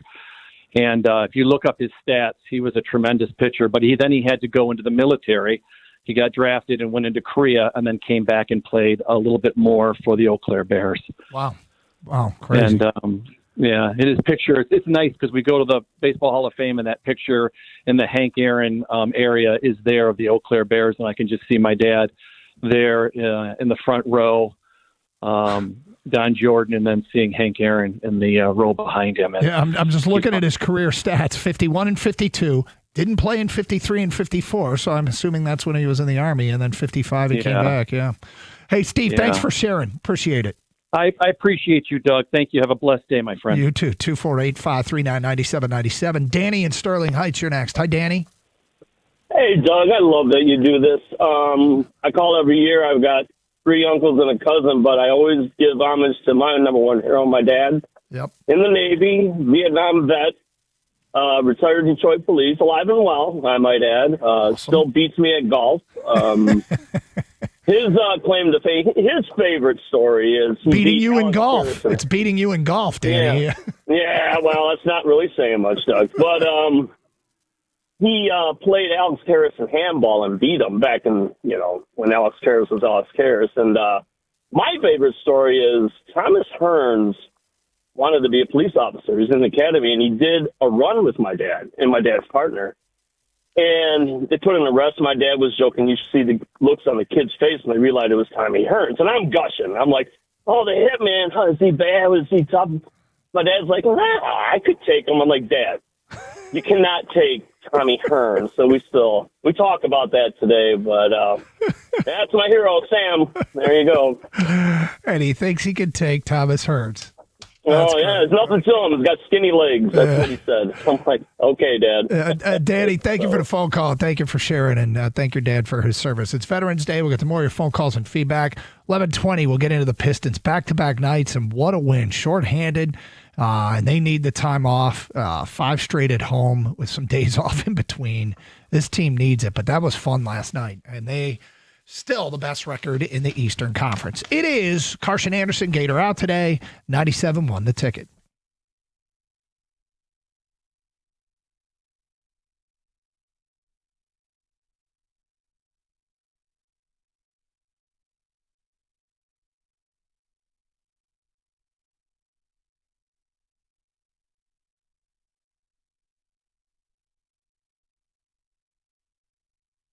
And if you look up his stats, he was a tremendous pitcher, but then he had to go into the military. He got drafted and went into Korea and then came back and played a little bit more for the Eau Claire Bears. Wow, crazy. And, in his picture, it's nice because we go to the Baseball Hall of Fame, and that picture in the Hank Aaron area is there of the Eau Claire Bears, and I can just see my dad there in the front row, Don Jordan, and then seeing Hank Aaron in the row behind him. And I'm just looking at his career stats, 51 and 52. Didn't play in 53 and 54, so I'm assuming that's when he was in the Army, and then 55 he came back, Hey, Steve, thanks for sharing. Appreciate it. I appreciate you, Doug. Thank you. Have a blessed day, my friend. You too. 248-539-9797. Danny in Sterling Heights, you're next. Hi, Danny. Hey, Doug. I love that you do this. I call every year. I've got 3 uncles and a cousin, but I always give homage to my number one hero, my dad. Yep. In the Navy, Vietnam vet, retired Detroit police, alive and well, I might add. Still beats me at golf. His claim to fame, his favorite story is beating you in golf. Harrison. It's beating you in golf, Danny. Yeah, well, that's not really saying much, Doug. But he played Alex Karras in handball and beat him back in, when Alex Karras was Alex Karras. And my favorite story is Thomas Hearns wanted to be a police officer. He's in the academy, and he did a run with my dad and my dad's partner. And they put in an arrest. My dad was joking. You should see the looks on the kid's face when they realized it was Tommy Hearns. And I'm gushing. I'm like, oh, the hitman, is he bad? Is he tough? My dad's like, I could take him. I'm like, Dad, you cannot take Tommy Hearns. So we talk about that today. But that's my hero, Sam. There you go. And he thinks he could take Thomas Hearns. There's nothing to him. He's got skinny legs. That's what he said. I'm like, okay, Dad. Danny, thank you for the phone call. Thank you for sharing, and thank your dad for his service. It's Veterans Day. We'll get to more of your phone calls and feedback. 11:20, we'll get into the Pistons. Back-to-back nights, and what a win. Short-handed, and they need the time off. 5 straight at home with some days off in between. This team needs it, but that was fun last night, and they still the best record in the Eastern Conference. It is Carson Anderson, Gator out today, 97-1 the ticket.